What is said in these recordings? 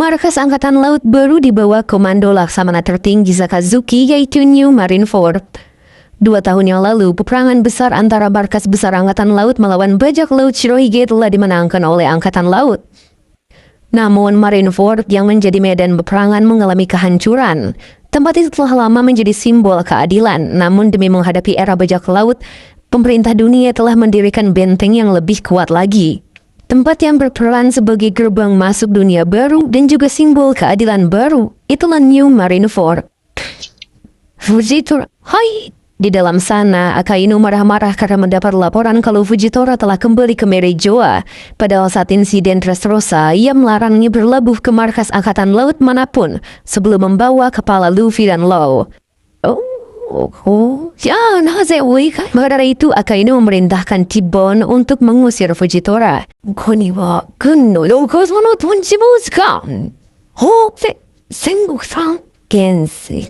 Markas Angkatan Laut baru di bawah komando Laksamana tertinggi Sakazuki yaitu New Marineford. 2 tahun yang lalu, peperangan besar antara markas besar Angkatan Laut melawan bajak laut Shirohige telah dimenangkan oleh Angkatan Laut. Namun Marineford yang menjadi medan peperangan mengalami kehancuran. Tempat itu telah lama menjadi simbol keadilan, namun demi menghadapi era bajak laut, pemerintah dunia telah mendirikan benteng yang lebih kuat lagi. Tempat yang berperan sebagai gerbang masuk dunia baru dan juga simbol keadilan baru. Itulah New Marineford. Fujitora, hai! Di dalam sana, Akainu marah-marah karena mendapat laporan kalau Fujitora telah kembali ke Merejoa. Padahal saat insiden Dressrosa, ia melarangnya berlabuh ke markas Angkatan Laut manapun sebelum membawa kepala Luffy dan Law. Maka dari itu, Akainu memerintahkan T-Bone untuk mengusir Fujitora.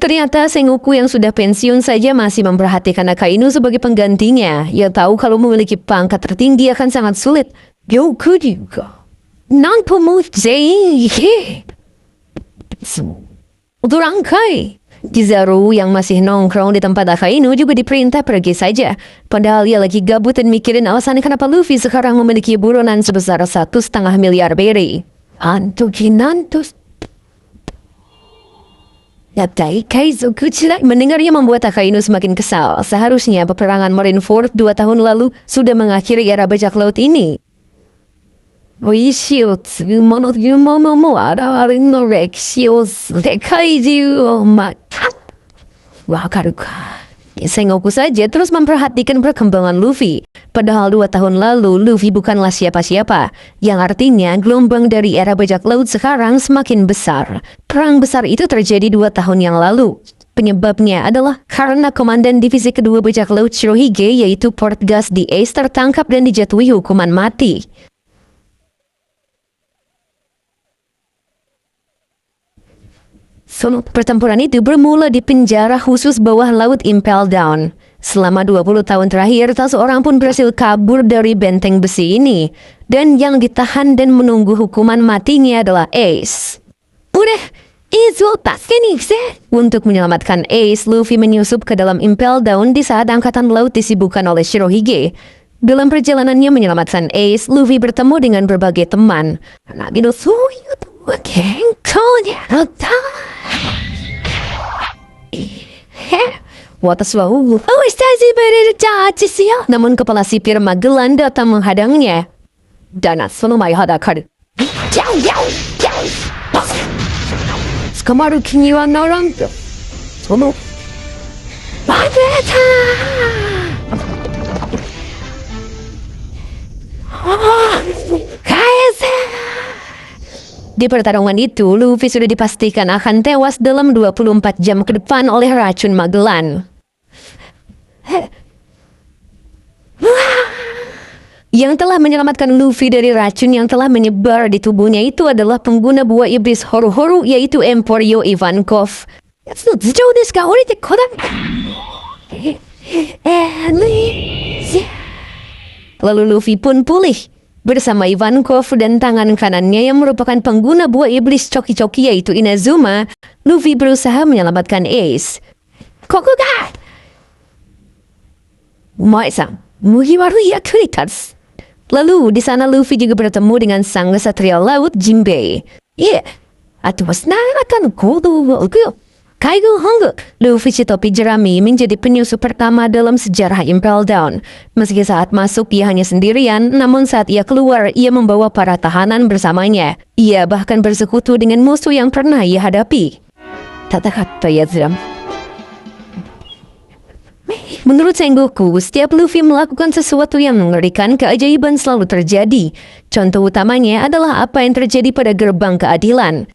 Ternyata Sengoku yang sudah pensiun saja masih memperhatikan Akainu sebagai penggantinya. Ia tahu kalau memiliki pangkat tertinggi akan sangat sulit. Kizaru yang masih nongkrong di tempat Akainu juga diperintah pergi saja. Padahal ia lagi gabut dan mikirin alasan kenapa Luffy sekarang memiliki buronan sebesar 1,5 miliar beri. Mendengarnya membuat Akainu semakin kesal. Seharusnya peperangan Marineford 2 tahun lalu sudah mengakhiri era bajak laut ini. Sengoku saja terus memperhatikan perkembangan Luffy. Padahal 2 tahun lalu Luffy bukanlah siapa-siapa. Yang artinya gelombang dari era bajak laut sekarang semakin besar. Perang besar itu terjadi 2 tahun yang lalu. Penyebabnya adalah karena komandan divisi kedua bajak laut Shirohige yaitu Portgas the Ace tertangkap dan dijatuhi hukuman mati. Pertempuran itu bermula di penjara khusus bawah laut Impel Down. Selama 20 tahun terakhir, tak seorang pun berhasil kabur dari benteng besi ini. Dan yang ditahan dan menunggu hukuman matinya adalah Ace. Untuk menyelamatkan Ace, Luffy menyusup ke dalam Impel Down di saat Angkatan Laut disibukkan oleh Shirohige. Dalam perjalanannya menyelamatkan Ace, Luffy bertemu dengan berbagai teman. Namun kepala sipir Magellan datang menghadangnya. Di pertarungan itu, Luffy sudah dipastikan akan tewas dalam 24 jam ke depan oleh racun Magellan. Yang telah menyelamatkan Luffy dari racun yang telah menyebar di tubuhnya itu adalah pengguna buah iblis Horu-Horu yaitu Emporio Ivankov. Lalu Luffy pun pulih bersama Ivankov dan tangan kanannya yang merupakan pengguna buah iblis Choki-Choki yaitu Inazuma. Luffy berusaha menyelamatkan Ace. Lalu di sana Luffy juga bertemu dengan sang kesatria laut Jinbei. Luffy si topi jerami menjadi penyusup pertama dalam sejarah Impel Down. Meski saat masuk ia hanya sendirian, namun saat ia keluar ia membawa para tahanan bersamanya. Ia bahkan bersekutu dengan musuh yang pernah ia hadapi. Menurut Sengoku, setiap Luffy melakukan sesuatu yang mengerikan, keajaiban selalu terjadi. Contoh utamanya adalah apa yang terjadi pada gerbang keadilan.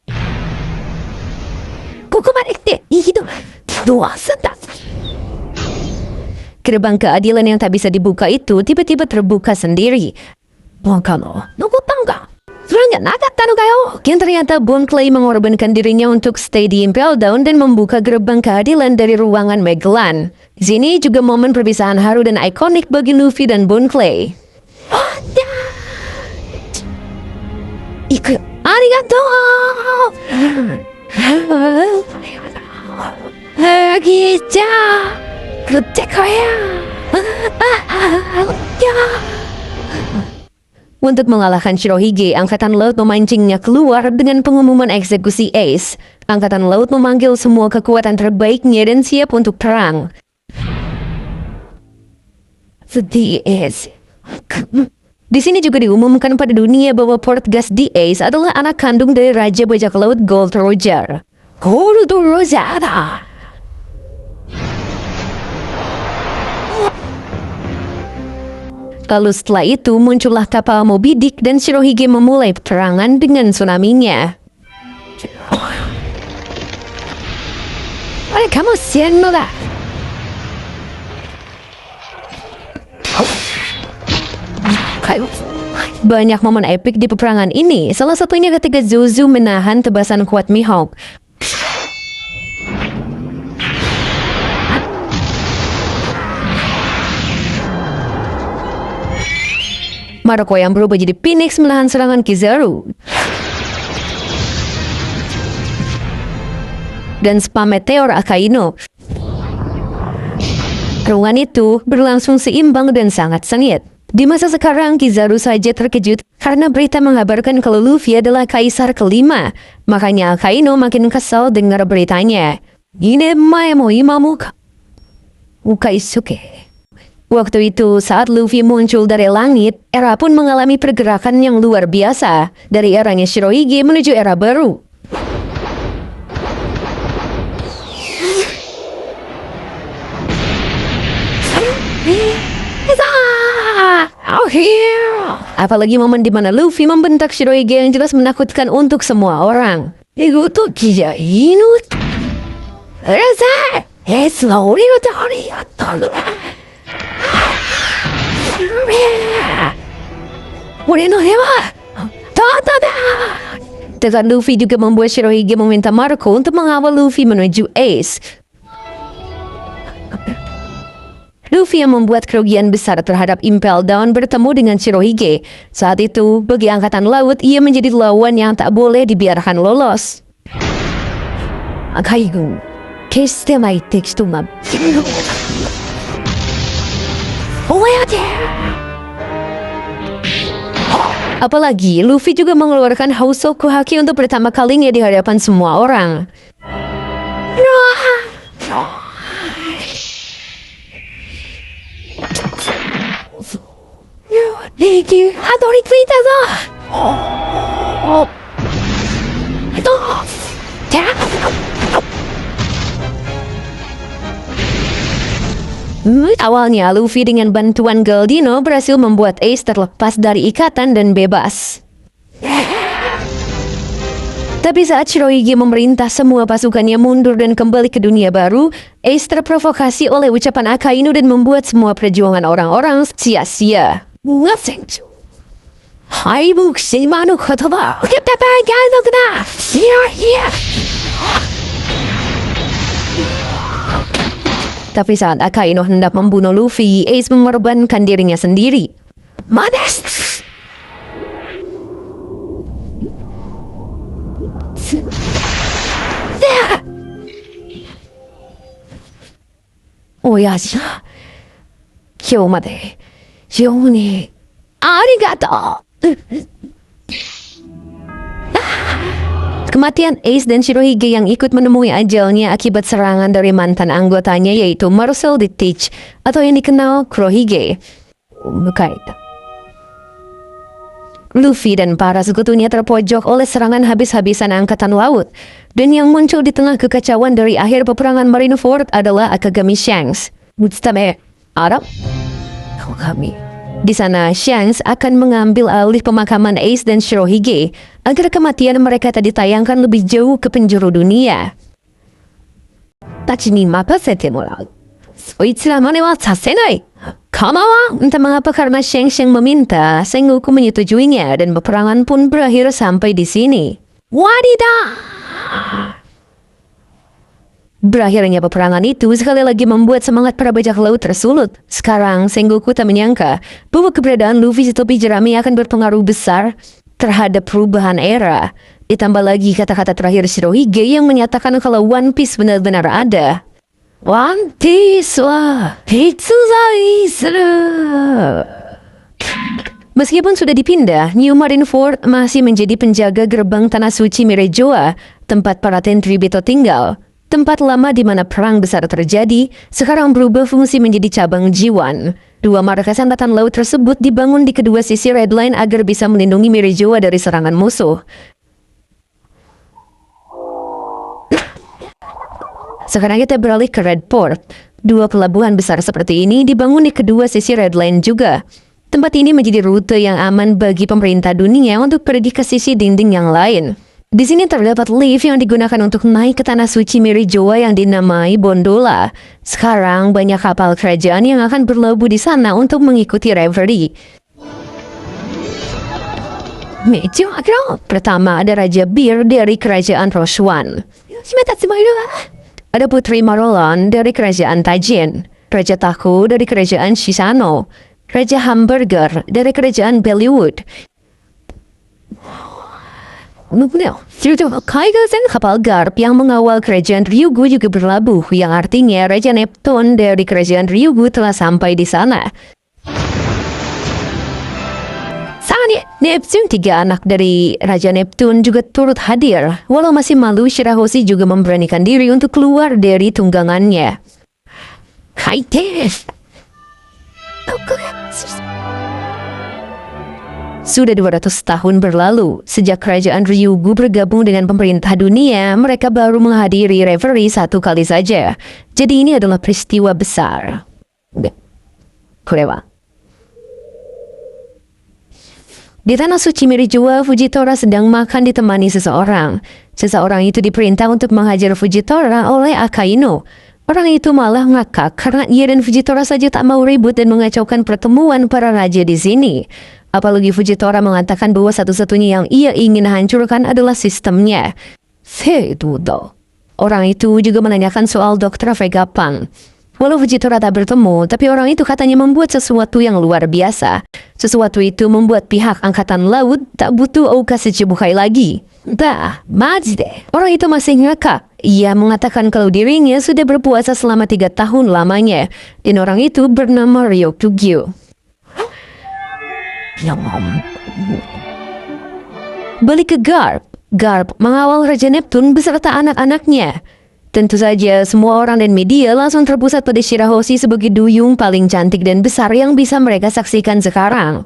Gerbang keadilan yang tak bisa dibuka itu tiba-tiba terbuka sendiri. Yang ternyata Bon Clay mengorbankan dirinya untuk stay di Impel Down dan membuka gerbang keadilan dari ruangan Magellan. Di sini juga momen perpisahan haru dan ikonik bagi Luffy dan Bon Clay. Arigatou! Iya, Rutekaya. Untuk mengalahkan Shirohige, Angkatan Laut memancingnya keluar dengan pengumuman eksekusi Ace. Angkatan Laut memanggil semua kekuatan terbaiknya dan siap untuk perang. The Ace. Di sini juga diumumkan pada dunia bahwa Port Gas The Ace adalah anak kandung dari Raja Bajak Laut Gold Roger. Gold Roger. Lalu setelah itu muncullah kapal Moby Dick dan Shirohige memulai peperangan dengan tsunami-nya. Kamu siendo da. Banyak momen epik di peperangan ini, salah satunya ketika Zuzu menahan tebasan kuat Mihawk. Maroko yang berubah jadi Phoenix menahan serangan Kizaru. Dan spam meteor Akainu. Ruangan itu berlangsung seimbang dan sangat sengit. Di masa sekarang, Kizaru saja terkejut karena berita mengabarkan kalau Luffy adalah kaisar kelima. Makanya Akainu makin kesal dengar beritanya. Ine mae mo imamu Ukaisuke. Waktu itu, saat Luffy muncul dari langit, era pun mengalami pergerakan yang luar biasa. Dari eranya Shirohige menuju era baru. Apalagi momen di mana Luffy membentak Shirohige yang jelas menakutkan untuk semua orang. Ego to kija inut. Rasa, slowly utari atalu. Tekan Luffy juga membuat Shirohige meminta Marco untuk mengawal Luffy menuju Ace. Luffy yang membuat kerugian besar terhadap Impel Down bertemu dengan Shirohige. Saat itu, bagi Angkatan Laut, ia menjadi lawan yang tak boleh dibiarkan lolos. Akaigu, keste mai tekstu ma. Apalagi, Luffy juga mengeluarkan Housoku Haki untuk pertama kalinya di hadapan semua orang. Awalnya, Luffy dengan bantuan Galdino berhasil membuat Ace terlepas dari ikatan dan bebas. Tapi saat Shirohige memerintah semua pasukannya mundur dan kembali ke dunia baru, Ace terprovokasi oleh ucapan Akainu dan membuat semua perjuangan orang-orang sia-sia. Tapi saat Akainu hendak membunuh Luffy, Ace mengorbankan dirinya sendiri. Madas! Oyashi, kyou made, jou ni, arigatou! Kematian Ace dan Shirohige yang ikut menemui ajalnya akibat serangan dari mantan anggotanya yaitu Marcel the Teach atau yang dikenal Kurohige. Luffy dan para sekutunya terpojok oleh serangan habis-habisan Angkatan Laut. Dan yang muncul di tengah kekacauan dari akhir peperangan Marineford adalah Akagami Shanks. Mutsutame, Arab? Kami. Di sana, Shanks akan mengambil alih pemakaman Ace dan Shirohige agar kematian mereka tak ditayangkan lebih jauh ke penjuru dunia. Tachi ni makasete morau. Soitsura mane wa sasenai. Kamawa, entah mengapa karena Shanks yang meminta, Sengoku menyetujuinya dan peperangan pun berakhir sampai di sini. Wadidah! Berakhirnya peperangan itu sekali lagi membuat semangat para bajak laut tersulut. Sekarang, Sengoku tak menyangka bahwa keberadaan Luffy si topi jerami akan berpengaruh besar terhadap perubahan era. Ditambah lagi kata-kata terakhir Shirohige yang menyatakan kalau One Piece benar-benar ada. Wantiswa Hitsuzai Suru. Meskipun sudah dipindah, New Marineford masih menjadi penjaga gerbang tanah suci Mirajoa, tempat para Tentri Beto tinggal. Tempat lama di mana perang besar terjadi, sekarang berubah fungsi menjadi cabang Jiwan. Dua markas angkatan laut tersebut dibangun di kedua sisi Red Line agar bisa melindungi Mirajoa dari serangan musuh. Sekarang kita beralih ke Red Port. Dua pelabuhan besar seperti ini dibangun di kedua sisi Red Line juga. Tempat ini menjadi rute yang aman bagi pemerintah dunia untuk pergi ke sisi dinding yang lain. Di sini terdapat lift yang digunakan untuk naik ke tanah suci Mirajoa yang dinamai Bondola. Sekarang banyak kapal kerajaan yang akan berlabuh di sana untuk mengikuti reverie. Pertama ada Raja Bir dari kerajaan Roshuan. Ada Putri Marolan dari kerajaan Tajin. Raja Taku dari kerajaan Shisano. Raja Hamburger dari kerajaan Bellywood. Kapal Garp yang mengawal kerajaan Ryugu juga berlabuh, yang artinya Raja Neptune dari kerajaan Ryugu telah sampai di sana. Saatnya Neptune, tiga anak dari Raja Neptune juga turut hadir. Walau masih malu, Shirahoshi juga memberanikan diri untuk keluar dari tunggangannya. Hai Tess. Sudah 200 tahun berlalu, sejak kerajaan Ryugu bergabung dengan pemerintah dunia, mereka baru menghadiri reverie satu kali saja. Jadi ini adalah peristiwa besar. Di tanah suci Mirajoa, Fujitora sedang makan ditemani seseorang. Seseorang itu diperintah untuk menghajar Fujitora oleh Akainu. Orang itu malah ngakak karena ia dan Fujitora saja tak mau ribut dan mengacaukan pertemuan para raja di sini. Apalagi Fujitora mengatakan bahwa satu-satunya yang ia ingin hancurkan adalah sistemnya. Orang itu juga menanyakan soal Dr. Vegapunk. Walau Fujitora tak bertemu, tapi orang itu katanya membuat sesuatu yang luar biasa. Sesuatu itu membuat pihak angkatan laut tak butuh Oukase Chibukai lagi. Majide. Orang itu masih ngakak. Ia mengatakan kalau dirinya sudah berpuasa selama 3 tahun lamanya. Dan orang itu bernama Ryokugyu. Balik ke Garp. Garp mengawal Raja Neptune beserta anak-anaknya. Tentu saja semua orang dan media langsung terpusat pada Shirahoshi sebagai duyung paling cantik dan besar yang bisa mereka saksikan sekarang.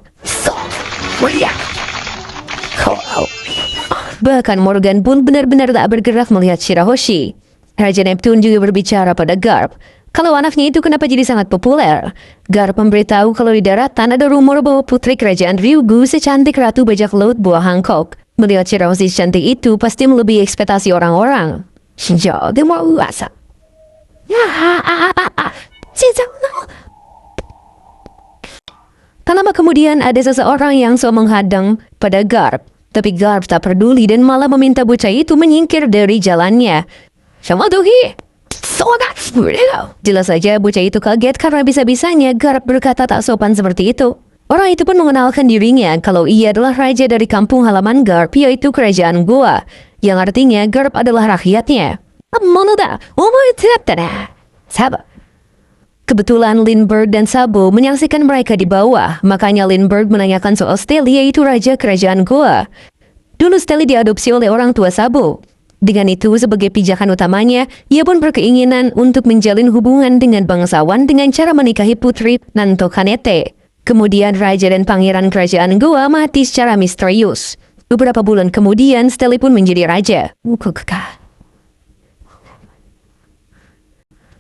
Bahkan Morgan pun benar-benar tak bergerak melihat Shirahoshi. Raja Neptune juga berbicara pada Garp. Kalau anaknya itu kenapa jadi sangat populer? Garp memberitahu kalau di daratan ada rumor bahwa putri kerajaan Ryugu secantik Ratu Bajak Laut Buah Hancock. Melihat Shirahoshi secantik itu pasti melebihi ekspektasi orang-orang. Shinjo, dia mau uasa. Tak lama kemudian ada seseorang yang menghadang pada Garp. Tapi Garp tak peduli dan malah meminta bocah itu menyingkir dari jalannya. Jelas saja bocah itu kaget karena bisa-bisanya Garp berkata tak sopan seperti itu. Orang itu pun mengenalkan dirinya kalau ia adalah raja dari kampung halaman Garp, yaitu kerajaan Goa, yang artinya Garp adalah rakyatnya. Kebetulan Lindbergh dan Sabo menyaksikan mereka di bawah, makanya Lindbergh menanyakan soal Stelly, yaitu raja kerajaan Goa. Dulu Stelly diadopsi oleh orang tua Sabo. Dengan itu, sebagai pijakan utamanya, ia pun berkeinginan untuk menjalin hubungan dengan bangsawan dengan cara menikahi putri Nanto Kanete. Kemudian raja dan pangeran kerajaan Goa mati secara misterius. Beberapa bulan kemudian, Stelly pun menjadi raja.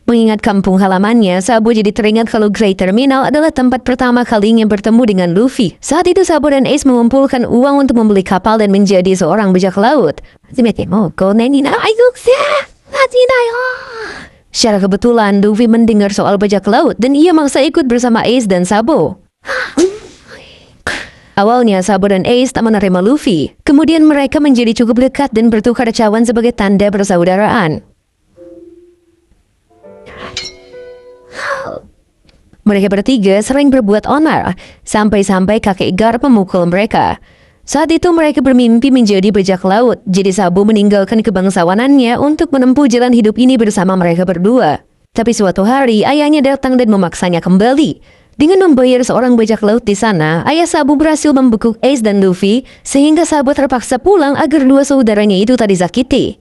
Mengingat kampung halamannya, Sabo jadi teringat kalau Great Terminal adalah tempat pertama kalinya bertemu dengan Luffy. Saat itu Sabo dan Ace mengumpulkan uang untuk membeli kapal dan menjadi seorang bajak laut. Secara kebetulan, Luffy mendengar soal bajak laut dan ia maksa ikut bersama Ace dan Sabo. Awalnya Sabo dan Ace tak menerima Luffy. Kemudian mereka menjadi cukup dekat dan bertukar cawan sebagai tanda persaudaraan. Mereka bertiga sering berbuat onar, sampai-sampai kakek Garp memukul mereka. Saat itu mereka bermimpi menjadi bajak laut, jadi Sabo meninggalkan kebangsawanannya untuk menempuh jalan hidup ini bersama mereka berdua. Tapi suatu hari ayahnya datang dan memaksanya kembali. Dengan membayar seorang bajak laut di sana, ayah Sabu berhasil membekuk Ace dan Luffy sehingga Sabu terpaksa pulang agar dua saudaranya itu tak disakiti.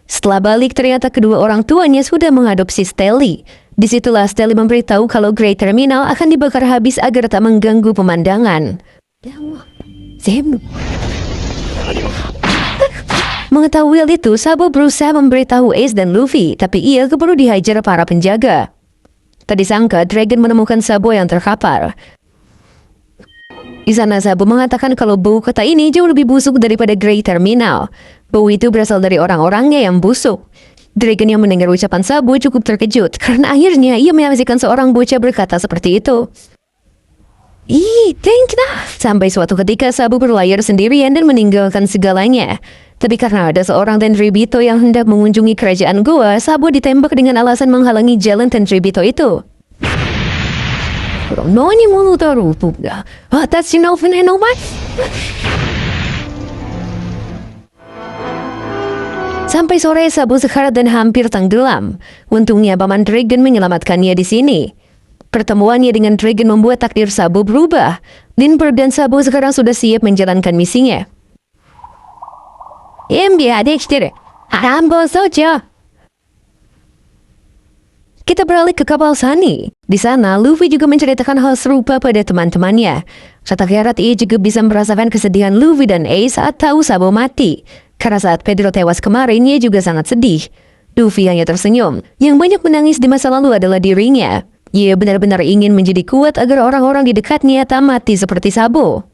Setelah balik, ternyata kedua orang tuanya sudah mengadopsi Stelly. Disitulah Stelly memberitahu kalau Great Terminal akan dibakar habis agar tak mengganggu pemandangan. Mengetahui hal itu, Sabo berusaha memberitahu Ace dan Luffy, tapi ia keburu dihajar para penjaga. Tak disangka, Dragon menemukan Sabo yang terkapar. Di sana Sabo mengatakan kalau bau kota ini jauh lebih busuk daripada Great Terminal. Bau itu berasal dari orang-orangnya yang busuk. Dragon yang mendengar ucapan Sabo cukup terkejut karena akhirnya ia menyaksikan seorang bocah berkata seperti itu. Sampai suatu ketika Sabo berlayar sendirian dan meninggalkan segalanya. Tapi karena ada seorang Tenryubito yang hendak mengunjungi kerajaan Goa, Sabo ditembak dengan alasan menghalangi jalan Tenryubito itu. Sampai sore Sabo sekarat dan hampir tenggelam. Untungnya Paman Dragon menyelamatkannya di sini. Pertemuannya dengan Dragon membuat takdir Sabo berubah. Lindbergh dan Sabo sekarang sudah siap menjalankan misinya. Kita beralih ke kapal Sunny. Di sana, Luffy juga menceritakan hal serupa pada teman-temannya. Tak heran ia juga bisa merasakan kesedihan Luffy dan Ace saat tahu Sabo mati. Karena saat Pedro tewas kemarin, ia juga sangat sedih. Luffy hanya tersenyum. Yang banyak menangis di masa lalu adalah dirinya. Ia benar-benar ingin menjadi kuat agar orang-orang di dekatnya tak mati seperti Sabo.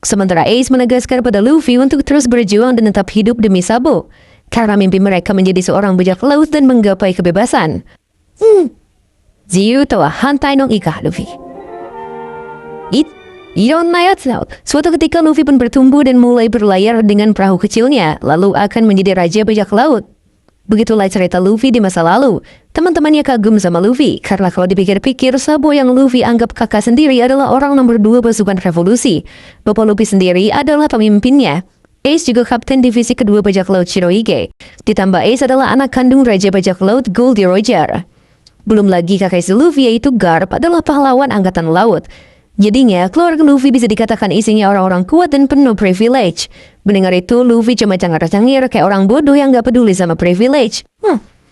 Sementara Ace menegaskan pada Luffy untuk terus berjuang dan tetap hidup demi Sabo. Karena mimpi mereka menjadi seorang bajak laut dan menggapai kebebasan. Ziyu to wa hantai no ika, Luffy. Suatu ketika Luffy pun bertumbuh dan mulai berlayar dengan perahu kecilnya, lalu akan menjadi raja bajak laut. Begitulah cerita Luffy di masa lalu. Teman-temannya kagum sama Luffy, karena kalau dipikir-pikir, Sabo yang Luffy anggap kakak sendiri adalah orang nomor 2 pasukan revolusi. Bapak Luffy sendiri adalah pemimpinnya. Ace juga kapten divisi kedua bajak laut Shirohige. Ditambah Ace adalah anak kandung raja bajak laut Goldie Roger. Belum lagi kakak si Luffy yaitu Garp adalah pahlawan angkatan laut. Jadinya, keluarga Luffy bisa dikatakan isinya orang-orang kuat dan penuh privilege. Mendengar itu, Luffy cuma cangir-cangir kayak orang bodoh yang gak peduli sama privilege.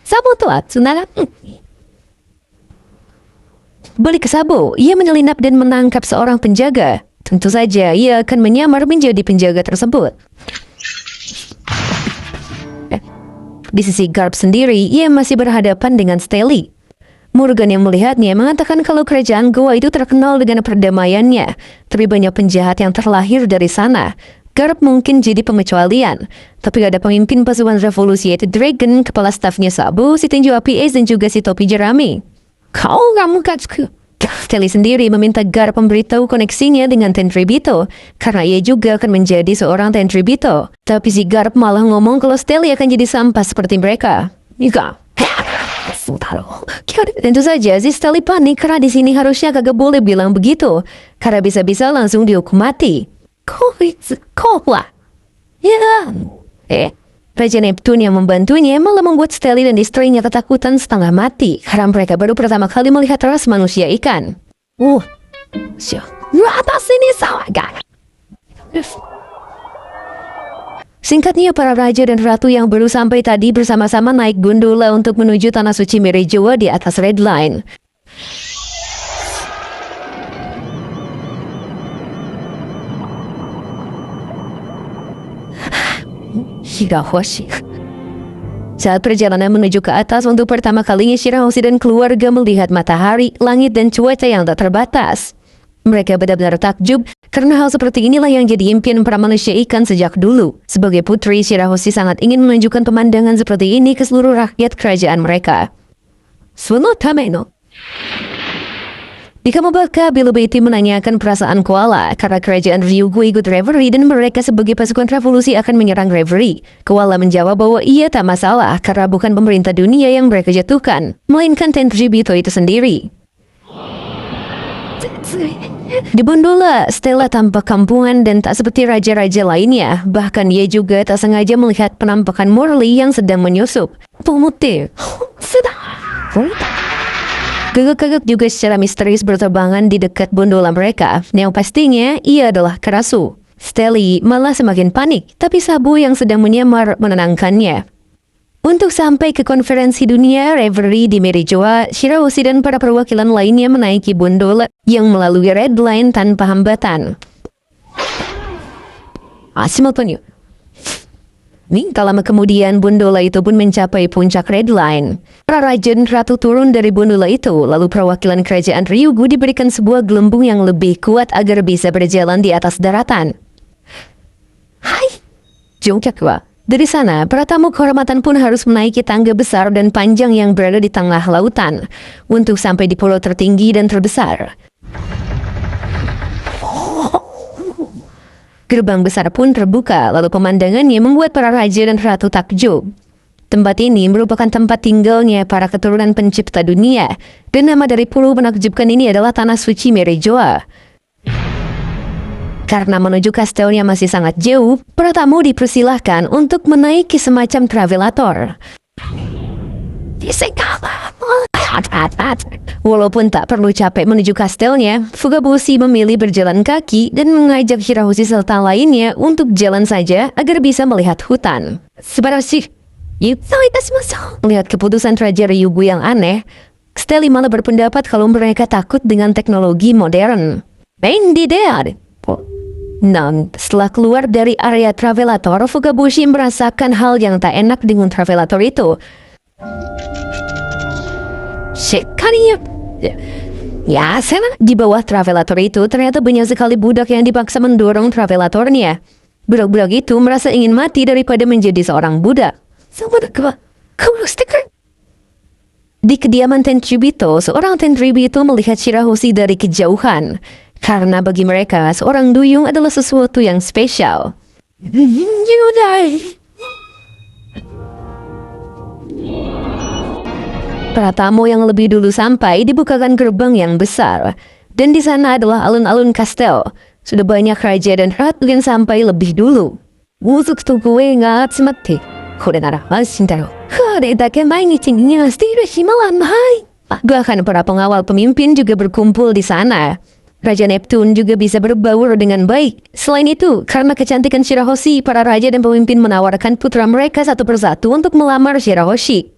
Sabo tuh Tsunaga. Balik ke Sabo, ia menyelinap dan menangkap seorang penjaga. Tentu saja, ia akan menyamar menjadi penjaga tersebut. Di sisi Garp sendiri, ia masih berhadapan dengan Stelly. Morgan yang melihatnya mengatakan kalau kerajaan Goa itu terkenal dengan perdamaiannya, tapi banyak penjahat yang terlahir dari sana. Garp mungkin jadi pengecualian, tapi ada pemimpin pasukan revolusi yaitu Dragon, kepala stafnya Sabo, si tinju api Ace dan juga si topi jerami. Kau kamu katku. Stelly sendiri meminta Garp memberitahu koneksinya dengan Tenryubito, karena ia juga akan menjadi seorang Tenryubito. Tapi si Garp malah ngomong kalau Stelly akan jadi sampah seperti mereka. Tentu saja si Stelly panik karena di sini harusnya kagak boleh bilang begitu, karena bisa-bisa langsung dihukum mati. Raja Neptune yang membantunya malah membuat Stelly dan istrinya ketakutan setengah mati karena mereka baru pertama kali melihat ras manusia ikan. Singkatnya, para raja dan ratu yang baru sampai tadi bersama-sama naik gondola untuk menuju tanah suci Merejoa di atas Red Line. Saat perjalanan menuju ke atas untuk pertama kalinya, Shirahoshi dan keluarga melihat matahari, langit, dan cuaca yang tak terbatas. Mereka benar-benar takjub karena hal seperti inilah yang jadi impian para manusia ikan sejak dulu. Sebagai putri, Shirahoshi sangat ingin menunjukkan pemandangan seperti ini ke seluruh rakyat kerajaan mereka. Jika membaca Bilibili menanyakan perasaan koala karena kerajaan Ryugu ikut reverie dan mereka sebagai pasukan revolusi akan menyerang reverie. Koala menjawab bahwa ia tak masalah karena bukan pemerintah dunia yang mereka jatuhkan, melainkan Tenryubito itu sendiri. Di Bondola, Stella tampak kampungan dan tak seperti raja-raja lainnya. Bahkan ia juga tak sengaja melihat penampakan Morley yang sedang menyusup. Pemutih. Gagak-gagak juga secara misterius berterbangan di dekat bondola mereka. Yang pastinya, ia adalah Karasu. Stelly malah semakin panik, tapi Sabu yang sedang menyamar menenangkannya. Untuk sampai ke konferensi dunia reverie di Merijoa, Shirahoshi dan para perwakilan lainnya menaiki bondola yang melalui red line tanpa hambatan. Asimatonyo. Tak lama kemudian bondola itu pun mencapai puncak red line. Para raja dan ratu turun dari bondola itu, lalu perwakilan kerajaan Ryugu diberikan sebuah gelembung yang lebih kuat agar bisa berjalan di atas daratan. Hai, Jongkyakwa. Dari sana, para tamu kehormatan pun harus menaiki tangga besar dan panjang yang berada di tengah lautan untuk sampai di pulau tertinggi dan terbesar. Gerbang besar pun terbuka, lalu pemandangannya membuat para raja dan ratu takjub. Tempat ini merupakan tempat tinggalnya para keturunan pencipta dunia, dan nama dari pulau menakjubkan ini adalah Tanah Suci Merijoa. Karena menuju kastelnya masih sangat jauh, para tamu dipersilahkan untuk menaiki semacam travelator. Walaupun tak perlu capek menuju kastelnya, Fukaboshi memilih berjalan kaki dan mengajak Shirahoshi serta lainnya untuk jalan saja agar bisa melihat hutan. Subarashi. Melihat keputusan Raja Ryugu yang aneh, Stelly malah berpendapat kalau mereka takut dengan teknologi modern. Setelah keluar dari area travelator, Fukaboshi merasakan hal yang tak enak dengan travelator itu. Di bawah travelator itu ternyata banyak sekali budak yang dipaksa mendorong travelatornya. Budak-budak itu merasa ingin mati daripada menjadi seorang budak. Di kediaman Tenryubito, seorang Tenryubito melihat Shirahoshi dari kejauhan. Karena bagi mereka, seorang duyung adalah sesuatu yang spesial. Para tamu yang lebih dulu sampai dibukakan gerbang yang besar. Dan di sana adalah alun-alun kastel. Sudah banyak raja dan ratu yang sampai lebih dulu. Bahkan para pengawal pemimpin juga berkumpul di sana. Raja Neptune juga bisa berbaur dengan baik. Selain itu, karena kecantikan Shirahoshi, para raja dan pemimpin menawarkan putra mereka satu persatu untuk melamar Shirahoshi.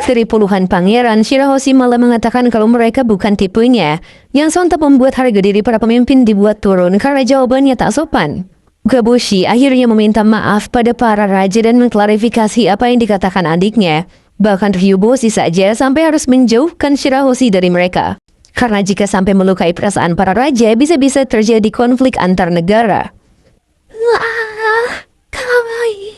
Dari puluhan pangeran, Shirahoshi malah mengatakan kalau mereka bukan tipenya. Yang sontak membuat harga diri para pemimpin dibuat turun karena jawabannya tak sopan. Fukaboshi akhirnya meminta maaf pada para raja dan mengklarifikasi apa yang dikatakan adiknya. Bahkan Ryuboshi saja sampai harus menjauhkan Shirahoshi dari mereka. Karena jika sampai melukai perasaan para raja, bisa-bisa terjadi konflik antar negara.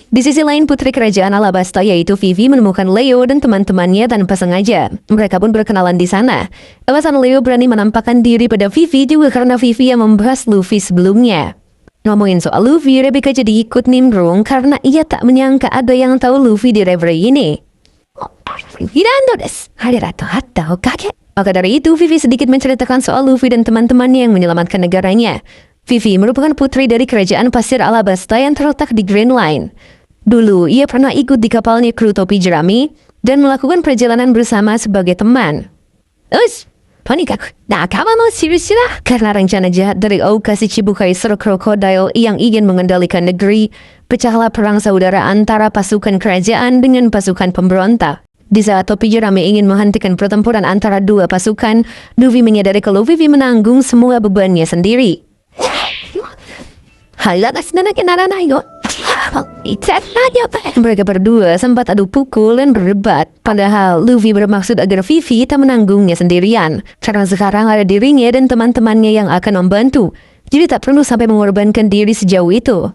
Di sisi lain, putri kerajaan Alabasta yaitu Vivi menemukan Leo dan teman-temannya tanpa sengaja. Mereka pun berkenalan di sana. Alasan Leo berani menampakkan diri pada Vivi juga karena Vivi yang membahas Luffy sebelumnya. Ngomongin soal Luffy, Rebecca jadi ikut nimbrung karena ia tak menyangka ada yang tahu Luffy di reverie ini. Maka dari itu, Vivi sedikit menceritakan soal Luffy dan teman-temannya yang menyelamatkan negaranya. Vivi merupakan putri dari kerajaan pasir Alabasta yang terletak di Grand Line. Dulu, ia pernah ikut di kapalnya kru topi jerami dan melakukan perjalanan bersama sebagai teman. Karena rencana jahat dari Okashi Chibukai Sir Crocodile yang ingin mengendalikan negeri, pecahlah perang saudara antara pasukan kerajaan dengan pasukan pemberontak. Di saat topi jerami ingin menghentikan pertempuran antara dua pasukan, Luffy menyadari kalau Vivi menanggung semua bebannya sendiri. Mereka berdua sempat adu pukul dan berdebat. Padahal Luffy bermaksud agar Vivi tak menanggungnya sendirian. Karena sekarang ada dirinya dan teman-temannya yang akan membantu. Jadi tak perlu sampai mengorbankan diri sejauh itu.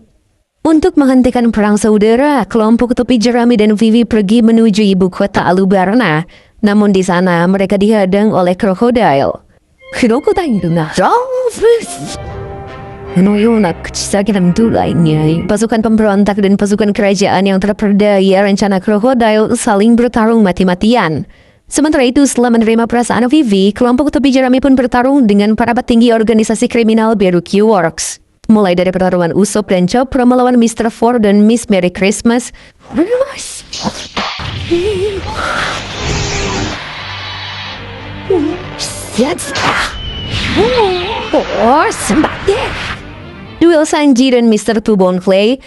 Untuk menghentikan perang saudara, kelompok topi jerami dan Vivi pergi menuju ibu kota Alubarna. Namun di sana mereka dihadang oleh krokodil. Pasukan pemberontak dan pasukan kerajaan yang terperdaya rencana krokodil saling bertarung mati-matian. Sementara itu, setelah menerima perasaan Vivi, kelompok topi jerami pun bertarung dengan para petinggi organisasi kriminal Baruch Works. Mulai dari pertarungan Usopp dan Chopper melawan Mr. Four dan Miss Merry Christmas. Duel Sanji dan Mr. Two Bone Clay.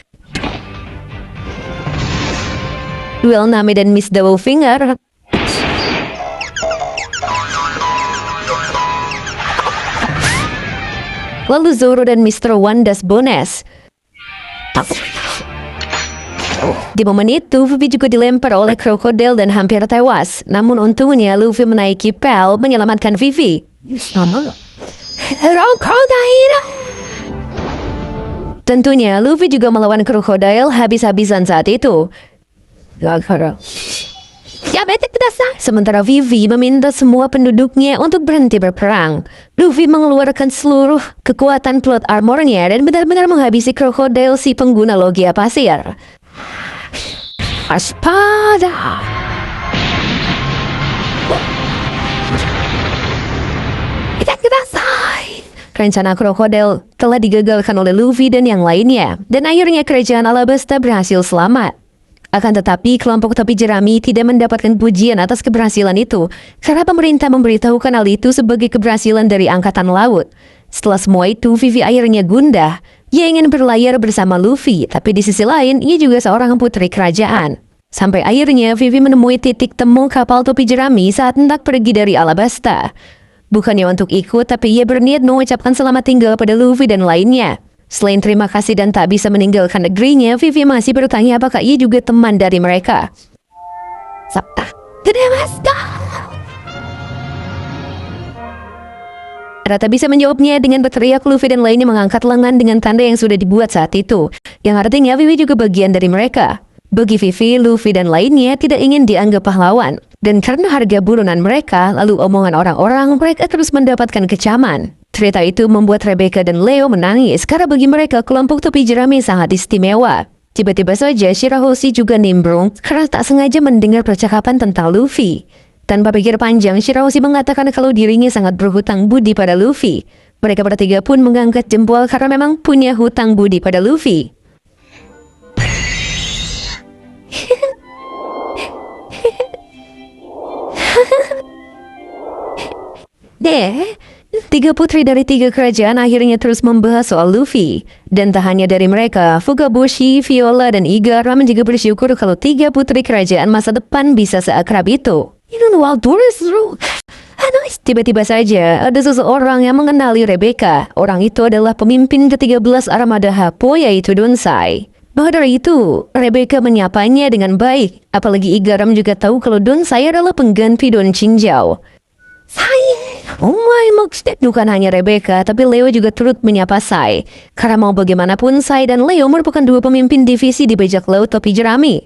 Duel Nami dan Miss Double Finger. Lalu Zoro dan Mr. One Das Bones. Di momen itu, Vivi juga dilempar oleh krokodil dan hampir tewas. Namun untungnya Luffy menaiki Pel menyelamatkan Vivi. Tentunya Luffy juga melawan krokodil habis-habisan saat itu. Sementara Vivi meminta semua penduduknya untuk berhenti berperang. Luffy mengeluarkan seluruh kekuatan plot armornya dan benar-benar menghabisi krokodil si pengguna logia pasir. Aspada. Rencana krokodil telah digagalkan oleh Luffy dan yang lainnya, dan akhirnya kerajaan Alabasta berhasil selamat. Akan tetapi, kelompok topi jerami tidak mendapatkan pujian atas keberhasilan itu, karena pemerintah memberitahukan hal itu sebagai keberhasilan dari Angkatan Laut. Setelah semua itu, Vivi akhirnya gundah. Ia ingin berlayar bersama Luffy, tapi di sisi lain, ia juga seorang putri kerajaan. Sampai akhirnya, Vivi menemui titik temu kapal topi jerami saat hendak pergi dari Alabasta. Bukannya untuk ikut, tapi ia berniat mengucapkan selamat tinggal pada Luffy dan lainnya. Selain terima kasih dan tak bisa meninggalkan negerinya, Vivi masih bertanya apakah ia juga teman dari mereka. Sabta. Rata bisa menjawabnya dengan berteriak. Luffy dan lainnya mengangkat lengan dengan tanda yang sudah dibuat saat itu, yang artinya Vivi juga bagian dari mereka. Bagi Vivi, Luffy dan lainnya tidak ingin dianggap pahlawan. Dan karena harga buronan mereka, lalu omongan orang-orang, mereka terus mendapatkan kecaman. Cerita itu membuat Rebecca dan Leo menangis karena bagi mereka kelompok topi jerami sangat istimewa. Tiba-tiba saja Shirahoshi juga nimbrung karena tak sengaja mendengar percakapan tentang Luffy. Tanpa pikir panjang, Shirahoshi mengatakan kalau dirinya sangat berhutang budi pada Luffy. Mereka bertiga pun mengangkat jempol karena memang punya hutang budi pada Luffy. Tiga putri dari tiga kerajaan akhirnya terus membahas soal Luffy. Dan tak hanya dari mereka, Fukaboshi, Viola, dan Iga Ramen juga bersyukur kalau tiga putri kerajaan masa depan bisa seakrab itu. Tiba-tiba saja ada seseorang yang mengenali Rebecca. Orang itu adalah pemimpin ke-13 armada Hapo, yaitu Donsai. Bahwa dari itu, Rebecca menyapanya dengan baik. Apalagi Igaram juga tahu kalau Donsai adalah pengganti Don Chinjau. Bukan hanya Rebecca, tapi Leo juga turut menyapa Sai. Karena mau bagaimanapun, Sai dan Leo merupakan dua pemimpin divisi di bajak laut topi jerami.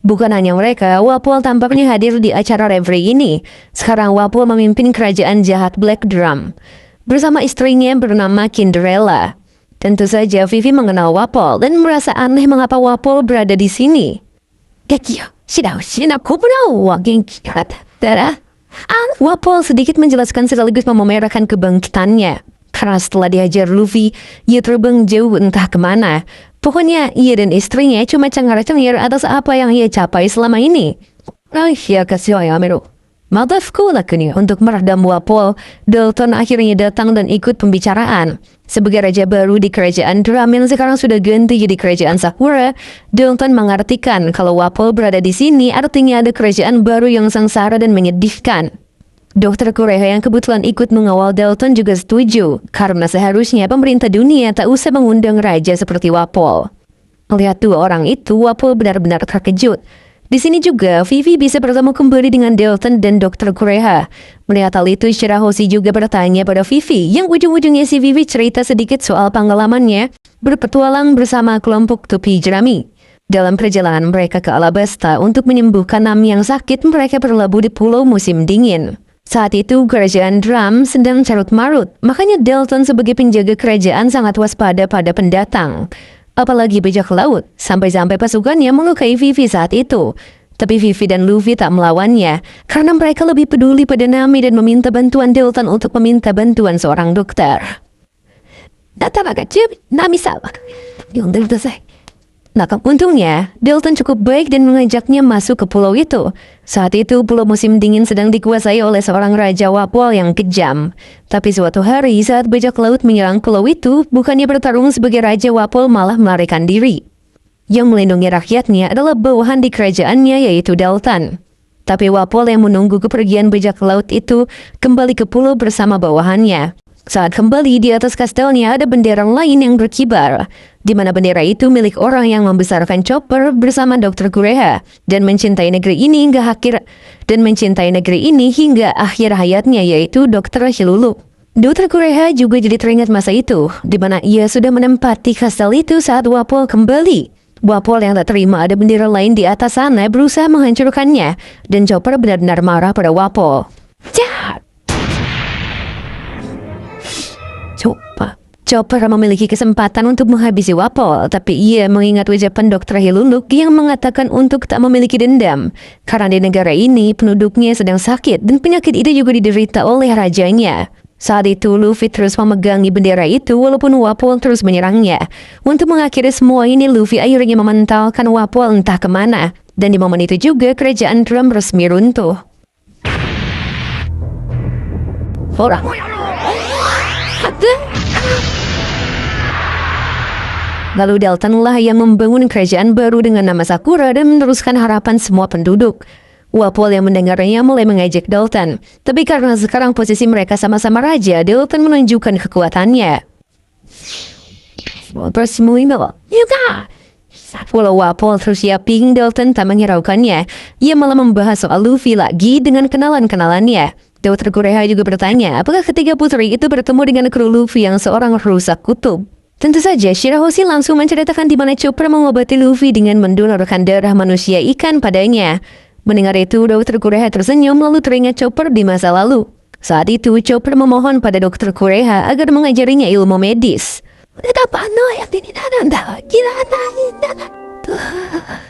Bukan hanya mereka, Wapol tampaknya hadir di acara reverie ini. Sekarang Wapol memimpin kerajaan jahat Black Drum bersama istrinya bernama Cinderella. Tentu saja Vivi mengenal Wapol dan merasa aneh mengapa Wapol berada di sini. Wapol sedikit menjelaskan sekaligus memamerkan kebangkitannya. Karena setelah dihajar Luffy, ia terbang jauh entah kemana. Pokoknya ia dan istrinya cuma cengar-cengir atas apa yang ia capai selama ini. Maafku lakunya untuk meredam Wapol. Dalton akhirnya datang dan ikut pembicaraan. Sebagai raja baru di kerajaan Drum yang sekarang sudah ganti jadi kerajaan Sakura, Dalton mengartikan kalau Wapol berada di sini artinya ada kerajaan baru yang sengsara dan menyedihkan. Dokter Korea yang kebetulan ikut mengawal Dalton juga setuju, karena seharusnya pemerintah dunia tak usah mengundang raja seperti Wapol. Melihat dua orang itu, Wapol benar-benar terkejut. Di sini juga, Vivi bisa bertemu kembali dengan Dalton dan Dr. Kureha. Melihat hal itu, Shirahoshi juga bertanya pada Vivi, yang ujung-ujungnya si Vivi cerita sedikit soal pengalamannya berpetualang bersama kelompok topi jerami. Dalam perjalanan mereka ke Alabasta untuk menyembuhkan Nami yang sakit, mereka berlabuh di pulau musim dingin. Saat itu, kerajaan Drum sedang carut-marut, makanya Dalton sebagai penjaga kerajaan sangat waspada pada pendatang. Apalagi bajak laut, sampai-sampai pasukannya melukai Vivi saat itu. Tapi Vivi dan Luffy tak melawannya, karena mereka lebih peduli pada Nami dan meminta bantuan Dalton untuk meminta bantuan seorang dokter. Nami salah. Nah, untungnya, Dalton cukup baik dan mengajaknya masuk ke pulau itu. Saat itu, pulau musim dingin sedang dikuasai oleh seorang Raja Wapol yang kejam. Tapi suatu hari, saat bajak laut menyerang pulau itu, bukannya bertarung sebagai Raja Wapol malah melarikan diri. Yang melindungi rakyatnya adalah bawahan di kerajaannya, yaitu Dalton. Tapi Wapol yang menunggu kepergian bajak laut itu kembali ke pulau bersama bawahannya. Saat kembali, di atas kastelnya ada bendera lain yang berkibar, di mana bendera itu milik orang yang membesarkan Chopper bersama Dr. Kureha dan mencintai negeri ini hingga akhir hayatnya, yaitu Dr. Shilulu. Dr. Kureha juga jadi teringat masa itu, di mana ia sudah menempati kastel itu saat Wapol kembali. Wapol yang tak terima ada bendera lain di atas sana berusaha menghancurkannya, dan Chopper benar-benar marah pada Wapol. Chopper memiliki kesempatan untuk menghabisi Wapol, tapi ia mengingat ucapan Dr. Hiluluk yang mengatakan untuk tak memiliki dendam. Karena di negara ini penduduknya sedang sakit dan penyakit itu juga diderita oleh rajanya. Saat itu Luffy terus memegangi bendera itu walaupun Wapol terus menyerangnya. Untuk mengakhiri semua ini, Luffy akhirnya mementalkan Wapol entah kemana. Dan di momen itu juga kerajaan Drum resmi runtuh. Lalu Dalton lah yang membangun kerajaan baru dengan nama Sakura dan meneruskan harapan semua penduduk. Wapol yang mendengarnya mulai mengejek Dalton. Tapi karena sekarang posisi mereka sama-sama raja, Dalton menunjukkan kekuatannya. Walau Wapol terus yapping, Dalton tak menghiraukannya. Ia malah membahas soal Luffy lagi dengan kenalan-kenalannya. Dr. Kureha juga bertanya, apakah ketiga putri itu bertemu dengan kru Luffy yang seorang rusak kutub? Tentu saja, Shirahoshi langsung menceritakan di mana Chopper mengobati Luffy dengan mendonorkan darah manusia ikan padanya. Mendengar itu, Dr. Kureha tersenyum lalu teringat Chopper di masa lalu. Saat itu, Chopper memohon pada Dr. Kureha agar mengajarinya ilmu medis.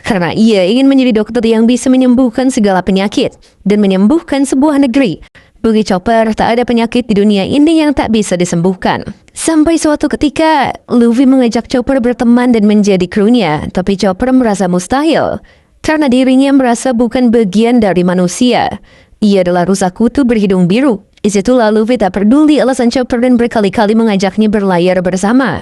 Karena ia ingin menjadi dokter yang bisa menyembuhkan segala penyakit dan menyembuhkan sebuah negeri. Bagi Chopper, tak ada penyakit di dunia ini yang tak bisa disembuhkan. Sampai suatu ketika, Luffy mengajak Chopper berteman dan menjadi krunya, tapi Chopper merasa mustahil. Karena dirinya merasa bukan bagian dari manusia. Ia adalah rusa kutub berhidung biru. Disitulah Luffy tak peduli alasan Chopper dan berkali-kali mengajaknya berlayar bersama.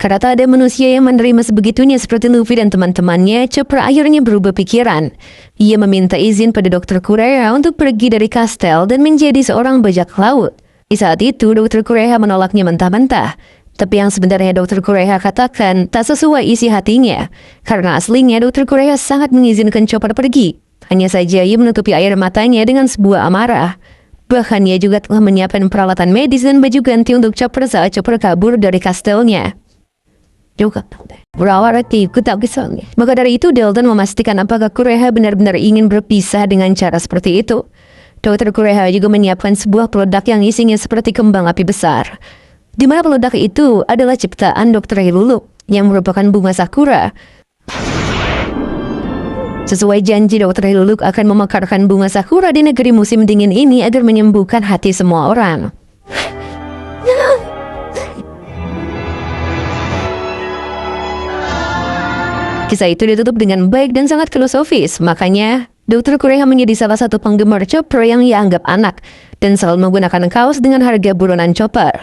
Karena tak ada manusia yang menerima sebegitunya seperti Luffy dan teman-temannya, Chopper akhirnya berubah pikiran. Ia meminta izin pada Dr. Kureha untuk pergi dari kastel dan menjadi seorang bajak laut. Di saat itu, Dr. Kureha menolaknya mentah-mentah. Tapi yang sebenarnya Dr. Kureha katakan tak sesuai isi hatinya. Karena aslinya Dr. Kureha sangat mengizinkan Chopper pergi. Hanya saja ia menutupi air matanya dengan sebuah amarah. Bahkan ia juga telah menyiapkan peralatan medis dan baju ganti untuk Chopper saat Chopper kabur dari kastelnya. Maka dari itu Dalton memastikan apakah Kureha benar-benar ingin berpisah dengan cara seperti itu. Dr. Kureha juga menyiapkan sebuah peledak yang isinya seperti kembang api besar. Di mana peledak itu adalah ciptaan Dr. Hiluluk yang merupakan bunga sakura. Sesuai janji, Dr. Hiluluk akan memekarkan bunga sakura di negeri musim dingin ini agar menyembuhkan hati semua orang. Kisah itu ditutup dengan baik dan sangat filosofis. Makanya, Dr. Kureha menjadi salah satu penggemar Chopper yang ia anggap anak dan selalu menggunakan kaos dengan harga buronan Chopper.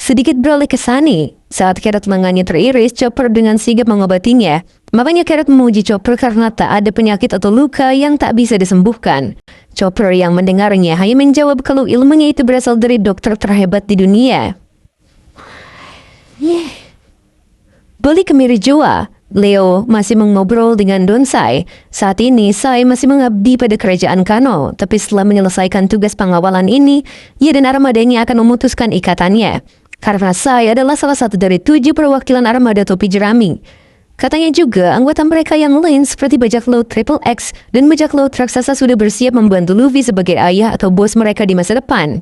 Sedikit beralih ke Sunny. Saat Carrot lengannya teriris, Chopper dengan sigap mengobatinya. Makanya Carrot memuji Chopper karena tak ada penyakit atau luka yang tak bisa disembuhkan. Chopper yang mendengarnya hanya menjawab kalau ilmunya itu berasal dari dokter terhebat di dunia. Balik ke Merijoa, Leo masih mengobrol dengan Don Sai. Saat ini, Sai masih mengabdi pada kerajaan Kano, tapi setelah menyelesaikan tugas pengawalan ini, ia dan armadanya akan memutuskan ikatannya. Karena Sai adalah salah satu dari 7 perwakilan armada topi jerami. Katanya juga, anggota mereka yang lain seperti bajak laut Triple X dan bajak laut raksasa sudah bersiap membantu Luffy sebagai ayah atau bos mereka di masa depan.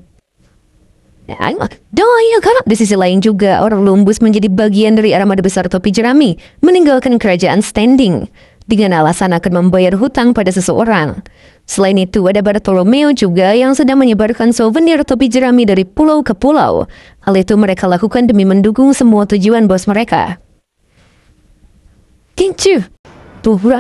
Di sisi lain juga, orang Lumbus menjadi bagian dari armada besar topi jerami, meninggalkan kerajaan Standing, dengan alasan akan membayar hutang pada seseorang. Selain itu, ada Bartolomeo juga yang sedang menyebarkan souvenir topi jerami dari pulau ke pulau. Hal itu mereka lakukan demi mendukung semua tujuan bos mereka.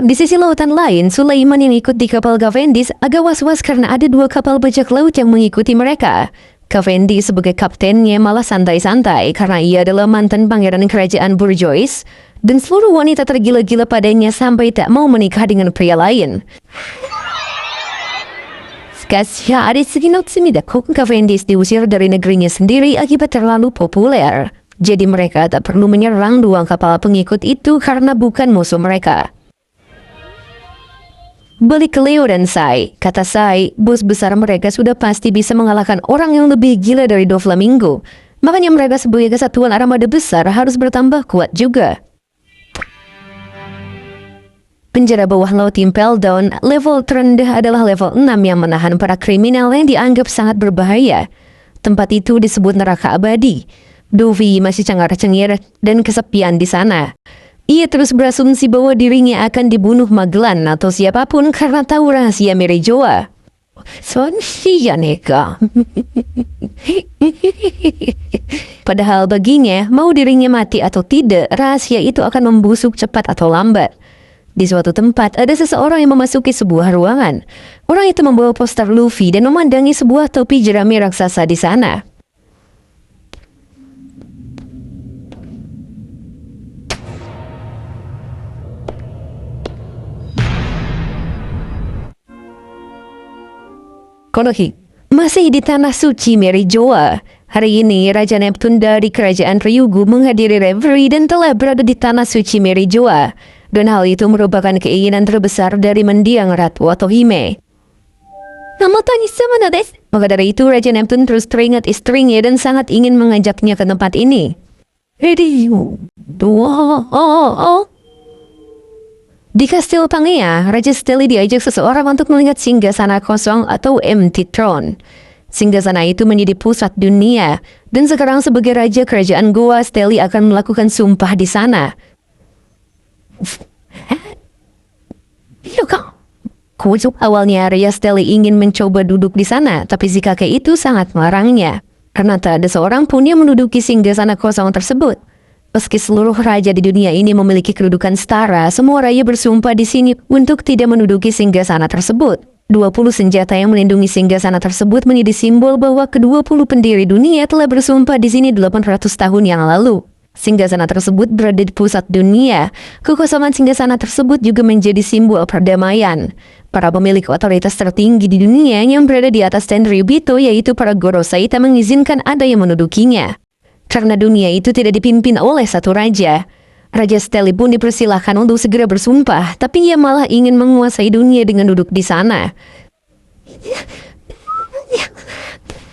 Di sisi lautan lain, Sulaiman yang ikut di kapal Cavendish agak was-was karena ada 2 kapal bajak laut yang mengikuti mereka. Cavendish sebagai kaptennya malah santai-santai karena ia adalah mantan pangeran kerajaan Bourgeois dan seluruh wanita tergila-gila padanya sampai tak mau menikah dengan pria lain. Cavendish diusir dari negerinya sendiri akibat terlalu populer. Jadi mereka tak perlu menyerang 2 kapal pengikut itu karena bukan musuh mereka. Balik ke Leo dan Sai. Kata Sai, bos besar mereka sudah pasti bisa mengalahkan orang yang lebih gila dari Doflamingo. Makanya mereka sebagai kesatuan armada besar harus bertambah kuat juga. Penjara bawah laut Impel Down, level terendah adalah level 6 yang menahan para kriminal yang dianggap sangat berbahaya. Tempat itu disebut neraka abadi. Luffy masih cengar-cengir dan kesepian di sana. Ia terus berasumsi bahwa dirinya akan dibunuh Magellan atau siapapun karena tahu rahasia Merijoa. Padahal baginya, mau dirinya mati atau tidak, rahasia itu akan membusuk cepat atau lambat. Di suatu tempat, ada seseorang yang memasuki sebuah ruangan. Orang itu membawa poster Luffy dan memandangi sebuah topi jerami raksasa di sana. Konohi, masih di tanah suci Merijoa. Hari ini, Raja Neptune dari kerajaan Ryugu menghadiri reverie dan telah berada di tanah suci Merijoa. Dan hal itu merupakan keinginan terbesar dari mendiang Ratu Otohime. Maka dari itu, Raja Neptune terus teringat istrinya dan sangat ingin mengajaknya ke tempat ini. Di Kastil Pangea, Raja Steli diajak seseorang untuk melihat singgasana kosong atau Empty Throne. Singgasana itu menjadi pusat dunia, dan sekarang sebagai Raja Kerajaan Goa, Steli akan melakukan sumpah di sana. Awalnya Raja Steli ingin mencoba duduk di sana, tapi si kakek itu sangat melarangnya. Karena tak ada seorang pun yang menduduki singgasana kosong tersebut. Meski seluruh raja di dunia ini memiliki kedudukan setara, semua raja bersumpah di sini untuk tidak menduduki singgasana tersebut. 20 senjata yang melindungi singgasana tersebut menjadi simbol bahwa ke-20 pendiri dunia telah bersumpah di sini 800 tahun yang lalu. Singgasana tersebut berada di pusat dunia. Kekosongan singgasana tersebut juga menjadi simbol perdamaian. Para pemilik otoritas tertinggi di dunia yang berada di atas Tenryubito, yaitu para Gorosei, tak mengizinkan ada yang mendudukinya. Karena dunia itu tidak dipimpin oleh satu raja. Raja Steli pun dipersilahkan untuk segera bersumpah, tapi ia malah ingin menguasai dunia dengan duduk di sana.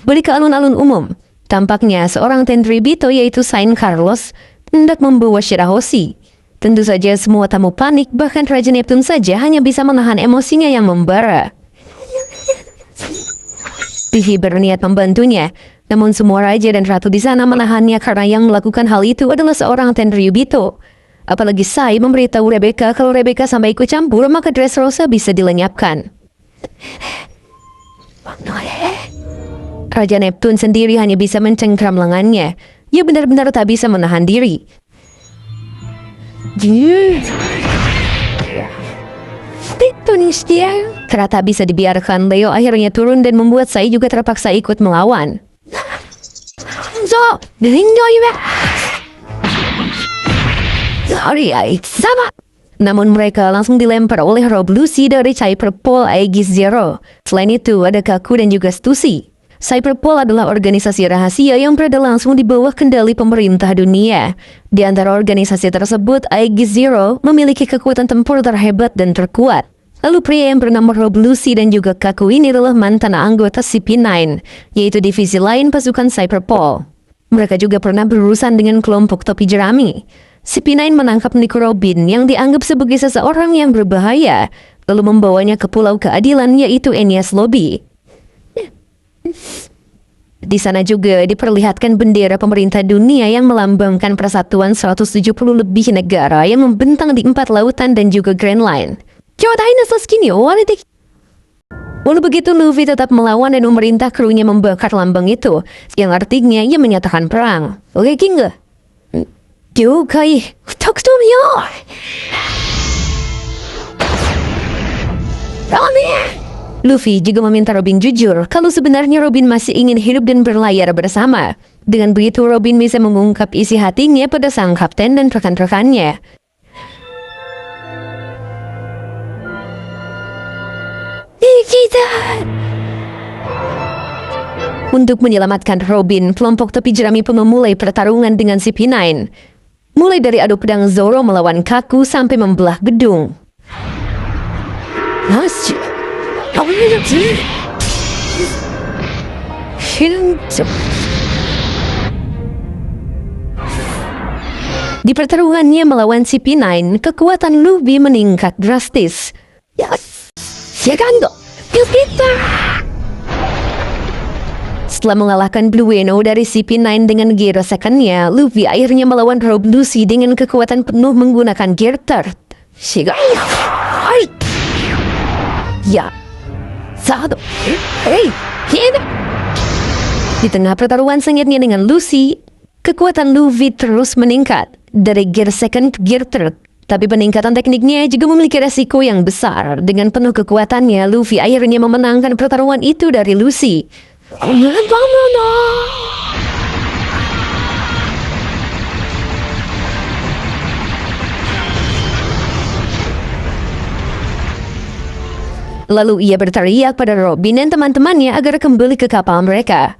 Balik ke alun-alun umum. Tampaknya seorang Tenryubito, yaitu Saint Carlos, hendak membawa Shirahoshi. Tentu saja semua tamu panik, bahkan Raja Neptune saja hanya bisa menahan emosinya yang membara. Vivi berniat membantunya, namun semua raja dan ratu di sana menahannya karena yang melakukan hal itu adalah seorang Tenryubito. Apalagi Sai memberitahu Rebecca kalau Rebecca sampai ikut campur, maka Dressrosa bisa dilenyapkan. Raja Neptune sendiri hanya bisa mencengkram lengannya. Ia benar-benar tak bisa menahan diri. Karena tak bisa dibiarkan, Leo akhirnya turun dan membuat Sai juga terpaksa ikut melawan. Namun mereka langsung dilempar oleh Rob Lucy dari Cyberpol Aegis Zero. Selain itu ada Kaku dan juga Stussy. Cyberpol adalah organisasi rahasia yang berada langsung di bawah kendali pemerintah dunia. Di antara organisasi tersebut, Aegis Zero memiliki kekuatan tempur terhebat dan terkuat. Lalu pria yang bernama Rob Lucy dan juga Kaku ini adalah mantan anggota CP9, yaitu divisi lain pasukan Cyberpol. Mereka juga pernah berurusan dengan kelompok topi jerami. CP9 menangkap Nico Robin yang dianggap sebagai seseorang yang berbahaya, lalu membawanya ke Pulau Keadilan yaitu Enies Lobby. Di sana juga diperlihatkan bendera pemerintah dunia yang melambangkan persatuan 170 lebih negara yang membentang di 4 lautan dan juga Grand Line. Walau begitu, Luffy tetap melawan dan memerintah krunya membakar lambang itu, yang artinya ia menyatakan perang. Oke, King? Yokai, Tokutomiyo! Luffy juga meminta Robin jujur kalau sebenarnya Robin masih ingin hidup dan berlayar bersama. Dengan begitu Robin bisa mengungkap isi hatinya pada sang kapten dan rekan-rekannya. Untuk menyelamatkan Robin, kelompok topi jerami pun memulai pertarungan dengan CP9. Mulai dari adu pedang Zoro melawan Kaku sampai membelah gedung. Di pertarungannya melawan CP9, kekuatan Luffy meningkat drastis. Setelah mengalahkan Blue Whale dari CP9 dengan gear second-nya, Luffy akhirnya melawan Rob Lucy dengan kekuatan penuh menggunakan gear third. Di tengah pertarungan sengitnya dengan Lucy, kekuatan Luffy terus meningkat dari gear second ke gear third. Tapi peningkatan tekniknya juga memiliki resiko yang besar. Dengan penuh kekuatannya, Luffy akhirnya memenangkan pertarungan itu dari Lucy. Lalu ia berteriak pada Robin dan teman-temannya agar kembali ke kapal mereka.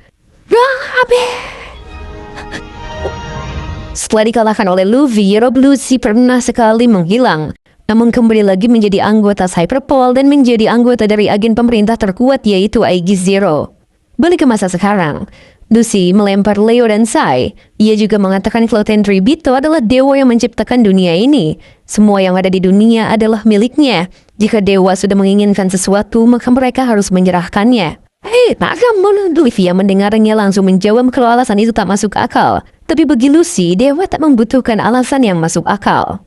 Setelah dikalahkan oleh Luffy, Rob Lucy pernah sekali menghilang. Namun kembali lagi menjadi anggota Cyberpol dan menjadi anggota dari agen pemerintah terkuat yaitu Aegis Zero. Balik ke masa sekarang, Lucy melempar Leo dan Sai. Ia juga mengatakan kalau Tenryubito adalah dewa yang menciptakan dunia ini. Semua yang ada di dunia adalah miliknya. Jika dewa sudah menginginkan sesuatu, maka mereka harus menyerahkannya. Luffy yang mendengarnya langsung menjawab kalau alasan itu tak masuk akal. Tapi bagi Lucy, dewa tak membutuhkan alasan yang masuk akal.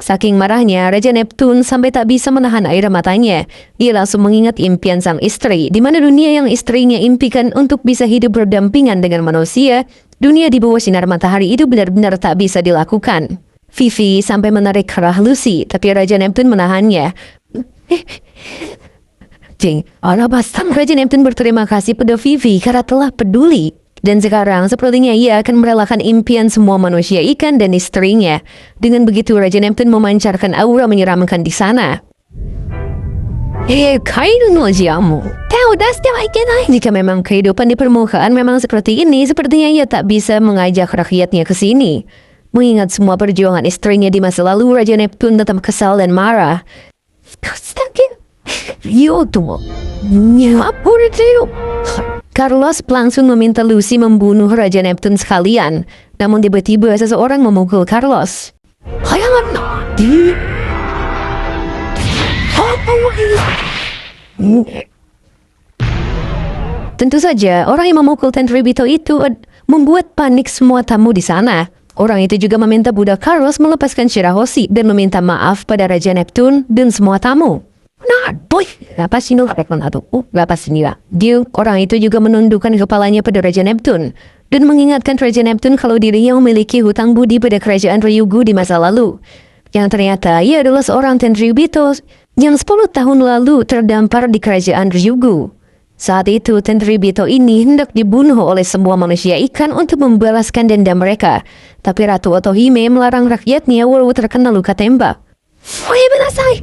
Saking marahnya, Raja Neptune sampai tak bisa menahan air matanya. Ia langsung mengingat impian sang istri, di mana dunia yang istrinya impikan untuk bisa hidup berdampingan dengan manusia, dunia di bawah sinar matahari itu benar-benar tak bisa dilakukan. Vivi sampai menarik kerah Lucy, tapi Raja Neptune menahannya. Raja Neptune berterima kasih pada Vivi karena telah peduli. Dan sekarang sepertinya ia akan merelakan impian semua manusia ikan dan istrinya. Dengan begitu Raja Neptune memancarkan aura menyeramkan di sana. Kaido no jamu. Jika memang kehidupan di permukaan memang seperti ini, sepertinya ia tak bisa mengajak rakyatnya ke sini. Mengingat semua perjuangan istrinya di masa lalu, Raja Neptune tetap kesal dan marah. Carlos langsung meminta Lucy membunuh Raja Neptune sekalian. Namun tiba-tiba seseorang memukul Carlos. Tentu saja, orang yang memukul Tenryubito itu membuat panik semua tamu di sana. Orang itu juga meminta budak Carlos melepaskan Shirahoshi dan meminta maaf pada Raja Neptune dan semua tamu. Orang itu juga menundukkan kepalanya pada Raja Neptune dan mengingatkan Raja Neptune kalau dirinya memiliki hutang budi pada kerajaan Ryugu di masa lalu. Yang ternyata ia adalah seorang Tenryubito yang 10 tahun lalu terdampar di kerajaan Ryugu. Saat itu, Tenryubito ini hendak dibunuh oleh semua manusia ikan untuk membalaskan dendam mereka. Tapi Ratu Otohime melarang rakyatnya walau terkena luka tembak. Oyaminasai!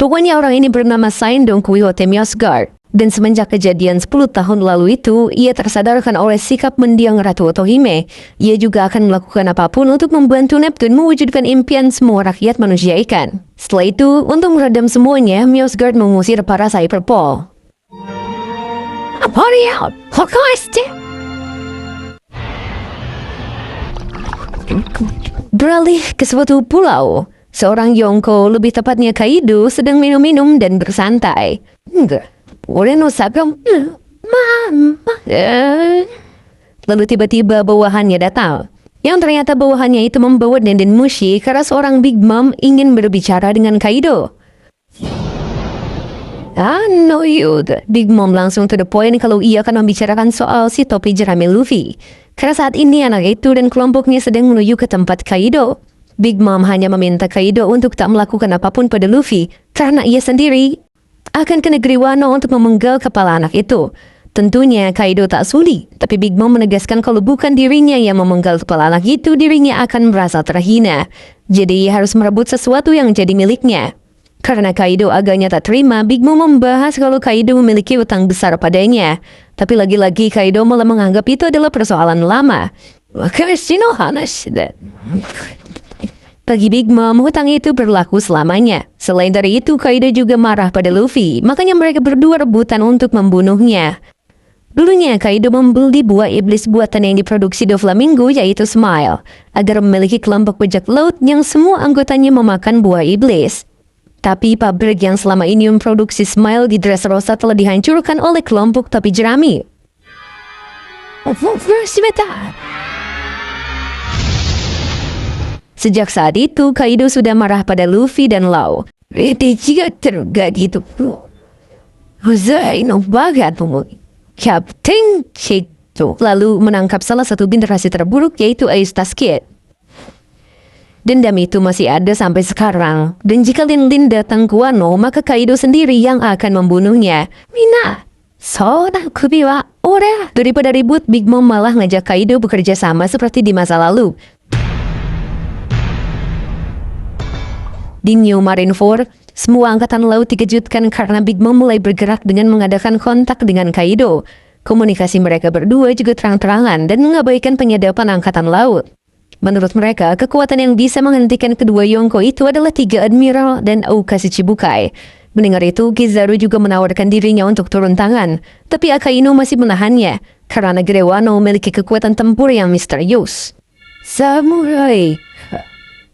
Pokoknya orang ini bernama Saindong Kuihote Myosgard. Dan semenjak kejadian 10 tahun lalu itu, ia tersadarkan oleh sikap mendiang Ratu Otohime. Ia juga akan melakukan apapun untuk membantu Neptune mewujudkan impian semua rakyat manusia ikan. Setelah itu, untuk meredam semuanya, Myosgard mengusir para Cyberpol. Beralih ke suatu pulau, seorang Yonko, lebih tepatnya Kaido, sedang minum-minum dan bersantai. Lalu tiba-tiba bawahannya datang. Yang ternyata bawahannya itu membawa Denden Mushi karena seorang Big Mom ingin berbicara dengan Kaido. No yud. Big Mom langsung to the point kalau ia akan membicarakan soal si topi jerami Luffy. Karena saat ini anak itu dan kelompoknya sedang menuju ke tempat Kaido. Big Mom hanya meminta Kaido untuk tak melakukan apapun pada Luffy karena ia sendiri akan ke negeri Wano untuk memenggal kepala anak itu. Tentunya Kaido tak sudi, tapi Big Mom menegaskan kalau bukan dirinya yang memenggal kepala anak itu, dirinya akan merasa terhina. Jadi ia harus merebut sesuatu yang jadi miliknya. Karena Kaido agaknya tak terima, Big Mom membahas kalau Kaido memiliki utang besar padanya. Tapi lagi-lagi Kaido malah menganggap itu adalah persoalan lama. Bagi Big Mom, hutang itu berlaku selamanya. Selain dari itu, Kaido juga marah pada Luffy. Makanya mereka berdua rebutan untuk membunuhnya. Dulunya, Kaido membeli buah iblis buatan yang diproduksi Doflamingo, yaitu Smile, agar memiliki kelompok bajak laut yang semua anggotanya memakan buah iblis. Tapi pabrik yang selama ini memproduksi Smile di Dressrosa telah dihancurkan oleh kelompok topi jerami. Sejak saat itu, Kaido sudah marah pada Luffy dan Law. Captain Chito lalu menangkap salah satu generasi terburuk, yaitu Eustace Kid. Dendam itu masih ada sampai sekarang. Dan jika Lin datang ke Wano, maka Kaido sendiri yang akan membunuhnya. Mina, kubi wa ore. Daripada ribut, Big Mom malah ngajak Kaido bekerja sama seperti di masa lalu. Di New Marineford, semua angkatan laut dikejutkan karena Big Mom mulai bergerak dengan mengadakan kontak dengan Kaido. Komunikasi mereka berdua juga terang-terangan dan mengabaikan penyadapan angkatan laut. Menurut mereka, kekuatan yang bisa menghentikan kedua Yonko itu adalah 3 Admiral dan Aokasi Chibukai. Mendengar itu, Kizaru juga menawarkan dirinya untuk turun tangan. Tapi Akainu masih menahannya, karena negeri Wano memiliki kekuatan tempur yang misterius. Samurai!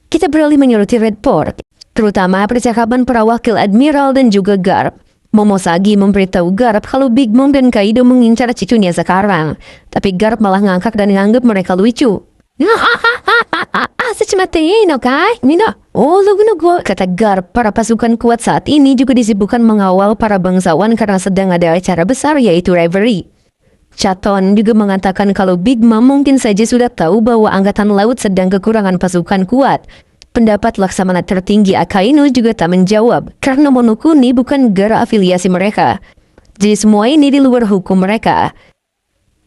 Kita beralih menyoroti Red Port, terutama percakapan para wakil Admiral dan juga Garp. Momosagi memberitahu Garp kalau Big Mom dan Kaido mengincar cucunya sekarang. Tapi Garp malah ngangkak dan nganggap mereka lucu. Kata Garp, para pasukan kuat saat ini juga disibukkan mengawal para bangsawan karena sedang ada acara besar, yaitu Reverie. Chaton juga mengatakan kalau Big Mom mungkin saja sudah tahu bahwa angkatan laut sedang kekurangan pasukan kuat. Pendapat Laksamana tertinggi Akainu juga tak menjawab, karena Monokuni bukan negara afiliasi mereka. Jadi semua ini di luar hukum mereka.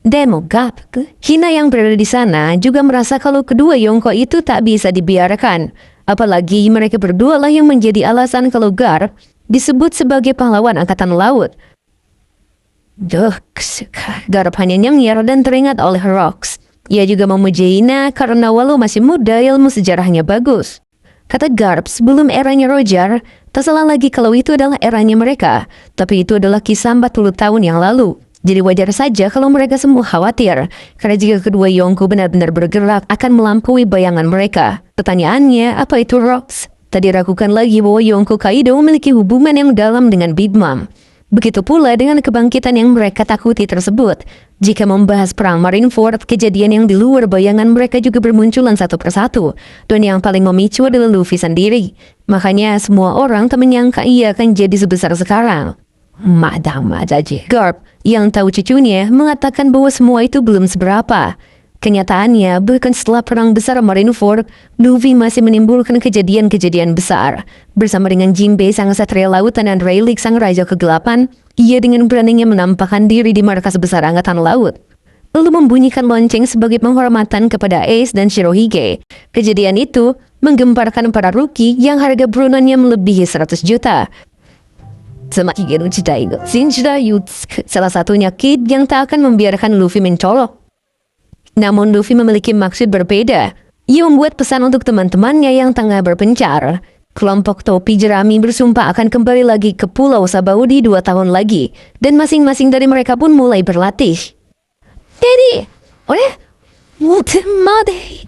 Demo Gap, Hina yang berada di sana juga merasa kalau kedua Yonko itu tak bisa dibiarkan. Apalagi mereka berdua lah yang menjadi alasan kalau Garp disebut sebagai pahlawan angkatan laut. Garp hanya nyengir dan teringat oleh Rocks. Ia juga memuji Hina karena walau masih muda, ilmu sejarahnya bagus. Kata Garp, sebelum eranya Roger, tak salah lagi kalau itu adalah eranya mereka. Tapi itu adalah kisah 40 tahun yang lalu. Jadi wajar saja kalau mereka semua khawatir. Karena jika kedua Yonko benar-benar bergerak, akan melampaui bayangan mereka. Pertanyaannya, apa itu Rocks? Tadi ragukan lagi bahwa Yonko Kaido memiliki hubungan yang dalam dengan Big Mom. Begitu pula dengan kebangkitan yang mereka takuti tersebut. Jika membahas perang Marineford, kejadian yang di luar bayangan mereka juga bermunculan satu persatu. Dan yang paling memicu adalah Luffy sendiri. Makanya semua orang tak menyangka ia akan jadi sebesar sekarang. Garp, yang tahu cucunya, mengatakan bahwa semua itu belum seberapa. Kenyataannya, bahkan setelah Perang Besar Marineford, Luffy masih menimbulkan kejadian-kejadian besar. Bersama dengan Jinbei, sang satria lautan, dan Rayleigh, sang raja kegelapan, ia dengan beraninya menampakkan diri di markas besar Angkatan Laut, lalu membunyikan lonceng sebagai penghormatan kepada Ace dan Shirohige. Kejadian itu menggemparkan para rookie yang harga burunannya melebihi 100 juta. Salah satunya Kid yang tak akan membiarkan Luffy mencolok. Namun Luffy memiliki maksud berbeda. Ia membuat pesan untuk teman-temannya yang tengah berpencar. Kelompok topi jerami bersumpah akan kembali lagi ke Pulau Sabaudi 2 tahun lagi. Dan masing-masing dari mereka pun mulai berlatih.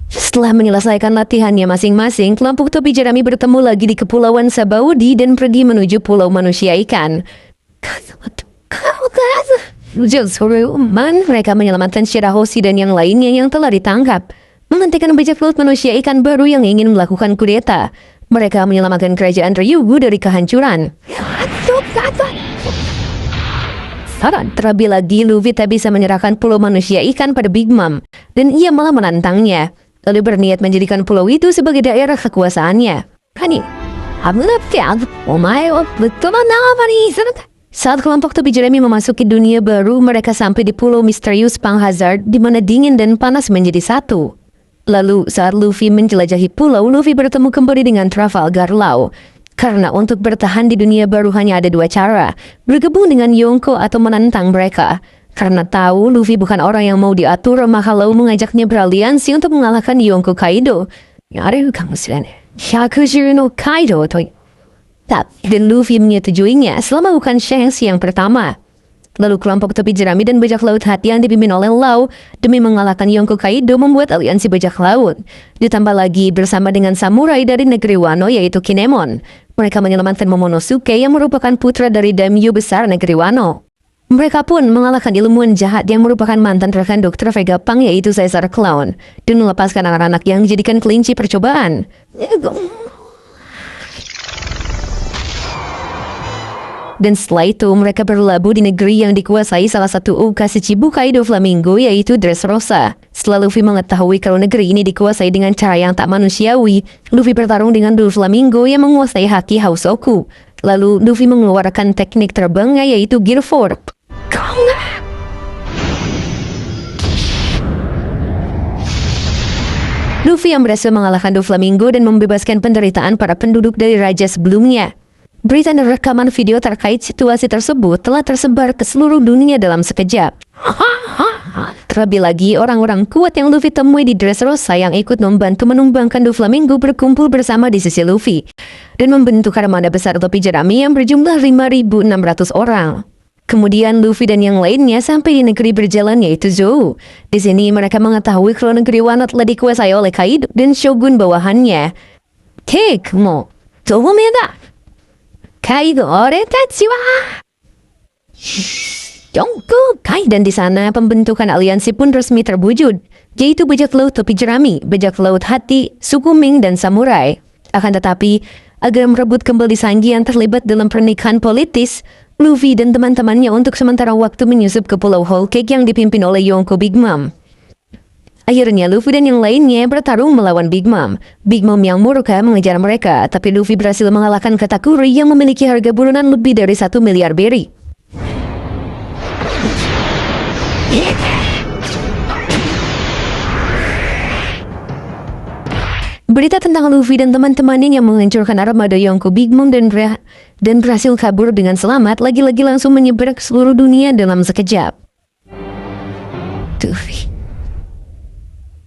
Setelah menyelesaikan latihannya masing-masing, kelompok topi jerami bertemu lagi di Kepulauan Sabaudi dan pergi menuju Pulau Manusia Ikan. Mereka menyelamatkan Shirahoshi dan yang lainnya yang telah ditangkap, menghentikan bajak laut manusia ikan baru yang ingin melakukan kudeta. Mereka menyelamatkan kerajaan Ryugu dari kehancuran. Terlebih lagi, Luffy tak bisa menyerahkan pulau manusia ikan pada Big Mom, dan ia malah menantangnya, lalu berniat menjadikan pulau itu sebagai daerah kekuasaannya. Saat kelompok topi jerami memasuki dunia baru, mereka sampai di pulau misterius Pang Hazard, di mana dingin dan panas menjadi satu. Lalu, saat Luffy menjelajahi pulau, Luffy bertemu kembali dengan Trafalgar Law. Karena untuk bertahan di dunia baru hanya ada 2 cara, bergabung dengan Yonko atau menantang mereka. Karena tahu Luffy bukan orang yang mau diatur, maka Law mengajaknya beraliansi untuk mengalahkan Yonko Kaido. Hyakujiro no Kaido dan Luffy menyetujuinya selama bukan Shanks yang pertama. Lalu kelompok topi jerami dan bajak laut hati yang dipimpin oleh Law demi mengalahkan Yonko Kaido membuat aliansi bajak laut. Ditambah lagi bersama dengan samurai dari negeri Wano yaitu Kinemon. Mereka menyelamatkan Momonosuke yang merupakan putra dari daimyo besar negeri Wano. Mereka pun mengalahkan ilmuwan jahat yang merupakan mantan rekan Dr. Vegapunk yaitu Caesar Clown dan melepaskan anak-anak yang dijadikan kelinci percobaan. Dan setelah itu mereka berlabuh di negeri yang dikuasai salah satu ukas Chichibukai Doflamingo yaitu Dressrosa. Setelah Luffy mengetahui kalau negeri ini dikuasai dengan cara yang tak manusiawi, Luffy bertarung dengan Doflamingo yang menguasai haki Hausoku. Lalu Luffy mengeluarkan teknik terbangnya yaitu Gear 4. Luffy yang berhasil mengalahkan Doflamingo dan membebaskan penderitaan para penduduk dari raja sebelumnya. Berita dan rekaman video terkait situasi tersebut telah tersebar ke seluruh dunia dalam sekejap. Terlebih lagi, orang-orang kuat yang Luffy temui di Dressrosa yang ikut membantu menumbangkan Doflamingo berkumpul bersama di sisi Luffy dan membentuk armada besar topi jerami yang berjumlah 5.600 orang. Kemudian Luffy dan yang lainnya sampai di negeri berjalan yaitu Zou. Di sini mereka mengetahui kalau negeri Wano telah dikuasai oleh Kaido dan Shogun bawahannya. Kekmo, Tohomeda. Kaido oretachi wa Yonko Kai, dan di sana pembentukan aliansi pun resmi terwujud, yaitu bajak laut topi jerami, bajak laut hati, suku Ming dan samurai. Akan tetapi, agar merebut kembali Sanji yang terlibat dalam pernikahan politis, Luffy dan teman-temannya untuk sementara waktu menyusup ke Pulau Whole Cake yang dipimpin oleh Yonko Big Mom. Akhirnya Luffy dan yang lainnya bertarung melawan Big Mom. Big Mom yang murka mengejar mereka, tapi Luffy berhasil mengalahkan Katakuri yang memiliki harga burunan lebih dari 1 miliar berry. Berita tentang Luffy dan teman-temannya yang menghancurkan armada Yonko Big Mom dan berhasil kabur dengan selamat lagi-lagi langsung menyebar ke seluruh dunia dalam sekejap. Luffy.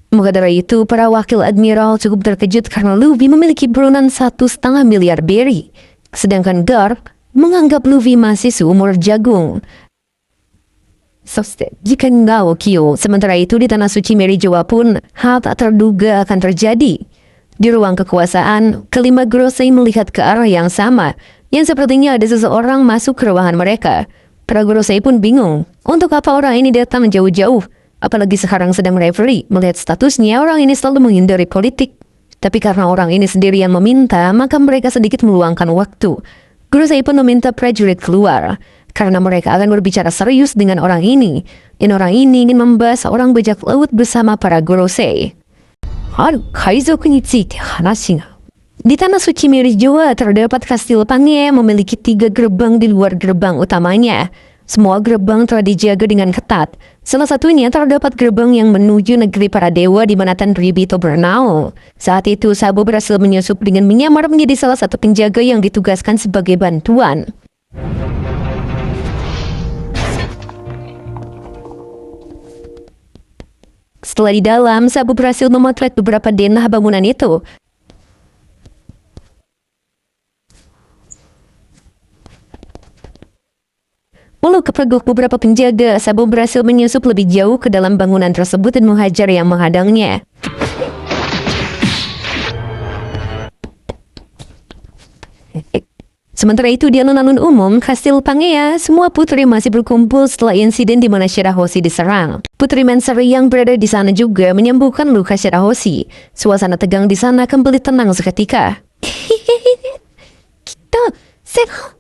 Maka dari itu, para wakil admiral cukup terkejut karena Luffy memiliki burunan 1,5 miliar berry. Sedangkan Garp menganggap Luffy masih seumur jagung. Jika Naokyo, sementara itu di Tanah Suci Merijoa pun, hal tak terduga akan terjadi. Di ruang kekuasaan, kelima Gorosei melihat ke arah yang sama, yang sepertinya ada seseorang masuk ke ruangan mereka. Para Gorosei pun bingung, untuk apa orang ini datang jauh-jauh? Apalagi sekarang sedang referee, melihat statusnya orang ini selalu menghindari politik. Tapi karena orang ini sendiri yang meminta, maka mereka sedikit meluangkan waktu. Gorosei pun meminta prajurit keluar. karena mereka akan berbicara serius dengan orang ini. Dan orang ini ingin membahas orang bajak laut bersama para Gorosei. Aduh, kaizoku ni tsuite hanashi ga. Di Tanah Suci Miris Jawa terdapat kastil Pange yang memiliki 3 gerbang di luar gerbang utamanya. Semua gerbang telah dijaga dengan ketat. Salah satunya terdapat gerbang yang menuju negeri para dewa di mana Tenryubito bernaung. Saat itu Sabo berhasil menyusup dengan menyamar menjadi salah satu penjaga yang ditugaskan sebagai bantuan. Setelah di dalam, Sabo berhasil memotret beberapa denah bangunan itu. Walau kepergok beberapa penjaga, Sabo berhasil menyusup lebih jauh ke dalam bangunan tersebut dan menghajar yang menghadangnya. Sementara itu di alun-alun umum, Kastil Pangea, semua putri masih berkumpul setelah insiden di mana Shirahoshi diserang. Putri Mansari yang berada di sana juga menyembuhkan luka Shirahoshi. Suasana tegang di sana kembali tenang seketika. Kita sehat.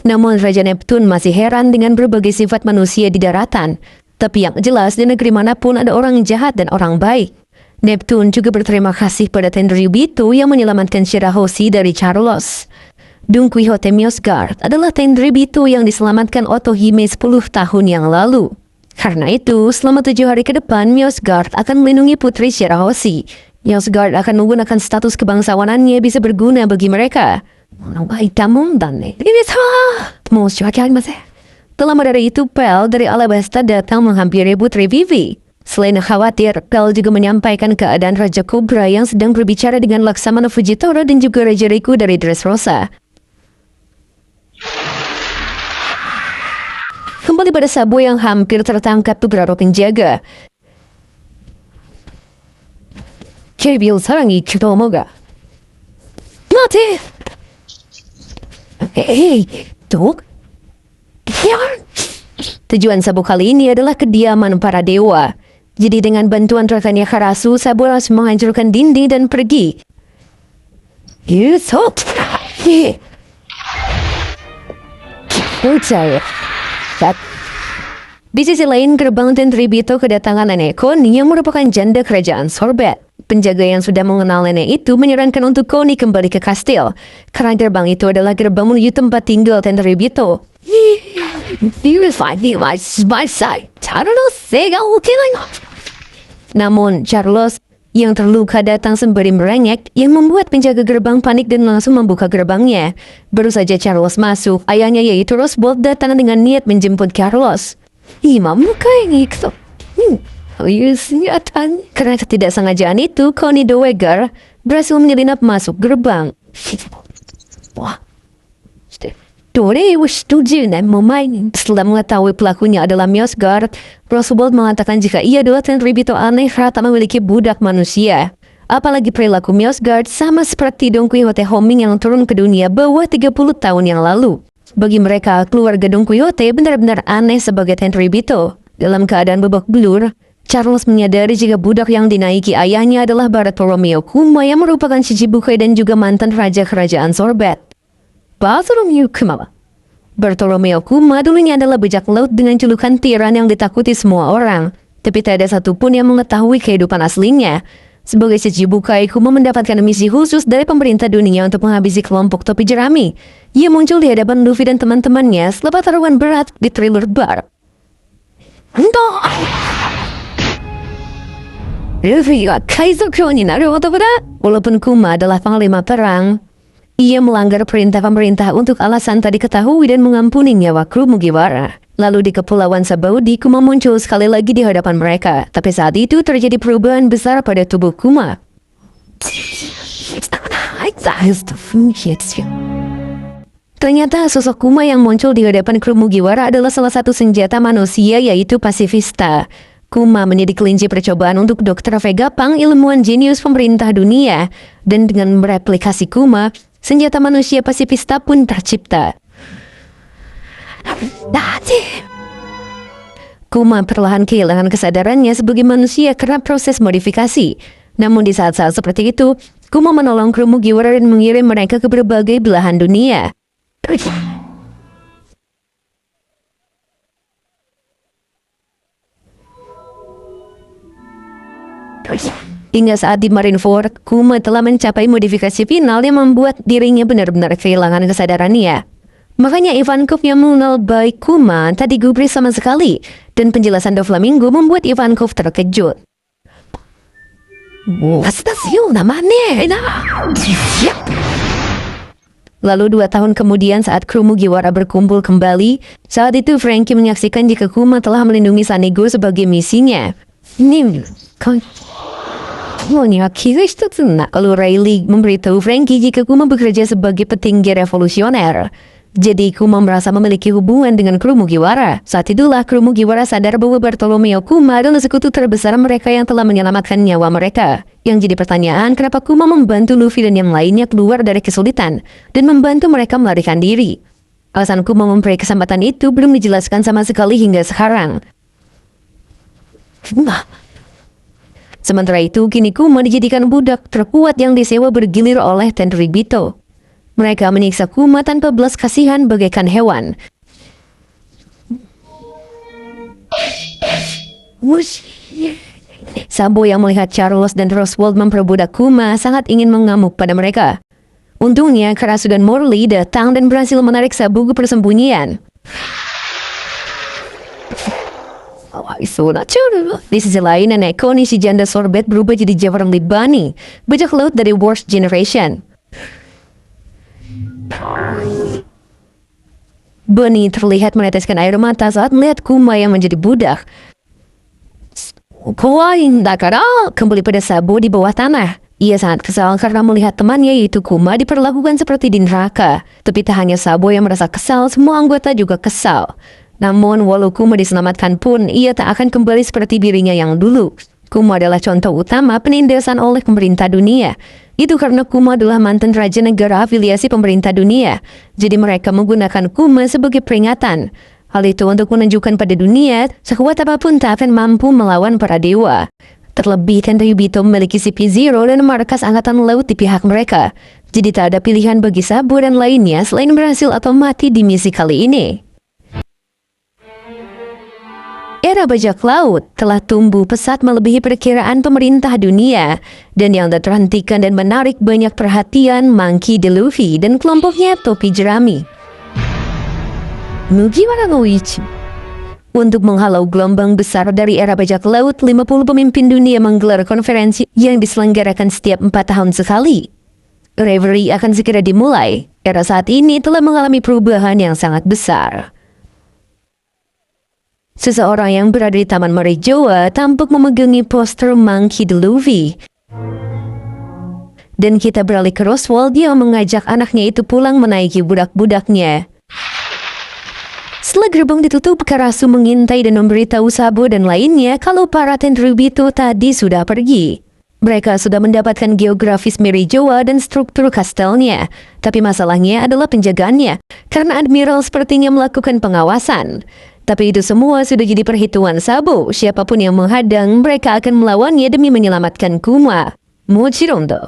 Namun Raja Neptune masih heran dengan berbagai sifat manusia di daratan. Tapi yang jelas di negeri manapun ada orang jahat dan orang baik. Neptune juga berterima kasih pada Tenryubito yang menyelamatkan Shirahoshi dari Charlos. Dong Quixote Miosgard adalah Tenryubito yang diselamatkan Otohime 10 tahun yang lalu. Karena itu, selama 7 hari ke depan, Miosgard akan melindungi putri Shirahoshi. Miosgard akan menggunakan status kebangsawanannya bisa berguna bagi mereka. Tak lama dari itu, Pel dari Alabasta datang menghampiri Putri Vivi. Selain khawatir, Pel juga menyampaikan keadaan Raja Cobra yang sedang berbicara dengan Laksamana Fujitora dan juga Raja Riku dari Dressrosa. Kembali pada Sabo yang hampir tertangkap beberapa penjaga. Kebil sarangi Kitomo ga. Mati! Hei, Dok. Tujuan Sabo kali ini adalah kediaman para dewa. Jadi dengan bantuan rekannya Karasu, Sabo harus menghancurkan dinding dan pergi. Percaya. Di sisi lain, gerbang Tenryubito kedatangan nenek Koni yang merupakan janda kerajaan Sorbet. Penjaga yang sudah mengenal nenek itu menyarankan untuk Koni kembali ke kastil, karena gerbang itu adalah gerbang menuju tempat tinggal Tenryubito. Namun, Charlos yang terluka datang sembari merengek yang membuat penjaga gerbang panik dan langsung membuka gerbangnya. Baru saja Charlos masuk, ayahnya yaitu Rosebold datang dengan niat menjemput Carlos. Karena ketidaksengajaan itu, Connie Dowager berhasil menyelinap masuk gerbang. Setelah mengetahui pelakunya adalah Miosgard, Rosebold mengatakan jika ia adalah Tenryubito aneh rata memiliki budak manusia. Apalagi perilaku Miosgard sama seperti Don Quixote Homing yang turun ke dunia bawah 30 tahun yang lalu. Bagi mereka, keluarga Don Quixote benar-benar aneh sebagai Tenryubito. Dalam keadaan babak belur, Charles menyadari jika budak yang dinaiki ayahnya adalah Bartolomeo Kuma yang merupakan Shichibukai dan juga mantan raja kerajaan Sorbet. Bartolomeo Kuma dulunya adalah bajak laut dengan julukan tiran yang ditakuti semua orang. Tapi tak ada satupun yang mengetahui kehidupan aslinya. Sebagai Shichibukai, Kuma mendapatkan misi khusus dari pemerintah dunia untuk menghabisi kelompok topi jerami. Ia muncul di hadapan Luffy dan teman-temannya setelah taruhan berat di Thriller Bar. Walaupun Kuma adalah panglima perang, ia melanggar perintah pemerintah untuk alasan tak diketahui dan mengampuni nyawa kru Mugiwara. Lalu di Kepulauan Sabaudi, Kuma muncul sekali lagi di hadapan mereka. Tapi saat itu terjadi perubahan besar pada tubuh Kuma. Ternyata sosok Kuma yang muncul di hadapan kru Mugiwara adalah salah satu senjata manusia, yaitu pasifista. Kuma menjadi kelinci percobaan untuk Dr. Vegapunk, ilmuwan jenius pemerintah dunia. Dan dengan mereplikasi Kuma, senjata manusia pasifista pun tercipta. Kuma perlahan kehilangan kesadarannya sebagai manusia karena proses modifikasi. Namun di saat-saat seperti itu, Kuma menolong kru Mugiwara dan mengirim mereka ke berbagai belahan dunia. Hingga saat di Marineford, Kuma telah mencapai modifikasi final yang membuat dirinya benar-benar kehilangan kesadarannya. Makanya Ivankov yang mengenal baik Kuma tak digubris sama sekali, dan penjelasan Doflamingo membuat Ivankov terkejut. Lalu 2 tahun kemudian saat kru Mugiwara berkumpul kembali, saat itu Frankie menyaksikan jika Kuma telah melindungi Sanego sebagai misinya. Lalu Riley memberitahu Frankie jika Kuma bekerja sebagai petinggi revolusioner. Jadi Kuma merasa memiliki hubungan dengan kru Mugiwara. Saat itulah kru Mugiwara sadar bahwa Bartolomeo Kuma adalah sekutu terbesar mereka yang telah menyelamatkan nyawa mereka. Yang jadi pertanyaan, kenapa Kuma membantu Luffy dan yang lainnya keluar dari kesulitan dan membantu mereka melarikan diri. Alasan Kuma memberi kesempatan itu belum dijelaskan sama sekali hingga sekarang. Sementara itu, kini Kuma dijadikan budak terkuat yang disewa bergilir oleh Tenryubito. Mereka menyiksa Kuma tanpa belas kasihan bagaikan hewan. Sabo yang melihat Charles dan Roswell memperbudak Kuma sangat ingin mengamuk pada mereka. Untungnya, Karasu dan Morley datang dan berhasil menarik Sabo ke persembunyian. Di sisi lain, nenek Connie si janda sorbet berubah jadi Jefferly Bunny, bajak laut dari Worst Generation. Bunny terlihat meneteskan air mata saat melihat Kuma yang menjadi budak. Kembali pada Sabo di bawah tanah. Ia sangat kesal karena melihat temannya yaitu Kuma diperlakukan seperti di neraka. Tapi tak hanya Sabo yang merasa kesal, semua anggota juga kesal. Namun walau Kuma diselamatkan pun, ia tak akan kembali seperti dirinya yang dulu. Kuma adalah contoh utama penindasan oleh pemerintah dunia. Itu karena Kuma adalah mantan raja negara afiliasi pemerintah dunia. Jadi mereka menggunakan Kuma sebagai peringatan. Hal itu untuk menunjukkan pada dunia, sekuat apapun tak akan mampu melawan para dewa. Terlebih Tenryubito memiliki CP0 dan markas angkatan laut di pihak mereka. Jadi tak ada pilihan bagi Sabo dan lainnya selain berhasil atau mati di misi kali ini. Era bajak laut telah tumbuh pesat melebihi perkiraan pemerintah dunia, dan yang tak terhentikan dan menarik banyak perhatian Monkey D. Luffy dan kelompoknya Topi Jerami. Mugiwara no Ichi. Untuk menghalau gelombang besar dari era bajak laut, 50 pemimpin dunia menggelar konferensi yang diselenggarakan setiap 4 tahun sekali. Reverie akan segera dimulai. Era saat ini telah mengalami perubahan yang sangat besar. Seseorang yang berada di Taman Marijoa tampak memegangi poster Monkey D. Luffy. Dan kita beralih ke Roswell, dia mengajak anaknya itu pulang menaiki budak-budaknya. Setelah gerbang ditutup, Karasu mengintai dan memberitahu Sabo dan lainnya kalau para Tenryubito tadi sudah pergi. Mereka sudah mendapatkan geografis Marijoa dan struktur kastelnya. Tapi masalahnya adalah penjagaannya, karena Admiral sepertinya melakukan pengawasan. Tapi itu semua sudah jadi perhitungan Sabo. Siapapun yang menghadang, mereka akan melawannya demi menyelamatkan Kuma. Mochiron do.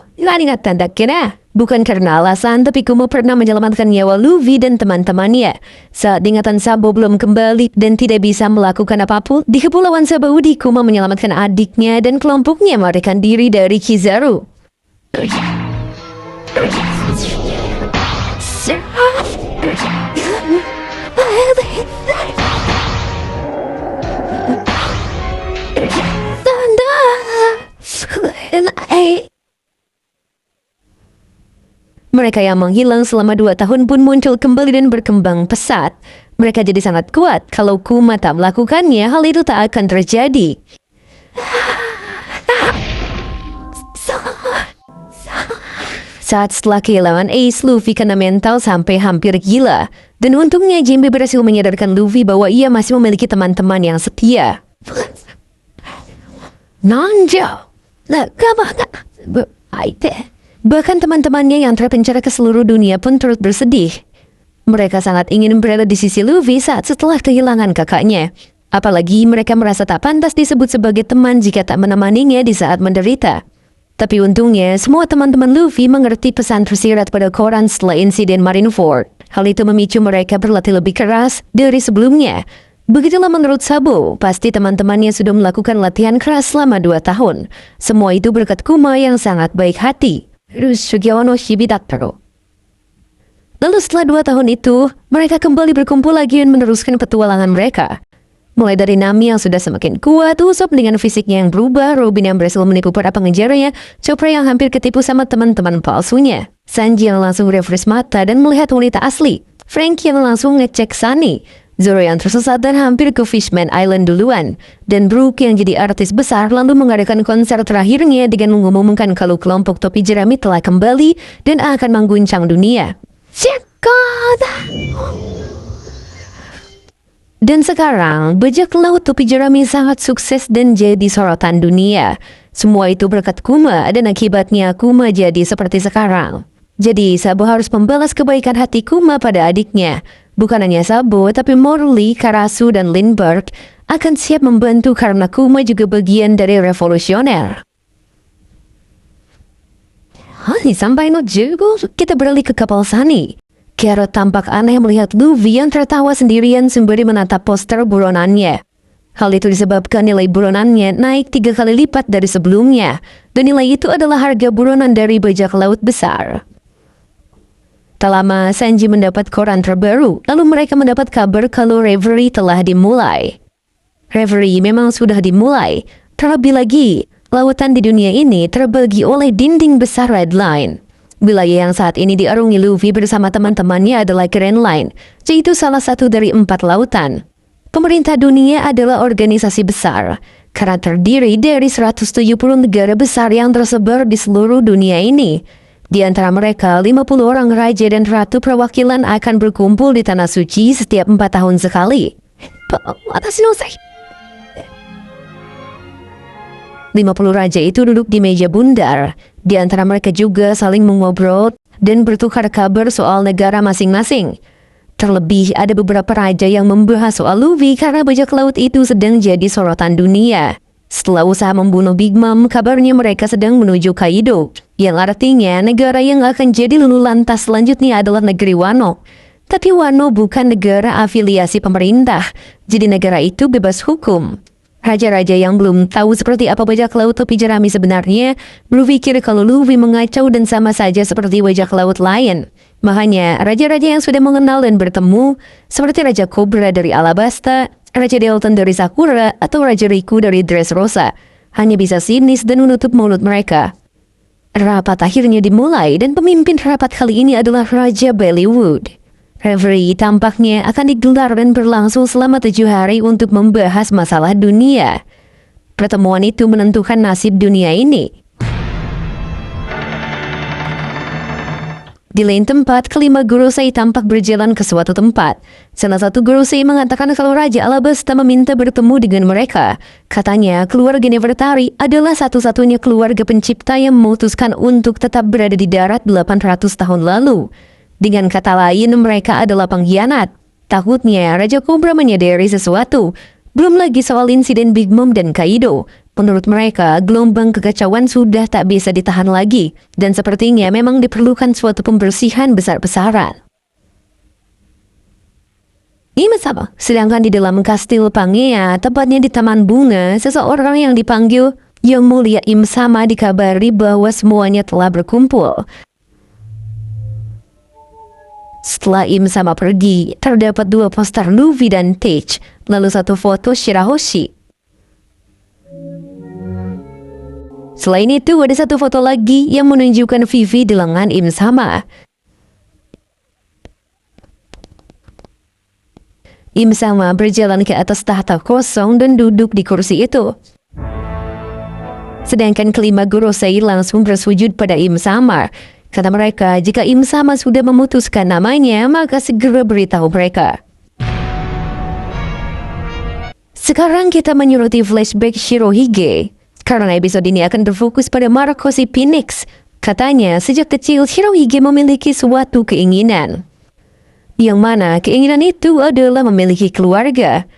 Bukan karena alasan, tapi Kuma pernah menyelamatkan nyawa Luffy dan teman-temannya. Saat ingatan Sabo belum kembali dan tidak bisa melakukan apapun, di Kepulauan Sabaudi, Kuma menyelamatkan adiknya dan kelompoknya melarikan diri dari Kizaru. Mereka yang menghilang selama 2 tahun pun muncul kembali dan berkembang pesat. Mereka jadi sangat kuat. Kalau Kuma tak melakukannya, hal itu tak akan terjadi. Saat setelah kehilangan Ace, Luffy kena mental sampai hampir gila. Dan untungnya Jinbe berhasil menyadarkan Luffy bahwa ia masih memiliki teman-teman yang setia. Nanjo! Bahkan teman-temannya yang terpencar ke seluruh dunia pun turut bersedih. Mereka sangat ingin berada di sisi Luffy saat setelah kehilangan kakaknya. Apalagi mereka merasa tak pantas disebut sebagai teman jika tak menemaninya di saat menderita. Tapi untungnya, semua teman-teman Luffy mengerti pesan tersirat pada koran setelah insiden Marineford. Hal itu memicu mereka berlatih lebih keras dari sebelumnya. Begitulah menurut Sabo, pasti teman-temannya sudah melakukan latihan keras selama 2 tahun. Semua itu berkat Kuma yang sangat baik hati. Lalu setelah 2 tahun itu, mereka kembali berkumpul lagi dan meneruskan petualangan mereka. Mulai dari Nami yang sudah semakin kuat, Usopp dengan fisiknya yang berubah, Robin yang berhasil menipu para pengejarnya, Chopra yang hampir ketipu sama teman-teman palsunya, Sanji yang langsung refresh mata dan melihat wanita asli, Frank yang langsung ngecek Sunny, Zoro yang tersesat dan hampir ke Fishman Island duluan, dan Brook yang jadi artis besar lalu mengadakan konser terakhirnya dengan mengumumkan kalau kelompok topi jerami telah kembali dan akan mengguncang dunia. Dan sekarang, bajak laut topi jerami sangat sukses dan jadi sorotan dunia. Semua itu berkat Kuma dan akibatnya Kuma jadi seperti sekarang. Jadi, Sabo harus membalas kebaikan hati Kuma pada adiknya. Bukan hanya Sabo, tapi Morley, Karasu, dan Lindbergh akan siap membantu karena Kuma juga bagian dari revolusioner. Sampai no juga, kita beralih ke kapal Sunny. Carrot tampak aneh melihat Luffy yang tertawa sendirian sembari menatap poster buronannya. Hal itu disebabkan nilai buronannya naik 3 kali lipat dari sebelumnya, dan nilai itu adalah harga buronan dari bajak laut besar. Tak lama, Sanji mendapat koran terbaru, lalu mereka mendapat kabar kalau Reverie telah dimulai. Reverie memang sudah dimulai, terlebih lagi, lautan di dunia ini terbagi oleh dinding besar Red Line. Wilayah yang saat ini diarungi Luffy bersama teman-temannya adalah Grand Line, yaitu salah satu dari 4 lautan. Pemerintah dunia adalah organisasi besar, karena terdiri dari 170 negara besar yang tersebar di seluruh dunia ini. Di antara mereka, 50 orang raja dan ratu perwakilan akan berkumpul di Tanah Suci setiap 4 tahun sekali. 50 raja itu duduk di meja bundar. Di antara mereka juga saling mengobrol dan bertukar kabar soal negara masing-masing. Terlebih ada beberapa raja yang membahas soal Luffy karena bajak laut itu sedang jadi sorotan dunia. Setelah usaha membunuh Big Mom, kabarnya mereka sedang menuju Kaido, yang artinya negara yang akan jadi lulu lantas selanjutnya adalah negeri Wano. Tapi Wano bukan negara afiliasi pemerintah, jadi negara itu bebas hukum. Raja-raja yang belum tahu seperti apa bajak laut topi jerami sebenarnya berpikir kalau Luffy mengacau dan sama saja seperti bajak laut lain. Makanya, raja-raja yang sudah mengenal dan bertemu, seperti Raja Cobra dari Alabasta, Raja Delton dari Sakura, atau Raja Riku dari Dressrosa, hanya bisa sinis dan menutup mulut mereka. Rapat akhirnya dimulai dan pemimpin rapat kali ini adalah Raja Bellywood. Reverie tampaknya akan digelar dan berlangsung selama 7 hari untuk membahas masalah dunia. Pertemuan itu menentukan nasib dunia ini. Di lain tempat, kelima Gorosei tampak berjalan ke suatu tempat. Salah satu Gorosei mengatakan kalau Raja Alabasta meminta bertemu dengan mereka. Katanya, keluarga Nefertari adalah satu-satunya keluarga pencipta yang memutuskan untuk tetap berada di darat 800 tahun lalu. Dengan kata lain, mereka adalah pengkhianat. Takutnya, Raja Cobra menyadari sesuatu. Belum lagi soal insiden Big Mom dan Kaido. Menurut mereka, gelombang kekacauan sudah tak bisa ditahan lagi. Dan sepertinya memang diperlukan suatu pembersihan besar-besaran. Ini sama. Sedangkan di dalam kastil Pangea, tepatnya di Taman Bunga, seseorang yang dipanggil Yang Mulia Im Sama dikabari bahwa semuanya telah berkumpul. Setelah Im Sama pergi, terdapat 2 poster Luffy dan Teach, lalu 1 foto Shirahoshi. Selain itu, ada 1 foto lagi yang menunjukkan Vivi di lengan Im Sama. Im Sama berjalan ke atas tahta kosong dan duduk di kursi itu. Sedangkan kelima Gorosei langsung bersujud pada Im Sama. Kata mereka, jika Im Sama sudah memutuskan namanya, maka segera beritahu mereka. Sekarang kita menyuruti flashback Shirohige. Karena episode ini akan berfokus pada Marco si Phoenix. Katanya, sejak kecil Shirohige memiliki suatu keinginan. Yang mana keinginan itu adalah memiliki keluarga.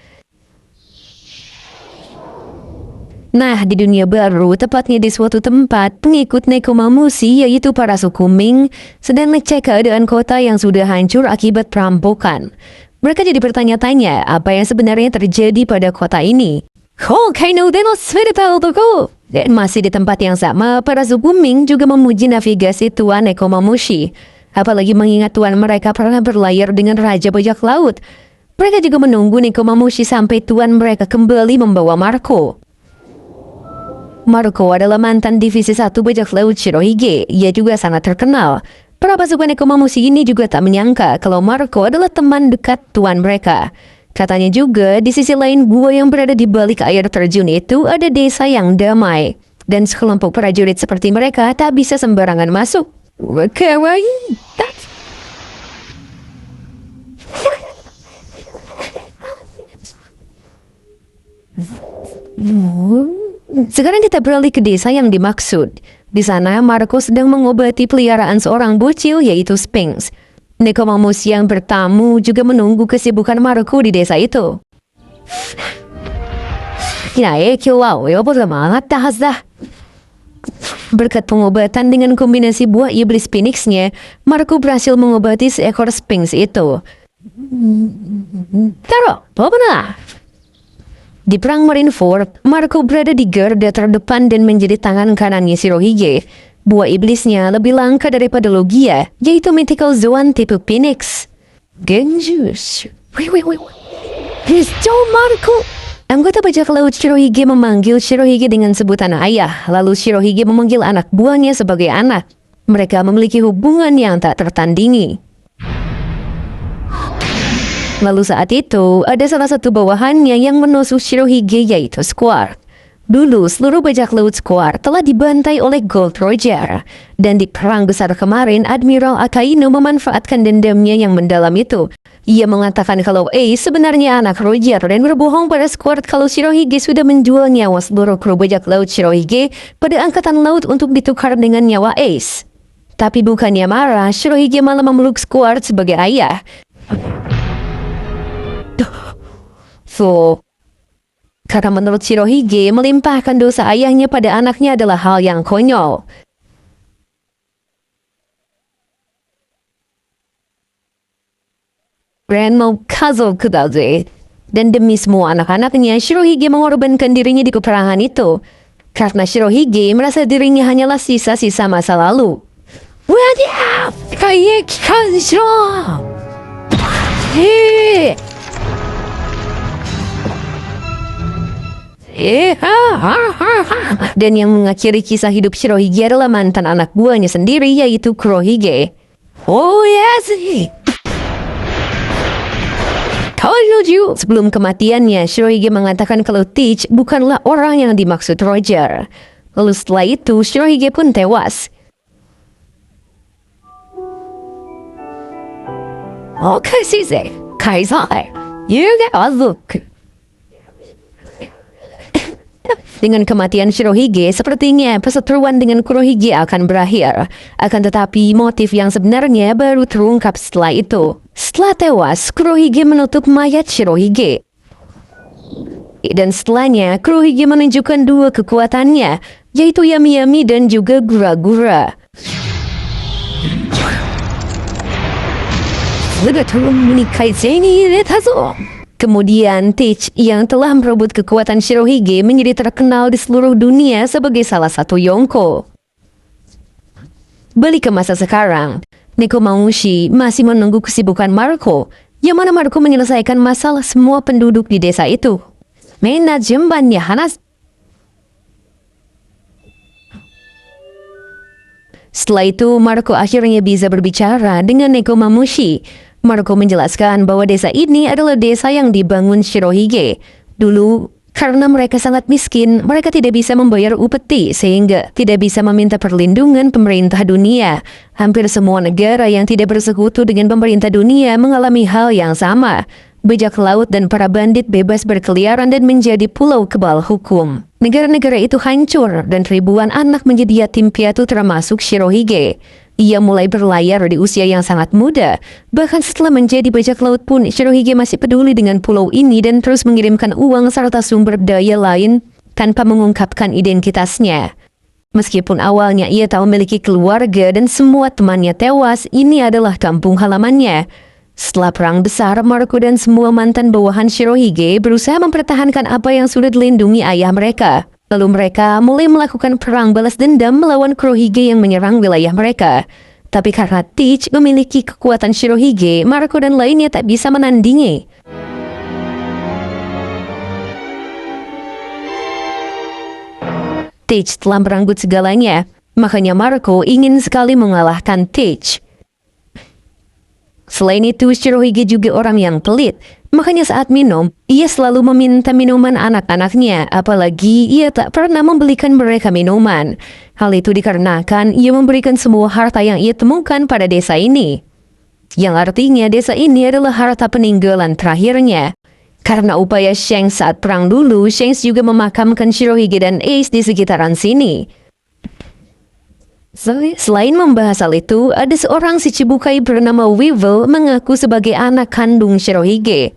Nah, di dunia baru, tepatnya di suatu tempat, pengikut Nekomamushi, yaitu para suku Ming, sedang ngecek keadaan kota yang sudah hancur akibat perampokan. Mereka jadi bertanya-tanya apa yang sebenarnya terjadi pada kota ini. Dan masih di tempat yang sama, para suku Ming juga memuji navigasi Tuan Nekomamushi. Apalagi mengingat tuan mereka pernah berlayar dengan Raja Bajak Laut. Mereka juga menunggu Nekomamushi sampai tuan mereka kembali membawa Marco. Marco adalah mantan divisi 1 Bajak Laut Shirohige. Ia juga sangat terkenal. Para pasukan Nekomamushi ini juga tak menyangka kalau Marco adalah teman dekat tuan mereka. Katanya juga, di sisi lain gua yang berada di balik air terjun itu ada desa yang damai. Dan sekelompok prajurit seperti mereka tak bisa sembarangan masuk. Sekarang kita beralih ke desa yang dimaksud. Di sana, Marco sedang mengobati peliharaan seorang bocil yaitu Sphinx. Nekomamushi yang bertamu juga menunggu kesibukan Marco di desa itu. Berkat pengobatan dengan kombinasi buah iblis Phoenix-nya, Marco berhasil mengobati seekor Sphinx itu. Di perang Marineford, Marco berada di garda terdepan dan menjadi tangan kanannya Shirohige. Buah iblisnya lebih langka daripada Logia, yaitu mythical Zoan tipe Phoenix. Marco! Anggota bajak laut Shirohige memanggil Shirohige dengan sebutan ayah, lalu Shirohige memanggil anak buahnya sebagai anak. Mereka memiliki hubungan yang tak tertandingi. Lalu saat itu, ada salah satu bawahannya yang menusuk Shirohige yaitu Squark. Dulu, seluruh bajak laut Squark telah dibantai oleh Gold Roger. Dan di perang besar kemarin, Admiral Akainu memanfaatkan dendamnya yang mendalam itu. Ia mengatakan kalau Ace sebenarnya anak Roger dan berbohong pada Squark kalau Shirohige sudah menjual nyawa seluruh kru bajak laut Shirohige pada angkatan laut untuk ditukar dengan nyawa Ace. Tapi bukannya marah, Shirohige malah memeluk Squark sebagai ayah. Karena menurut Shirohige, melimpahkan dosa ayahnya pada anaknya adalah hal yang konyol. Renmo Kazo Kudaze. Dan demi semua anak-anaknya, Shirohige mengorbankan dirinya di peperangan itu. Karena Shirohige merasa dirinya hanyalah sisa-sisa masa lalu. Wadiah! Kayak Kanshiro! Hei! Dan yang mengakhiri kisah hidup Shirohige adalah mantan anak buahnya sendiri yaitu Kurohige. Oh yes. Sebelum kematiannya, Shirohige mengatakan kalau Teach bukanlah orang yang dimaksud Roger. Lalu setelah itu, Shirohige pun tewas. Okay, sih, Kaisai, you get a look. Dengan kematian Shirohige, sepertinya perseteruan dengan Kurohige akan berakhir. Akan tetapi, motif yang sebenarnya baru terungkap setelah itu. Setelah tewas, Kurohige menutup mayat Shirohige. Dan setelahnya, Kurohige menunjukkan dua kekuatannya, yaitu Yami-Yami dan juga Gura-Gura. Kemudian, Teach yang telah merebut kekuatan Shirohige menjadi terkenal di seluruh dunia sebagai salah satu Yonko. Balik ke masa sekarang, Nekomamushi masih menunggu kesibukan Marco, yang mana Marco menyelesaikan masalah semua penduduk di desa itu. Mena jembannya Hanas. Setelah itu, Marco akhirnya bisa berbicara dengan Nekomamushi. Marco menjelaskan bahwa desa ini adalah desa yang dibangun Shirohige. Dulu, karena mereka sangat miskin, mereka tidak bisa membayar upeti sehingga tidak bisa meminta perlindungan pemerintah dunia. Hampir semua negara yang tidak bersekutu dengan pemerintah dunia mengalami hal yang sama. Bajak laut dan para bandit bebas berkeliaran dan menjadi pulau kebal hukum. Negara-negara itu hancur dan ribuan anak menjadi yatim piatu termasuk Shirohige. Ia mulai berlayar di usia yang sangat muda. Bahkan setelah menjadi bajak laut pun, Shirohige masih peduli dengan pulau ini dan terus mengirimkan uang serta sumber daya lain tanpa mengungkapkan identitasnya. Meskipun awalnya ia tak memiliki keluarga dan semua temannya tewas, ini adalah kampung halamannya. Setelah perang besar, Maruko dan semua mantan bawahan Shirohige berusaha mempertahankan apa yang sudah dilindungi ayah mereka. Lalu mereka mulai melakukan perang balas dendam melawan Kurohige yang menyerang wilayah mereka. Tapi karena Teach memiliki kekuatan Shirohige, Maruko dan lainnya tak bisa menandingi. Teach telah merenggut segalanya, makanya Maruko ingin sekali mengalahkan Teach. Selain itu, Shirohige juga orang yang pelit. Makanya saat minum, ia selalu meminta minuman anak-anaknya, apalagi ia tak pernah membelikan mereka minuman. Hal itu dikarenakan ia memberikan semua harta yang ia temukan pada desa ini. Yang artinya desa ini adalah harta peninggalan terakhirnya. Karena upaya Shanks saat perang dulu, Shanks juga memakamkan Shirohige dan Ace di sekitaran sini. Selain membahas hal itu, ada seorang si Chibukai bernama Weevil mengaku sebagai anak kandung Shirohige.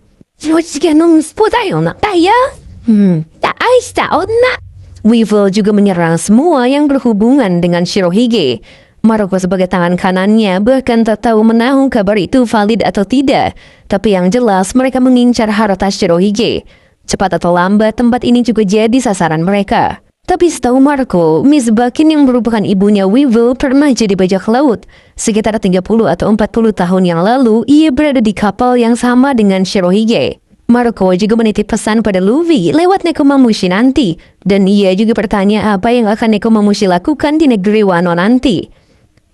Weevil juga menyerang semua yang berhubungan dengan Shirohige. Maruko sebagai tangan kanannya bahkan tak tahu menahu kabar itu valid atau tidak. Tapi yang jelas mereka mengincar harta Shirohige. Cepat atau lambat tempat ini juga jadi sasaran mereka. Tapi setahu Maruko, Miss Bakin yang merupakan ibunya Weevil pernah jadi bajak laut. Sekitar 30 atau 40 tahun yang lalu, ia berada di kapal yang sama dengan Shirohige. Maruko juga menitip pesan pada Luffy lewat Nekomamushi nanti. Dan ia juga bertanya apa yang akan Nekomamushi lakukan di negeri Wano nanti.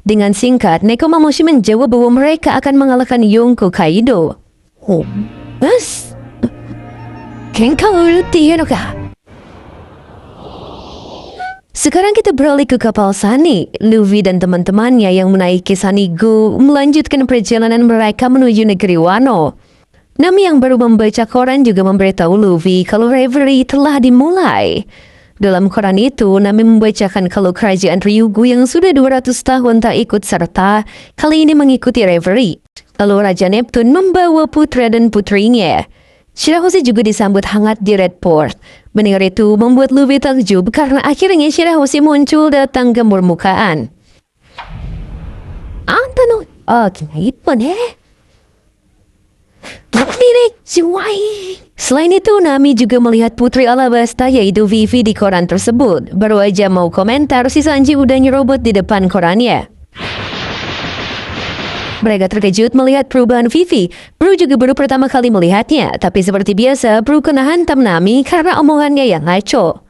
Dengan singkat, Nekomamushi menjawab bahwa mereka akan mengalahkan Yonko Kaido. Oh, mas? Kenka uruti no ka? Sekarang kita beralih ke kapal Sunny. Luffy dan teman-temannya yang menaiki Sunny Go melanjutkan perjalanan mereka menuju negeri Wano. Nami yang baru membaca koran juga memberitahu Luffy kalau reverie telah dimulai. Dalam koran itu, Nami membacakan kalau kerajaan Ryugu yang sudah 200 tahun tak ikut serta, kali ini mengikuti reverie. Lalu Raja Neptune membawa putra dan putrinya. Shirahoshi juga disambut hangat di Red Port. Mendengar itu membuat Luffy takjub karena akhirnya Shirahoshi muncul datang ke permukaan. Anta no, kenapa Selain itu, Nami juga melihat putri Alabasta yaitu Vivi di koran tersebut. Baru aja mau komentar, si Sanji udah nyerobot di depan korannya. Mereka terkejut melihat perubahan Vivi. Bru juga baru pertama kali melihatnya, tapi seperti biasa, Bru kena hantam Nami karena omongannya yang ngaco.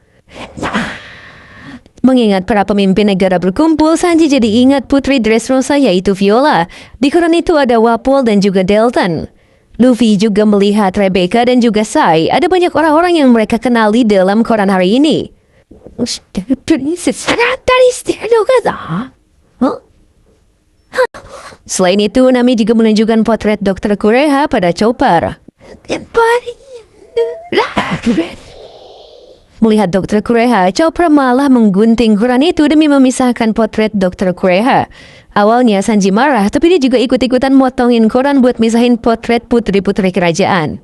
Mengingat para pemimpin negara berkumpul, Sanji jadi ingat putri Dressrosa yaitu Viola. Di koran itu ada Wapol dan juga Delton. Luffy juga melihat Rebecca dan juga Sai. Ada banyak orang-orang yang mereka kenali dalam koran hari ini. Selain itu, Nami juga menunjukkan potret Dr. Kureha pada Chopper. Melihat Dr. Kureha, Chopper malah menggunting koran itu demi memisahkan potret Dr. Kureha. Awalnya Sanji marah, tapi dia juga ikut-ikutan motongin koran buat misahin potret putri-putri kerajaan.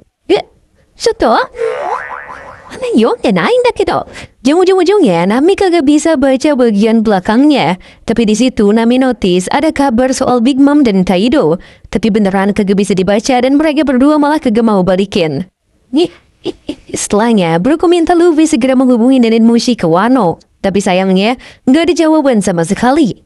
Yang ujung-ujungnya Nami kagak bisa baca bagian belakangnya. Tapi di situ Nami notice ada kabar soal Big Mom dan Kaido. Tapi beneran kagak bisa dibaca dan mereka berdua malah kagak mau balikin. Setelahnya, Brook minta Luffy segera menghubungi Nenek Mushi ke Wano. Tapi sayangnya, nggak ada jawaban sama sekali.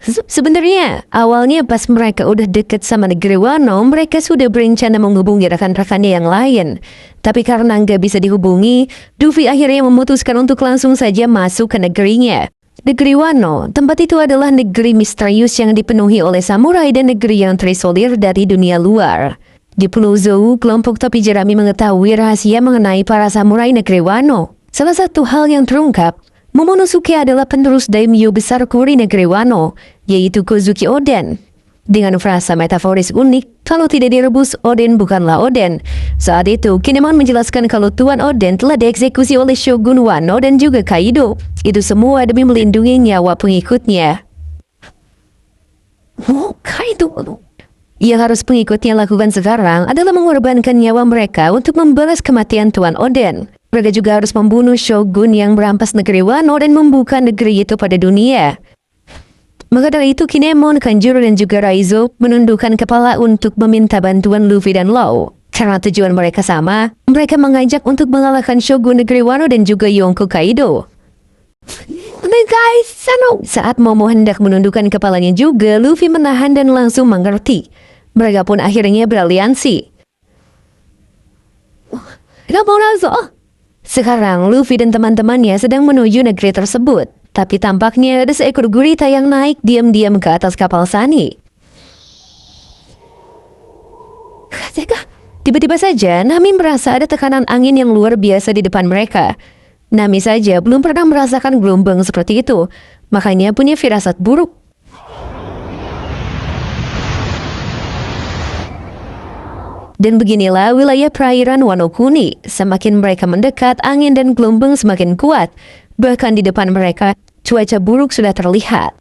Sebenarnya, awalnya pas mereka udah deket sama negeri Wano, mereka sudah berencana menghubungi rekan-rekannya yang lain. Tapi karena nggak bisa dihubungi, Luffy akhirnya memutuskan untuk langsung saja masuk ke negerinya. Negeri Wano, tempat itu adalah negeri misterius yang dipenuhi oleh samurai dan negeri yang terisolir dari dunia luar. Di Pulau Zou, kelompok topi jerami mengetahui rahasia mengenai para samurai negeri Wano. Salah satu hal yang terungkap, Momonosuke adalah penerus daimyo besar Kuri negeri Wano, yaitu Kozuki Oden. Dengan frasa metaforis unik, kalau tidak direbus, Oden bukanlah Oden. Saat itu, Kinemon menjelaskan kalau Tuan Oden telah dieksekusi oleh Shogun Wano dan juga Kaido. Itu semua demi melindungi nyawa pengikutnya. Kaido. Yang harus pengikutnya lakukan sekarang adalah mengorbankan nyawa mereka untuk membalas kematian Tuan Oden. Mereka juga harus membunuh Shogun yang merampas negeri Wano dan membuka negeri itu pada dunia. Maka dari itu Kinemon, Kanjuro, dan juga Raizo menundukkan kepala untuk meminta bantuan Luffy dan Law. Karena tujuan mereka sama, mereka mengajak untuk mengalahkan Shogun Negeri Wano dan juga Yonko Kaido. Nah guys, saat Momo hendak menundukkan kepalanya juga, Luffy menahan dan langsung mengerti. Mereka pun akhirnya beraliansi. Sekarang Luffy dan teman-temannya sedang menuju negeri tersebut. Tapi tampaknya ada seekor gurita yang naik diam-diam ke atas kapal Sunny. Tiba-tiba saja Nami merasa ada tekanan angin yang luar biasa di depan mereka. Nami saja belum pernah merasakan gelombang seperti itu, makanya punya firasat buruk. Dan beginilah wilayah perairan Wano Kuni. Semakin mereka mendekat, angin dan gelombang semakin kuat. Bahkan di depan mereka, cuaca buruk sudah terlihat.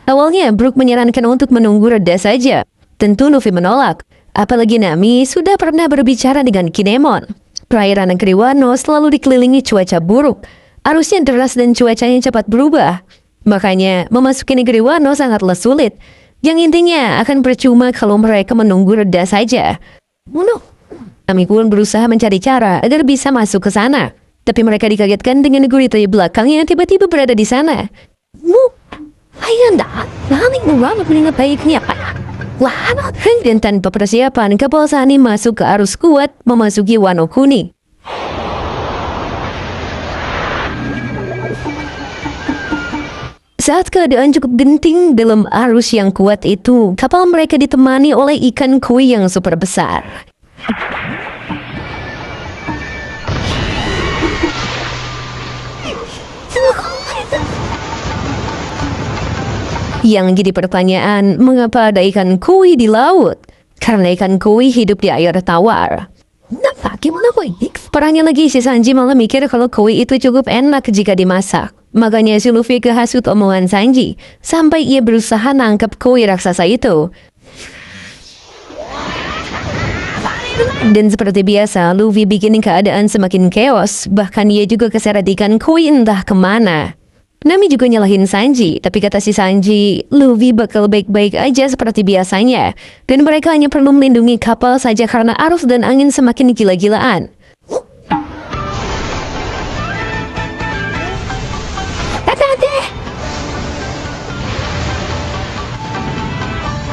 Awalnya, Brook menyarankan untuk menunggu reda saja. Tentu Luffy menolak. Apalagi Nami sudah pernah berbicara dengan Kinemon. Perairan negeri Wano selalu dikelilingi cuaca buruk. Arusnya deras dan cuacanya cepat berubah. Makanya, memasuki negeri Wano sangatlah sulit. Yang intinya akan percuma kalau mereka menunggu reda saja. Nami pun berusaha mencari cara agar bisa masuk ke sana. Tapi mereka dikagetkan dengan gurita di belakang yang tiba-tiba berada di sana. Dan tanpa persiapan, kapal Sunny masuk ke arus kuat memasuki Wano Kuni. Saat keadaan cukup genting dalam arus yang kuat itu, kapal mereka ditemani oleh ikan koi yang super besar. Yang jadi pertanyaan, mengapa ada ikan koi di laut? Karena ikan koi hidup di air tawar. Parahnya lagi si Sanji malah mikir kalau koi itu cukup enak jika dimasak. Makanya si Luffy kehasut omongan Sanji, sampai ia berusaha nangkap koi raksasa itu. Dan seperti biasa, Luffy bikin keadaan semakin chaos, bahkan ia juga keseret ikan koi entah kemana. Nami juga nyalahin Sanji, tapi kata si Sanji, Luffy bakal baik-baik aja seperti biasanya. Dan mereka hanya perlu melindungi kapal saja karena arus dan angin semakin gila-gilaan.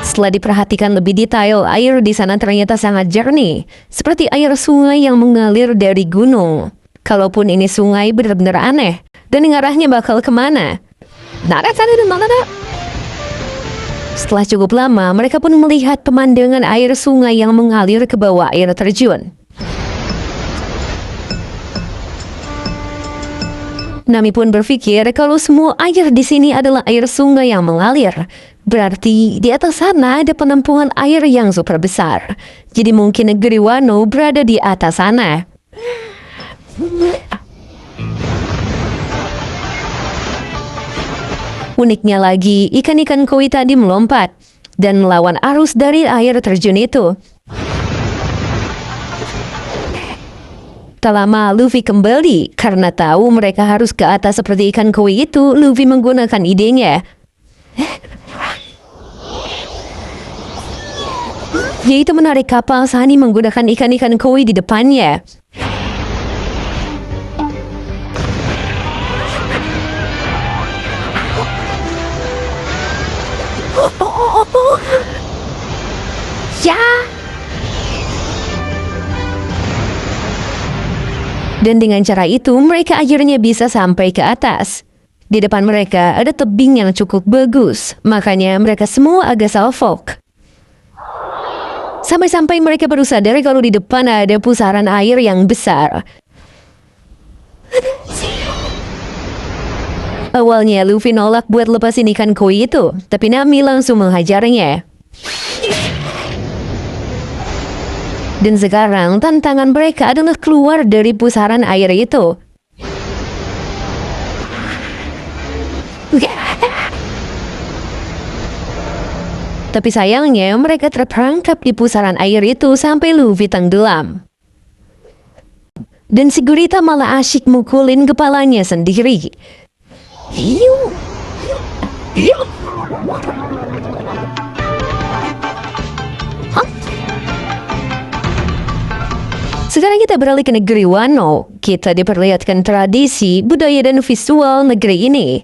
Setelah diperhatikan lebih detail, air di sana ternyata sangat jernih, seperti air sungai yang mengalir dari gunung. Kalaupun ini sungai benar-benar aneh, dan ngarahnya bakal kemana? Setelah cukup lama, mereka pun melihat pemandangan air sungai yang mengalir ke bawah air terjun. Nami pun berpikir kalau semua air di sini adalah air sungai yang mengalir. Berarti di atas sana ada penampungan air yang super besar. Jadi mungkin negeri Wano berada di atas sana. Uniknya lagi, ikan-ikan koi tadi melompat dan melawan arus dari air terjun itu. Tak lama Luffy kembali, karena tahu mereka harus ke atas seperti ikan koi itu. Luffy menggunakan idenya, yaitu menarik kapal Sunny menggunakan ikan-ikan koi di depannya. Ya. Dan dengan cara itu mereka akhirnya bisa sampai ke atas. Di depan mereka ada tebing yang cukup bagus, makanya mereka semua agak salfok. Sampai-sampai mereka baru sadar kalau di depan ada pusaran air yang besar. Awalnya Luffy nolak buat lepasin ikan koi itu, tapi Nami langsung menghajarnya. Dan sekarang tantangan mereka adalah keluar dari pusaran air itu. Tapi sayangnya mereka terperangkap di pusaran air itu sampai Luffy tenggelam. Dan si gurita malah asyik mukulin kepalanya sendiri. Sekarang kita beralih ke negeri Wano. Kita diperlihatkan tradisi, budaya dan visual negeri ini.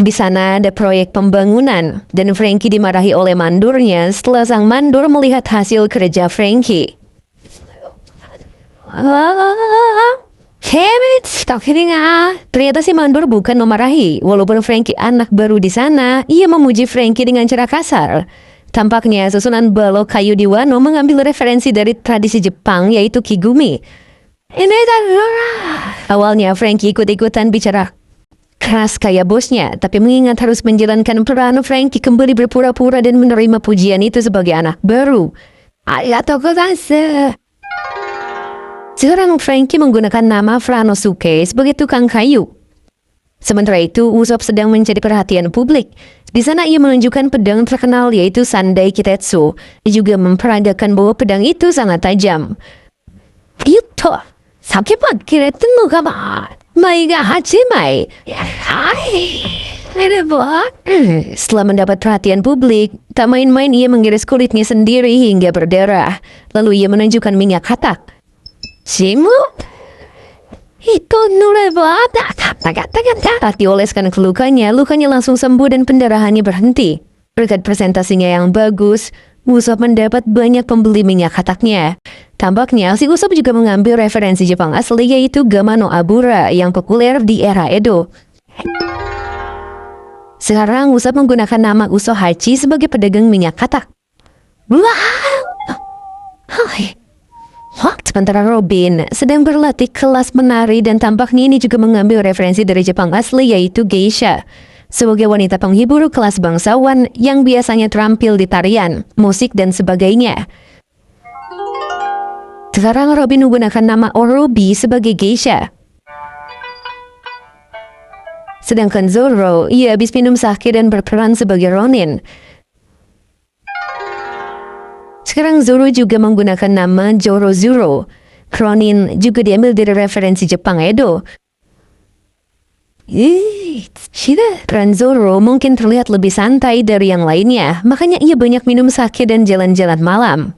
Di sana ada proyek pembangunan dan Frankie dimarahi oleh mandurnya setelah sang mandur melihat hasil kerja Frankie. Ternyata si mandur bukan memarahi. Walaupun Frankie anak baru di sana, ia memuji Frankie dengan cara kasar. Tampaknya susunan balok kayu di Wano mengambil referensi dari tradisi Jepang, yaitu Kigumi. Awalnya Frankie ikut-ikutan bicara keras kayak bosnya, tapi mengingat harus menjalankan peran, Frankie kembali berpura-pura dan menerima pujian itu sebagai anak baru. Arigatou gozaimasu. Sekarang Frankie menggunakan nama Franosuke sebagai tukang kayu. Sementara itu, Usopp sedang mencari perhatian publik. Di sana ia menunjukkan pedang terkenal yaitu Sandai Kitetsu. Ia juga memperagakan bahwa pedang itu sangat tajam. Itu, sakepan kiretten no ga mai ga hachimai. Setelah mendapat perhatian publik, tak main-main ia mengiris kulitnya sendiri hingga berdarah. Lalu ia menunjukkan minyak katak. Shimu itu nureba tak dioleskan ke lukanya langsung sembuh dan pendarahannya berhenti. Berkat presentasinya yang bagus, Usopp mendapat banyak pembeli minyak kataknya. Tampaknya si Usopp juga mengambil referensi Jepang asli yaitu Gama no Abura yang populer di era Edo. Sekarang Usopp menggunakan nama Usohachi sebagai pedagang minyak katak. Sementara Robin sedang berlatih kelas menari dan tampaknya ini juga mengambil referensi dari Jepang asli yaitu geisha. Sebagai wanita penghibur kelas bangsawan yang biasanya terampil di tarian, musik dan sebagainya. Sekarang Robin menggunakan nama Orobi sebagai geisha. Sedangkan Zoro, ia habis minum sake dan berperan sebagai Ronin. Sekarang Zoro juga menggunakan nama Jorozuro. Ronin juga diambil dari referensi Jepang Edo. Peran Zoro mungkin terlihat lebih santai dari yang lainnya, makanya ia banyak minum sake dan jalan-jalan malam.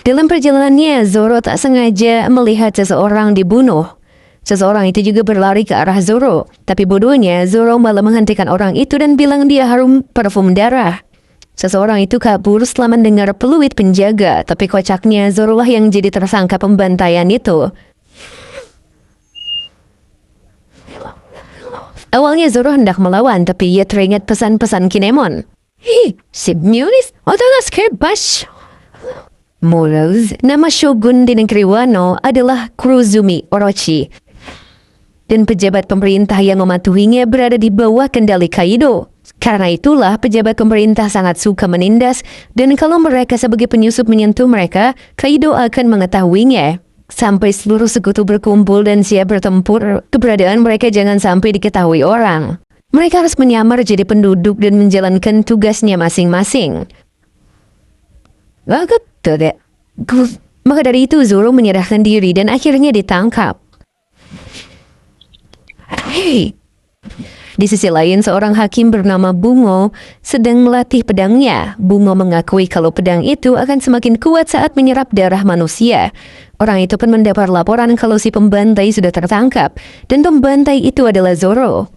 Dalam perjalanannya, Zoro tak sengaja melihat seseorang dibunuh. Seseorang itu juga berlari ke arah Zoro, tapi bodohnya Zoro malah menghentikan orang itu dan bilang dia harum parfum darah. Seseorang itu kabur setelah mendengar peluit penjaga, tapi kocaknya Zoro lah yang jadi tersangka pembantaian itu. Awalnya Zoro hendak melawan, tapi ia teringat pesan-pesan Kinemon. Si Munis, otogas bash. Moros, nama shogun di negeri Wano adalah Kurozumi Orochi. Dan pejabat pemerintah yang mematuhinya berada di bawah kendali Kaido. Karena itulah pejabat pemerintah sangat suka menindas, dan kalau mereka sebagai penyusup menyentuh mereka, Kaido akan mengetahuinya. Sampai seluruh sekutu berkumpul dan siap bertempur, keberadaan mereka jangan sampai diketahui orang. Mereka harus menyamar jadi penduduk dan menjalankan tugasnya masing-masing. Maka dari itu Zoro menyerahkan diri dan akhirnya ditangkap. Di sisi lain, seorang hakim bernama Bungo sedang melatih pedangnya. Bungo mengakui kalau pedang itu akan semakin kuat saat menyerap darah manusia. Orang itu pun mendapat laporan kalau si pembantai sudah tertangkap, dan pembantai itu adalah Zoro.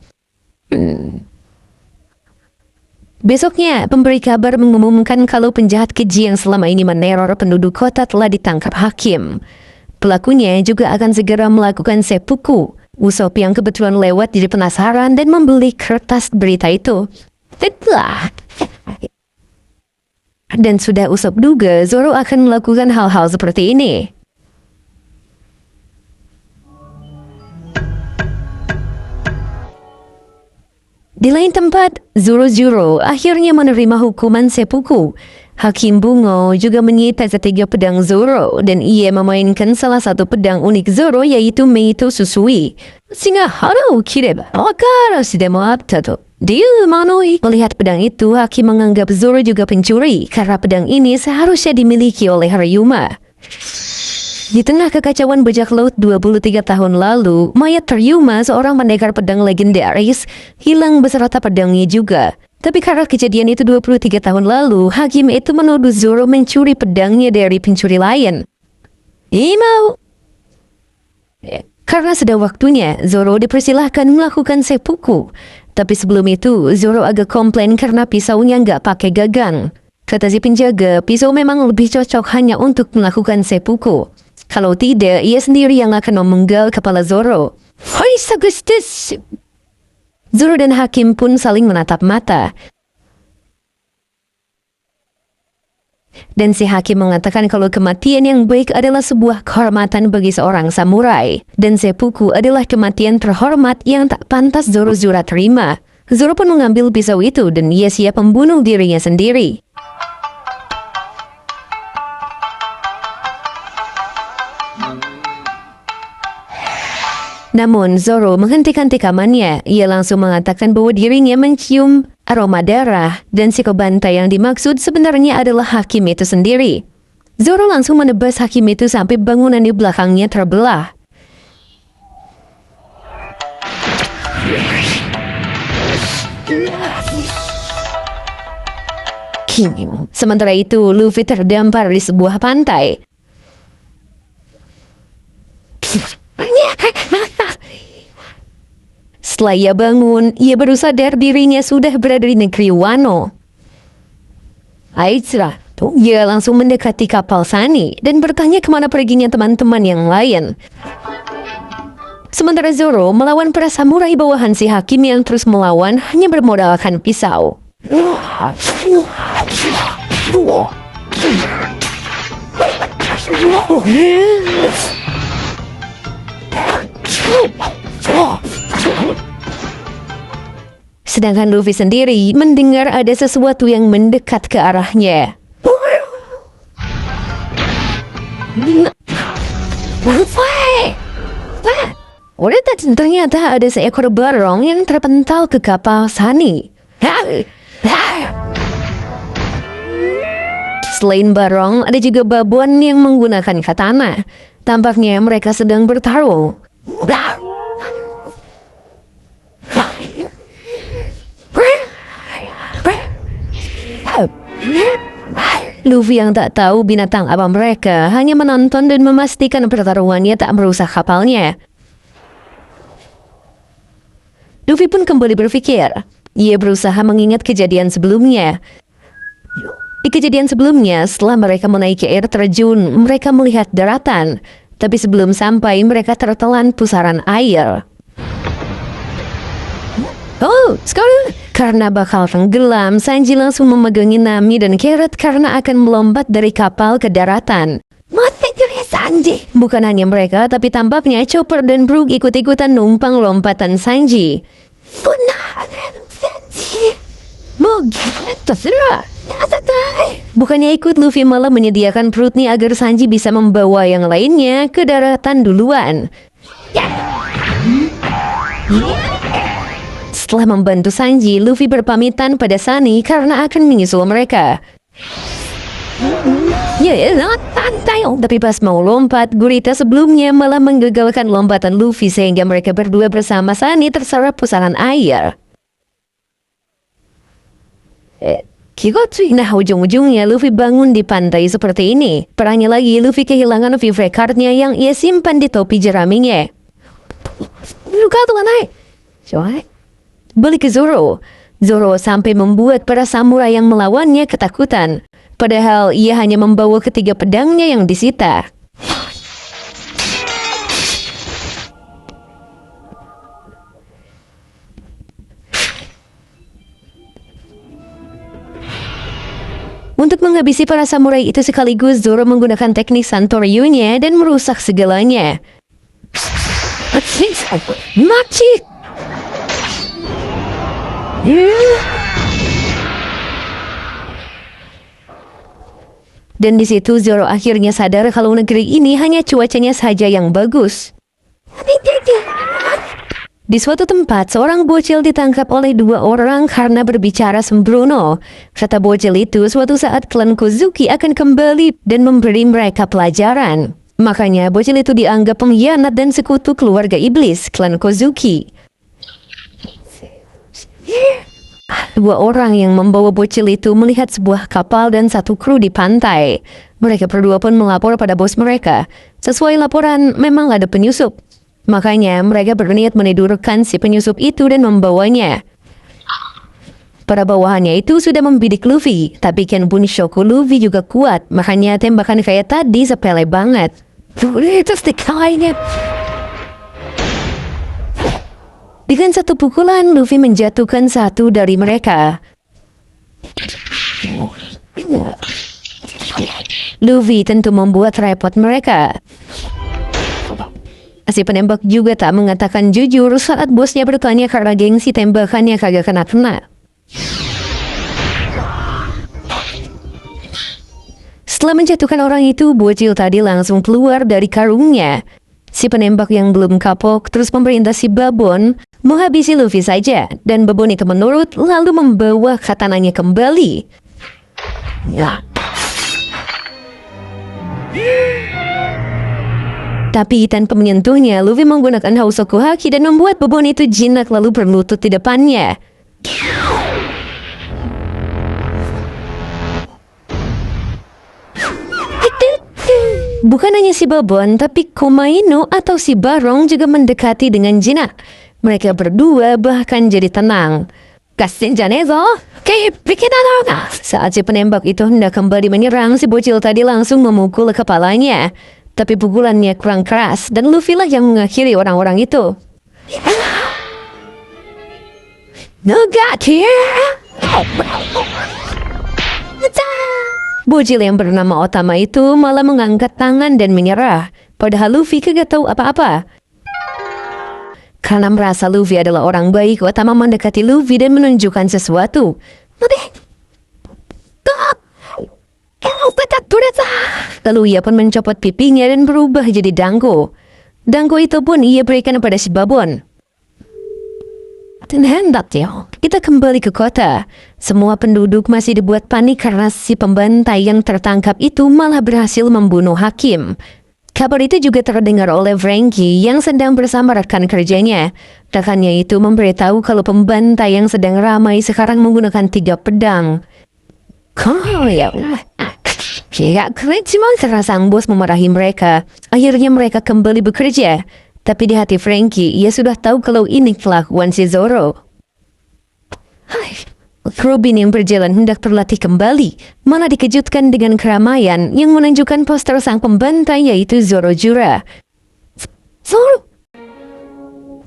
Besoknya, pemberi kabar mengumumkan kalau penjahat keji yang selama ini meneror penduduk kota telah ditangkap hakim. Pelakunya juga akan segera melakukan seppuku. Usopp yang kebetulan lewat jadi penasaran dan membeli kertas berita itu. Dan sudah Usopp duga Zoro akan melakukan hal-hal seperti ini. Di lain tempat, Zoro akhirnya menerima hukuman seppuku. Hakim Bungo juga menyita ketiga pedang Zoro dan ia memainkan salah satu pedang unik Zoro yaitu Meito Susui. Sehingga hara o kireba wakarashi demo atta to diumanoi. Melihat pedang itu, Hakim menganggap Zoro juga pencuri karena pedang ini seharusnya dimiliki oleh Hariyuma. Di tengah kekacauan bajak laut 23 tahun lalu, mayat Ryuma, seorang pendekar pedang legendaris, hilang beserta pedangnya juga. Tapi karena kejadian itu 23 tahun lalu, Hakim itu menuduh Zoro mencuri pedangnya dari pencuri lain. Imau. Karena sudah waktunya, Zoro dipersilahkan melakukan seppuku. Tapi sebelum itu, Zoro agak komplain karena pisaunya nggak pakai gagang. Kata si penjaga, pisau memang lebih cocok hanya untuk melakukan seppuku. Kalau tidak, ia sendiri yang akan memenggal kepala Zoro. Hai Sagustus! Zoro dan Hakim pun saling menatap mata. Dan si Hakim mengatakan kalau kematian yang baik adalah sebuah kehormatan bagi seorang samurai. Dan seppuku adalah kematian terhormat yang tak pantas Zoro terima. Zoro pun mengambil pisau itu dan ia siap membunuh dirinya sendiri. Namun Zoro menghentikan tikamannya. Ia langsung mengatakan bahwa dirinya mencium aroma darah dan si kebantai yang dimaksud sebenarnya adalah Hakim itu sendiri. Zoro langsung menebas Hakim itu sampai bangunan di belakangnya terbelah. Sementara itu, Luffy terdampar di sebuah pantai. Setelah ia bangun, ia baru sadar dirinya sudah berada di negeri Wano. Aitsura, ia langsung mendekati kapal Sunny dan bertanya kemana perginya teman-teman yang lain. Sementara Zoro melawan para samurai bawahan si Hakim yang terus melawan hanya bermodalkan pisau. Sedangkan Luffy sendiri mendengar ada sesuatu yang mendekat ke arahnya. Ternyata ada seekor barong yang terpental ke kapal Sunny. Selain barong, ada juga babon yang menggunakan katana. Tampaknya mereka sedang bertarung. Luffy yang tak tahu binatang apa mereka hanya menonton dan memastikan pertarungannya tak merusak kapalnya. Luffy pun kembali berpikir. Ia berusaha mengingat kejadian sebelumnya. Di kejadian sebelumnya, setelah mereka menaiki air terjun, mereka melihat daratan. Tapi sebelum sampai, mereka tertelan pusaran air. Oh, sekarang karena bakal tenggelam, Sanji langsung memegangi Nami dan Carrot karena akan melompat dari kapal ke daratan. Mati diri Sanji! Bukan hanya mereka, tapi tampaknya Chopper dan Brook ikut-ikutan numpang lompatan Sanji. Bukannya ikut, Luffy malah menyediakan perutnya agar Sanji bisa membawa yang lainnya ke daratan duluan. Setelah membantu Sanji, Luffy berpamitan pada Sunny karena akan menyusul mereka. Tapi pas mau lompat, gurita sebelumnya malah menggagalkan lompatan Luffy sehingga mereka berdua bersama Sunny terserap pusaran air. Nah, ujung-ujungnya Luffy bangun di pantai seperti ini. Parahnya lagi, Luffy kehilangan favorite cardnya yang ia simpan di topi jeraminya. Balik ke Zoro. Zoro sampai membuat para samurai yang melawannya ketakutan. Padahal ia hanya membawa ketiga pedangnya yang disita. Untuk menghabisi para samurai itu sekaligus, Zoro menggunakan teknik Santoryu-nya dan merusak segalanya. Machi! Dan di situ Zoro akhirnya sadar kalau negeri ini hanya cuacanya saja yang bagus. Di suatu tempat, seorang bocil ditangkap oleh dua orang karena berbicara sembrono. Kata bocil itu, suatu saat klan Kozuki akan kembali dan memberi mereka pelajaran. Makanya bocil itu dianggap pengkhianat dan sekutu keluarga iblis, klan Kozuki. Dua orang yang membawa bocil itu melihat sebuah kapal dan satu kru di pantai. Mereka berdua pun melapor pada bos mereka. Sesuai laporan, memang ada penyusup. Makanya mereka berniat menidurkan si penyusup itu dan membawanya. Para bawahannya itu sudah membidik Luffy, tapi Ken Bunshoku Luffy juga kuat. Makanya tembakan kayak tadi sepele banget. Itu sekalinya. Dengan satu pukulan, Luffy menjatuhkan satu dari mereka. Luffy tentu membuat repot mereka. Si penembak juga tak mengatakan jujur saat bosnya bertanya karena gengsi tembakannya kagak kena-kena. Setelah menjatuhkan orang itu, bocil tadi langsung keluar dari karungnya. Si penembak yang belum kapok terus memerintah si babon menghabisi Luffy saja, dan babon itu menurut lalu membawa katananya kembali. Ya. Tapi tanpa menyentuhnya, Luffy menggunakan Housoku Haki dan membuat babon itu jinak lalu berlutut di depannya. Bukan hanya si babon, tapi Komainu atau si Barong juga mendekati dengan jinak. Mereka berdua bahkan jadi tenang. Kasin janezo, kayak bikin apa? Saat si penembak itu hendak kembali menyerang, si bocil tadi langsung memukul kepalanya. Tapi pukulannya kurang keras dan Luffy lah yang mengakhiri orang-orang itu. Bocil yang bernama Otama itu malah mengangkat tangan dan menyerah. Padahal Luffy kagak tahu apa-apa. Karena merasa Luffy adalah orang baik, Otama mendekati Luffy dan menunjukkan sesuatu. Lalu ia pun mencopot pipinya dan berubah jadi Dango. Dango itu pun ia berikan pada si babon. Kita kembali ke kota. Semua penduduk masih dibuat panik karena si pembantai yang tertangkap itu malah berhasil membunuh hakim. Kabar itu juga terdengar oleh Franky yang sedang bersama rekan kerjanya. Rekannya itu memberitahu kalau pembantai yang sedang ramai sekarang menggunakan 3 pedang. Karena sang bos memarahi mereka. Akhirnya mereka kembali bekerja. Tapi di hati Franky, ia sudah tahu kalau ini kelakuan si Zoro. Robin yang berjalan hendak berlatih kembali, malah dikejutkan dengan keramaian yang menunjukkan poster sang pembantai yaitu Zorojura. Zoro!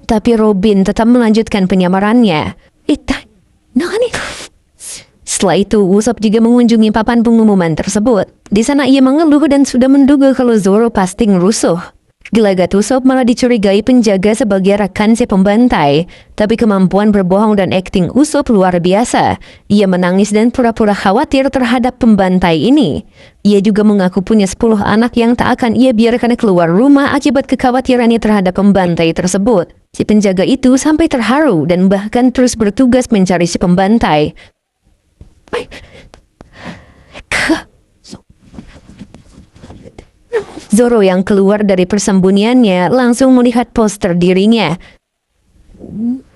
Tapi Robin tetap melanjutkan penyamarannya. Setelah itu, Usopp juga mengunjungi papan pengumuman tersebut. Di sana ia mengeluh dan sudah menduga kalau Zoro pasti ngerusuh. Gelagat Usopp malah dicurigai penjaga sebagai rekan si pembantai. Tapi kemampuan berbohong dan akting Usopp luar biasa. Ia menangis dan pura-pura khawatir terhadap pembantai ini. Ia juga mengaku punya 10 anak yang tak akan ia biarkan keluar rumah akibat kekhawatirannya terhadap pembantai tersebut. Si penjaga itu sampai terharu dan bahkan terus bertugas mencari si pembantai. Zoro yang keluar dari persembunyiannya langsung melihat poster dirinya.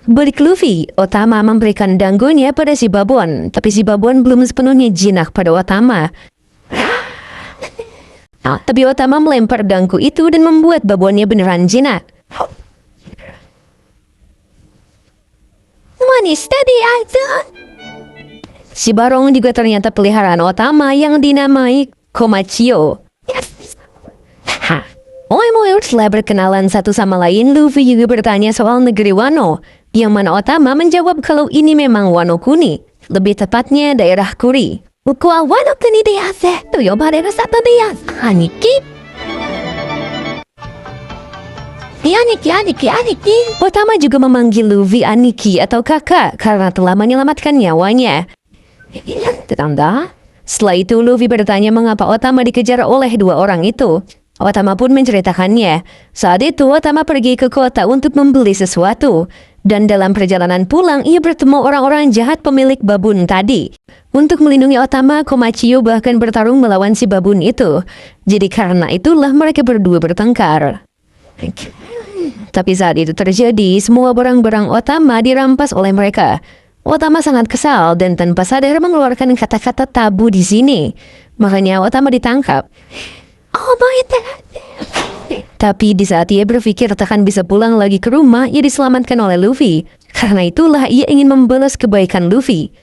Balik Luffy, Otama memberikan Dangonya pada si babon, tapi si babon belum sepenuhnya jinak pada Otama. Tapi Otama melempar Dango itu dan membuat babonnya beneran jinak. Manis tadi aja. Si Barong juga ternyata peliharaan Otama yang dinamai Komachio. Setelah berkenalan satu sama lain, Luffy juga bertanya soal negeri Wano, yang mana Otama menjawab kalau ini memang Wano Kuni, lebih tepatnya daerah Kuri. Wano Kuni dease, toyobarera sata dease, haniki. Aniki. Otama juga memanggil Luffy Aniki atau kakak karena telah menyelamatkan nyawanya. Setelah itu Luffy bertanya mengapa Otama dikejar oleh dua orang itu. Otama pun menceritakannya. Saat itu Otama pergi ke kota untuk membeli sesuatu. Dan dalam perjalanan pulang ia bertemu orang-orang jahat pemilik babun tadi. Untuk melindungi Otama, Komachiyo bahkan bertarung melawan si babun itu. Jadi karena itulah mereka berdua bertengkar. Tapi saat itu terjadi, semua barang-barang Otama dirampas oleh mereka. Otama sangat kesal dan tanpa sadar mengeluarkan kata-kata tabu di sini. Makanya Otama ditangkap. Oh my God. Tapi di saat ia berpikir takkan bisa pulang lagi ke rumah, ia diselamatkan oleh Luffy. Karena itulah ia ingin membalas kebaikan Luffy.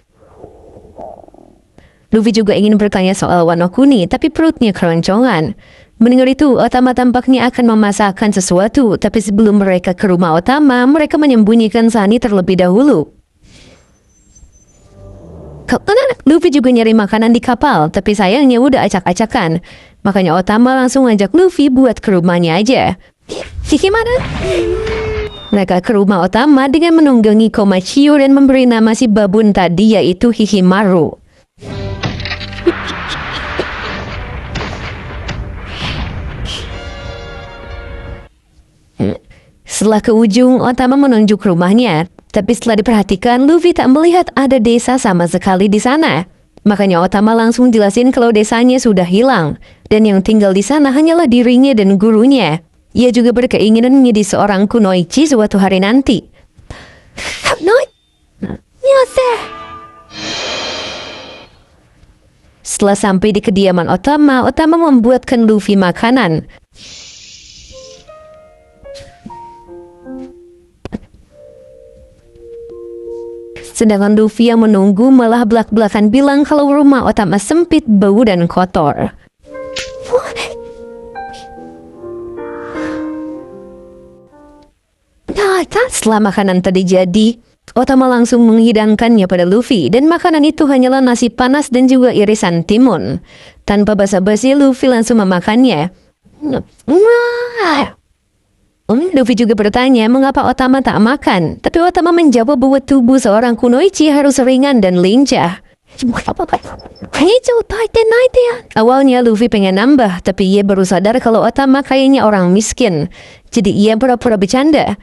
Luffy juga ingin bertanya soal Wano Kuni, tapi perutnya keroncongan. Mendengar itu, Otama tampaknya akan memasakkan sesuatu, tapi sebelum mereka ke rumah Otama, mereka menyembunyikan Sunny terlebih dahulu. Luffy juga nyari makanan di kapal, tapi sayangnya udah acak-acakan. Makanya Otama langsung ngajak Luffy buat ke rumahnya aja. Gimana? Mereka ke rumah Otama dengan menunggangi Komachiyo dan memberi nama si babun tadi yaitu Hihimaru. Setelah ke ujung, Otama menunjuk rumahnya. Tapi setelah diperhatikan, Luffy tak melihat ada desa sama sekali di sana. Makanya Otama langsung jelasin kalau desanya sudah hilang. Dan yang tinggal di sana hanyalah dirinya dan gurunya. Ia juga berkeinginan menjadi seorang kunoichi suatu hari nanti. Setelah sampai di kediaman Otama, Otama membuatkan Luffy makanan. Sedangkan Luffy yang menunggu malah belak-belakan bilang kalau rumah Otama sempit, bau dan kotor. Setelah makanan tadi jadi, Otama langsung menghidangkannya pada Luffy dan makanan itu hanyalah nasi panas dan juga irisan timun. Tanpa basa-basi, Luffy langsung memakannya. Luffy juga bertanya mengapa Otama tak makan, tapi Otama menjawab bahwa tubuh seorang kunoichi harus ringan dan lincah. Awalnya Luffy pengen nambah, tapi ia baru sadar kalau Otama kayaknya orang miskin. Jadi ia pura-pura bercanda.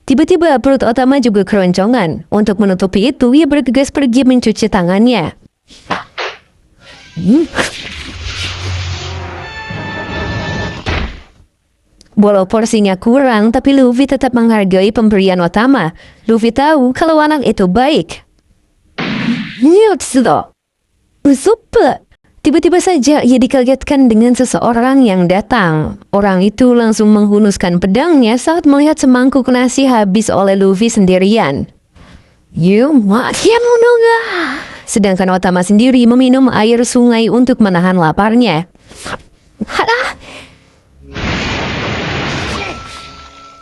Tiba-tiba perut Otama juga keroncongan. Untuk menutupi itu, ia bergegas pergi mencuci tangannya. Walau porsinya kurang, tapi Luffy tetap menghargai pemberian Otama. Luffy tahu kalau anak itu baik. Tiba-tiba saja ia dikagetkan dengan seseorang yang datang. Orang itu langsung menghunuskan pedangnya saat melihat semangkuk nasi habis oleh Luffy sendirian. Sedangkan Otama sendiri meminum air sungai untuk menahan laparnya.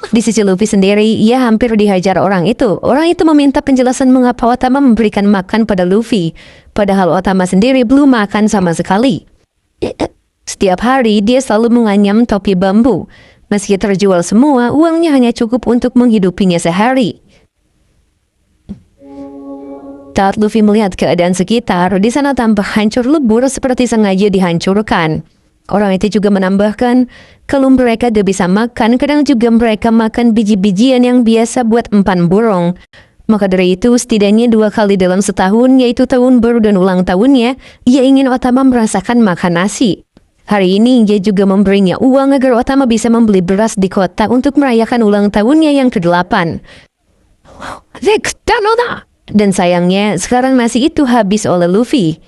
Di sisi Luffy sendiri, ia hampir dihajar orang itu. Orang itu meminta penjelasan mengapa Otama memberikan makan pada Luffy. Padahal Otama sendiri belum makan sama sekali. Setiap hari, dia selalu menganyam topi bambu. Meski terjual semua, uangnya hanya cukup untuk menghidupinya sehari. Saat Luffy melihat keadaan sekitar, di sana tampak hancur lebur seperti sengaja dihancurkan. Orang itu juga menambahkan, kalau mereka tidak bisa makan, kadang juga mereka makan biji-bijian yang biasa buat empan burung. Maka dari itu, setidaknya 2 kali dalam setahun, yaitu tahun baru dan ulang tahunnya, ia ingin Otama merasakan makan nasi. Hari ini, ia juga memberinya uang agar Otama bisa membeli beras di kota untuk merayakan ulang tahunnya yang ke-8. Dan sayangnya, sekarang nasi itu habis oleh Luffy.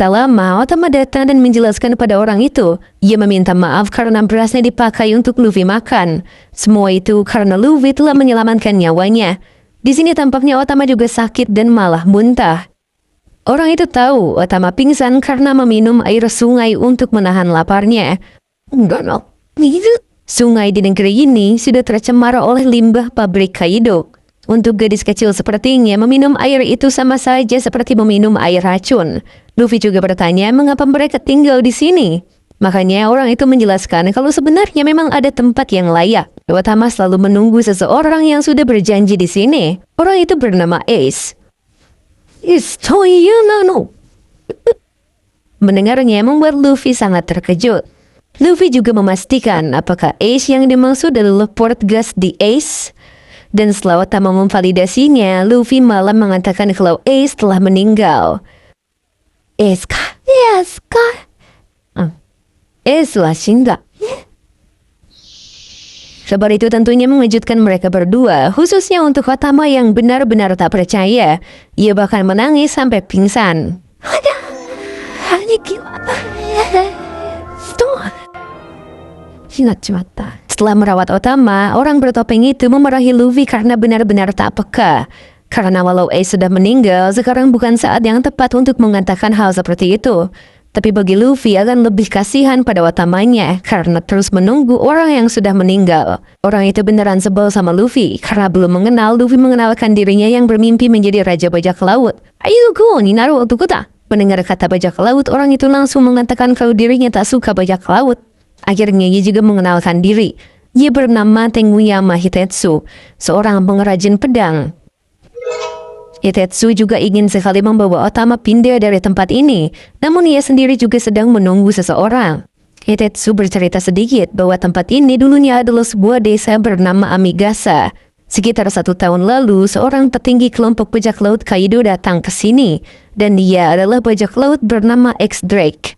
Tak lama, Otama datang dan menjelaskan pada orang itu. Ia meminta maaf karena berasnya dipakai untuk Luffy makan. Semua itu karena Luffy telah menyelamatkan nyawanya. Di sini tampaknya Otama juga sakit dan malah muntah. Orang itu tahu Otama pingsan karena meminum air sungai untuk menahan laparnya. Sungai di negeri ini sudah tercemar oleh limbah pabrik Kaido. Untuk gadis kecil sepertinya, meminum air itu sama saja seperti meminum air racun. Luffy juga bertanya mengapa mereka tinggal di sini. Makanya orang itu menjelaskan kalau sebenarnya memang ada tempat yang layak. Otama selalu menunggu seseorang yang sudah berjanji di sini. Orang itu bernama Ace. Mendengarnya membuat Luffy sangat terkejut. Luffy juga memastikan apakah Ace yang dimaksud adalah Portgas di Ace. Dan setelah Otama memvalidasinya, Luffy malah mengatakan kalau Ace telah meninggal. Ace kah? Yes kah? Ace lah Shinda. Kabar itu tentunya mengejutkan mereka berdua, khususnya untuk Otama yang benar-benar tak percaya. Ia bahkan menangis sampai pingsan. Setelah merawat Otama, orang bertopeng itu memarahi Luffy karena benar-benar tak peka. Karena walau Ace sudah meninggal, sekarang bukan saat yang tepat untuk mengatakan hal seperti itu. Tapi bagi Luffy akan lebih kasihan pada Otamanya karena terus menunggu orang yang sudah meninggal. Orang itu beneran sebel sama Luffy karena belum mengenal Luffy mengenalkan dirinya yang bermimpi menjadi Raja Bajak Laut. Ayo go, ni naruh otokuta. Mendengar kata bajak laut, orang itu langsung mengatakan kalau dirinya tak suka bajak laut. Akhirnya ia juga mengenalkan diri. Ia bernama Tenguyama Hitetsu, seorang pengrajin pedang. Hitetsu juga ingin sekali membawa Otama pindah dari tempat ini, namun ia sendiri juga sedang menunggu seseorang. Hitetsu bercerita sedikit bahwa tempat ini dulunya adalah sebuah desa bernama Amigasa. Sekitar 1 tahun lalu, seorang petinggi kelompok bajak laut Kaido datang ke sini, dan dia adalah bajak laut bernama X-Drake.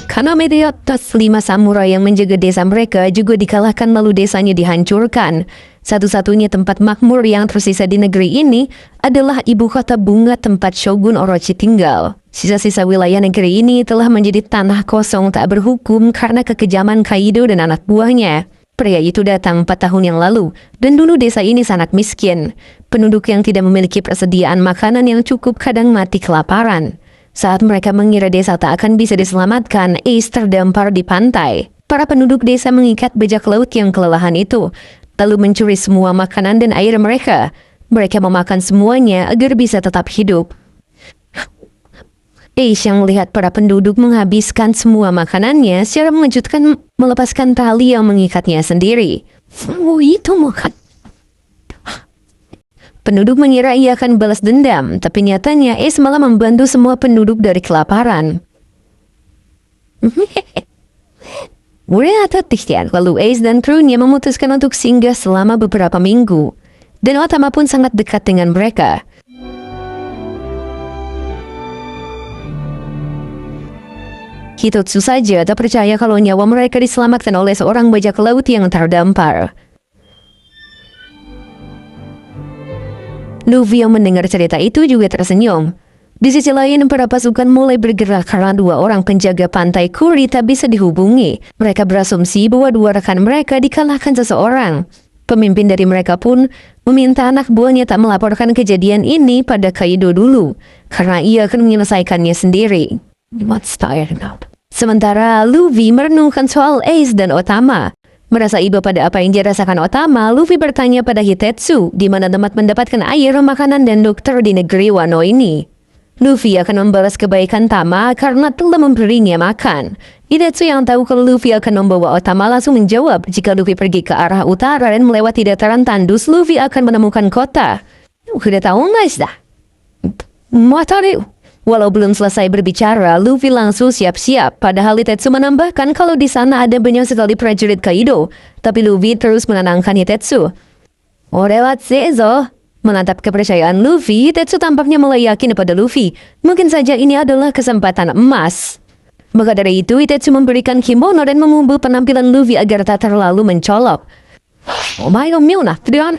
Karena media atas 5 samurai yang menjaga desa mereka juga dikalahkan lalu desanya dihancurkan. Satu-satunya tempat makmur yang tersisa di negeri ini adalah ibu kota bunga tempat Shogun Orochi tinggal. Sisa-sisa wilayah negeri ini telah menjadi tanah kosong tak berhukum karena kekejaman Kaido dan anak buahnya. Pria itu datang 4 tahun yang lalu, dan dulu desa ini sangat miskin. Penduduk yang tidak memiliki persediaan makanan yang cukup kadang mati kelaparan. Saat mereka mengira desa tak akan bisa diselamatkan, Ace terdampar di pantai. Para penduduk desa mengikat bajak laut yang kelelahan itu, lalu mencuri semua makanan dan air mereka. Mereka memakan semuanya agar bisa tetap hidup. Ace yang melihat para penduduk menghabiskan semua makanannya secara mengejutkan melepaskan tali yang mengikatnya sendiri. Itu makan. Penduduk mengira ia akan balas dendam, tapi nyatanya Ace malah membantu semua penduduk dari kelaparan. Lalu Ace dan krunya memutuskan untuk singgah selama beberapa minggu. Dan Otama pun sangat dekat dengan mereka. Hitotsu saja tak percaya kalau nyawa mereka diselamatkan oleh seorang bajak laut yang terdampar. Luffy yang mendengar cerita itu juga tersenyum. Di sisi lain, para pasukan mulai bergerak karena 2 orang penjaga pantai Kuri tak bisa dihubungi. Mereka berasumsi bahwa 2 rekan mereka dikalahkan seseorang. Pemimpin dari mereka pun meminta anak buahnya tak melaporkan kejadian ini pada Kaido dulu, karena ia akan menyelesaikannya sendiri. Sementara Luffy merenungkan soal Ace dan Otama. Merasa iba pada apa yang dirasakan Otama, Luffy bertanya pada Hitetsu di mana tempat mendapatkan air, makanan, dan dokter di negeri Wano ini. Luffy akan membalas kebaikan Tama karena telah memberinya makan. Hitetsu yang tahu kalau Luffy akan membawa Otama langsung menjawab jika Luffy pergi ke arah utara dan melewati dataran tandus, Luffy akan menemukan kota. Udah tahu guys dah. Matariu. Walau belum selesai berbicara, Luffy langsung siap-siap. Padahal Hitetsu menambahkan kalau di sana ada banyak sekali prajurit Kaido. Tapi Luffy terus menenangkan Hitetsu. Orewat sezo. Menatap kepercayaan Luffy, Hitetsu tampaknya mulai yakin pada Luffy. Mungkin saja ini adalah kesempatan emas. Maka dari itu, Hitetsu memberikan kimono dan mengubah penampilan Luffy agar tak terlalu mencolok. Omae no miu na, Trion.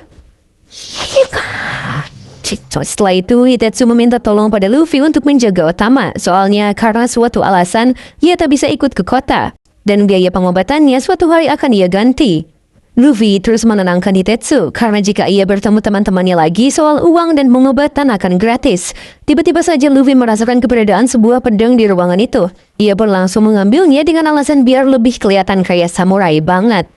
Setelah itu, Hitetsu meminta tolong pada Luffy untuk menjaga Otama. Soalnya karena suatu alasan, ia tak bisa ikut ke kota. Dan biaya pengobatannya suatu hari akan ia ganti. Luffy terus menenangkan Hitetsu, karena jika ia bertemu teman-temannya lagi, soal uang dan pengobatan akan gratis. Tiba-tiba saja Luffy merasakan keberadaan sebuah pedang di ruangan itu. Ia pun langsung mengambilnya dengan alasan biar lebih kelihatan kayak samurai banget.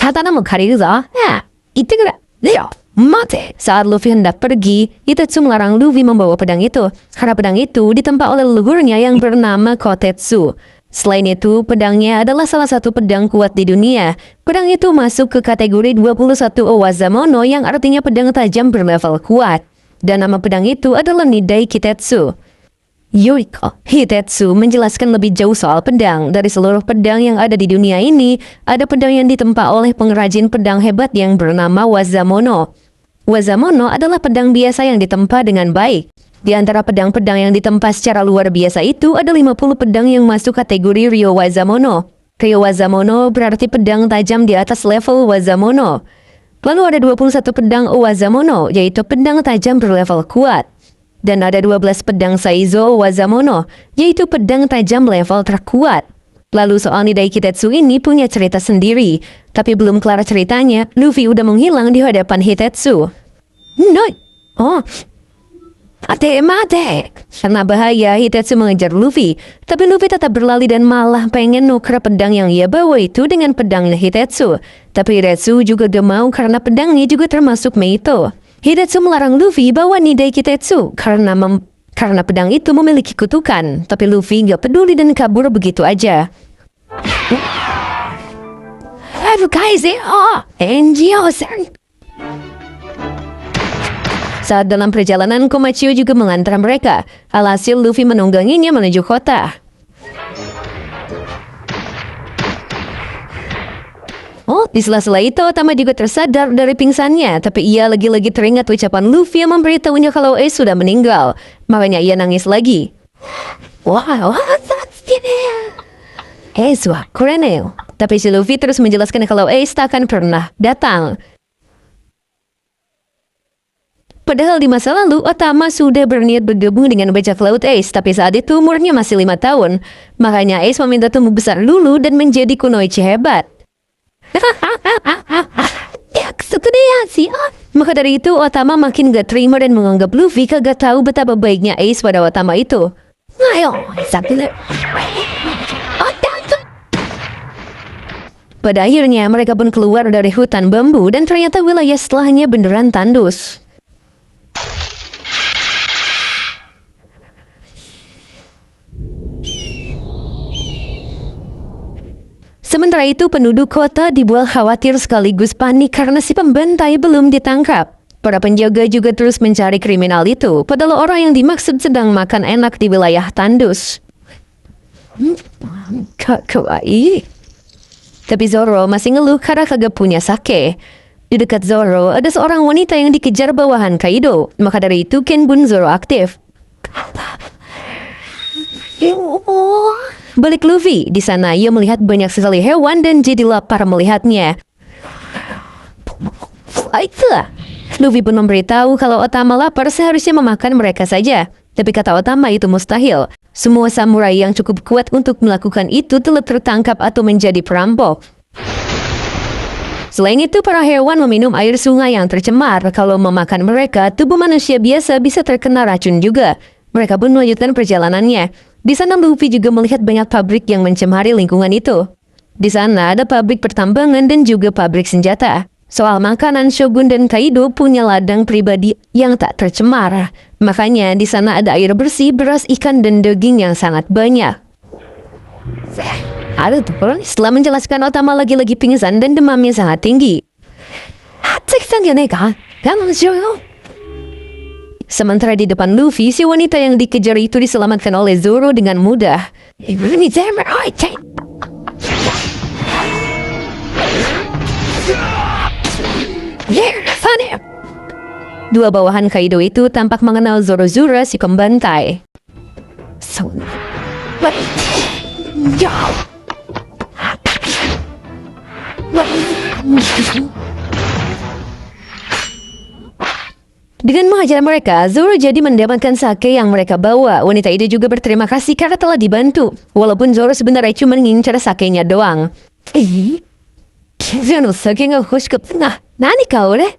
Katana mo kariza? Ya, itu kira. Leo, mate. Saat Luffy hendak pergi, Hitetsu melarang Luffy membawa pedang itu. Karena pedang itu ditempa oleh leluhurnya yang bernama Kotetsu. Selain itu, pedangnya adalah salah satu pedang kuat di dunia. Pedang itu masuk ke kategori 21 Owazamono yang artinya pedang tajam berlevel kuat. Dan nama pedang itu adalah Nidai Kitetsu. Yuriko Hitetsu menjelaskan lebih jauh soal pedang. Dari seluruh pedang yang ada di dunia ini, ada pedang yang ditempa oleh pengrajin pedang hebat yang bernama Wazamono. Wazamono adalah pedang biasa yang ditempa dengan baik. Di antara pedang-pedang yang ditempa secara luar biasa itu, ada 50 pedang yang masuk kategori Ryo Wazamono. Ryo Wazamono berarti pedang tajam di atas level Wazamono. Lalu ada 21 pedang Owazamono, yaitu pedang tajam berlevel kuat. Dan ada 12 pedang Saizo Wazamono, yaitu pedang tajam level terkuat. Lalu soal Nidai Kitetsu ini punya cerita sendiri, tapi belum kelar ceritanya, Luffy udah menghilang di hadapan Hitetsu. Mate. Karena bahaya, Hitetsu mengejar Luffy. Tapi Luffy tetap berlari dan malah pengen nuker pedang yang ia bawa itu dengan pedangnya Hitetsu. Tapi Hitetsu juga gak mau karena pedangnya juga termasuk Meito. Hitetsu melarang Luffy bawa Nidai Kitetsu karena pedang itu memiliki kutukan. Tapi Luffy gak peduli dan kabur begitu aja. Aduh guys, Saat dalam perjalanan, Komachio juga mengantar mereka. Alhasil Luffy menungganginya menuju kota. Di sela-sela itu, Otama juga tersadar dari pingsannya. Tapi ia lagi-lagi teringat ucapan Luffy yang memberitahunya kalau Ace sudah meninggal. Makanya ia nangis lagi. Ace wa koreneo. Tapi si Luffy terus menjelaskan kalau Ace tak akan pernah datang. Padahal di masa lalu, Otama sudah berniat bergabung dengan bajak laut Ace, tapi saat itu umurnya masih 5 tahun. Makanya Ace meminta tumbuh besar dulu dan menjadi kunoichi hebat. Maka dari itu, Otama makin gak terima dan menganggap Luffy kagak tahu betapa baiknya Ace pada Otama itu. Pada akhirnya, mereka pun keluar dari hutan bambu dan ternyata wilayah setelahnya beneran tandus. Sementara itu, penduduk kota dibuat khawatir sekaligus panik karena si pembantai belum ditangkap. Para penjaga juga terus mencari kriminal itu, padahal orang yang dimaksud sedang makan enak di wilayah tandus. Kawaii. Tapi Zoro masih ngeluh karena kagak punya sake. Di dekat Zoro, ada seorang wanita yang dikejar bawahan Kaido. Maka dari itu, Kenbun Zoro aktif. Balik Luffy, di sana ia melihat banyak sekali hewan dan jadi lapar melihatnya. Luffy pun memberitahu kalau Otama lapar seharusnya memakan mereka saja. Tapi kata Otama itu mustahil. Semua samurai yang cukup kuat untuk melakukan itu telah tertangkap atau menjadi perampok. Selain itu, para hewan meminum air sungai yang tercemar. Kalau memakan mereka, tubuh manusia biasa bisa terkena racun juga. Mereka pun melanjutkan perjalanannya. Di sana Luffy juga melihat banyak pabrik yang mencemari lingkungan itu. Di sana ada pabrik pertambangan dan juga pabrik senjata. Soal makanan, Shogun dan Kaido punya ladang pribadi yang tak tercemar. Makanya di sana ada air bersih, beras, ikan, dan daging yang sangat banyak. Setelah menjelaskan, Otama lagi-lagi pingsan dan demamnya sangat tinggi. Sementara di depan Luffy, si wanita yang dikejar itu diselamatkan oleh Zoro dengan mudah. Dua bawahan Kaido itu tampak mengenal Zoro-Zura si pembantai. Dengan menghajar mereka, Zoro jadi mendapatkan sake yang mereka bawa. Wanita itu juga berterima kasih karena telah dibantu. Walaupun Zoro sebenarnya cuma mengincar sakenya doang. Nani kau deh?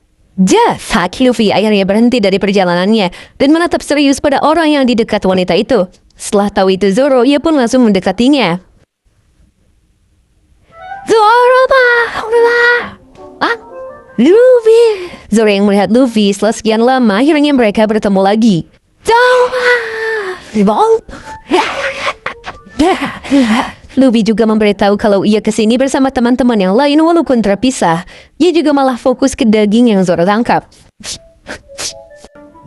Luffy akhirnya berhenti dari perjalanannya dan menatap serius pada orang yang di dekat wanita itu. Setelah tahu itu Zoro, ia pun langsung mendekatinya. Zoro Luffy. Zoro yang melihat Luffy setelah sekian lama, akhirnya mereka bertemu lagi. Luffy juga memberitahu kalau ia kesini bersama teman-teman yang lain walaupun terpisah. Ia juga malah fokus ke daging yang Zoro tangkap.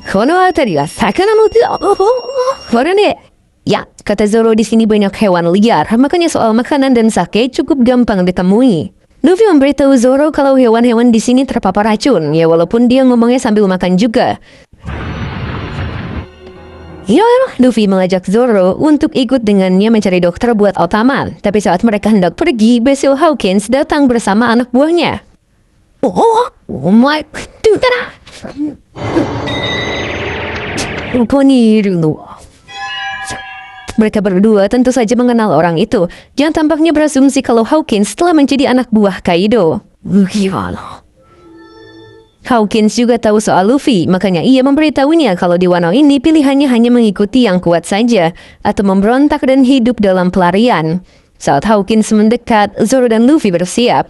Kono atari wa sakana no ya, kata Zoro, di sini banyak hewan liar, makanya soal makanan dan sake cukup gampang ditemui. Luffy memberitahu Zoro kalau hewan-hewan di sini terpapar racun, ya walaupun dia ngomongnya sambil makan juga. Ya, Luffy mengajak Zoro untuk ikut dengannya mencari dokter buat Otama. Tapi saat mereka hendak pergi, Basil Hawkins datang bersama anak buahnya. Oh my god. Mereka berdua tentu saja mengenal orang itu. Yang tampaknya berasumsi kalau Hawkins telah menjadi anak buah Kaido. Hawkins juga tahu soal Luffy, makanya ia memberitahunya kalau di Wano ini pilihannya hanya mengikuti yang kuat saja, atau memberontak dan hidup dalam pelarian. Saat Hawkins mendekat, Zoro dan Luffy bersiap.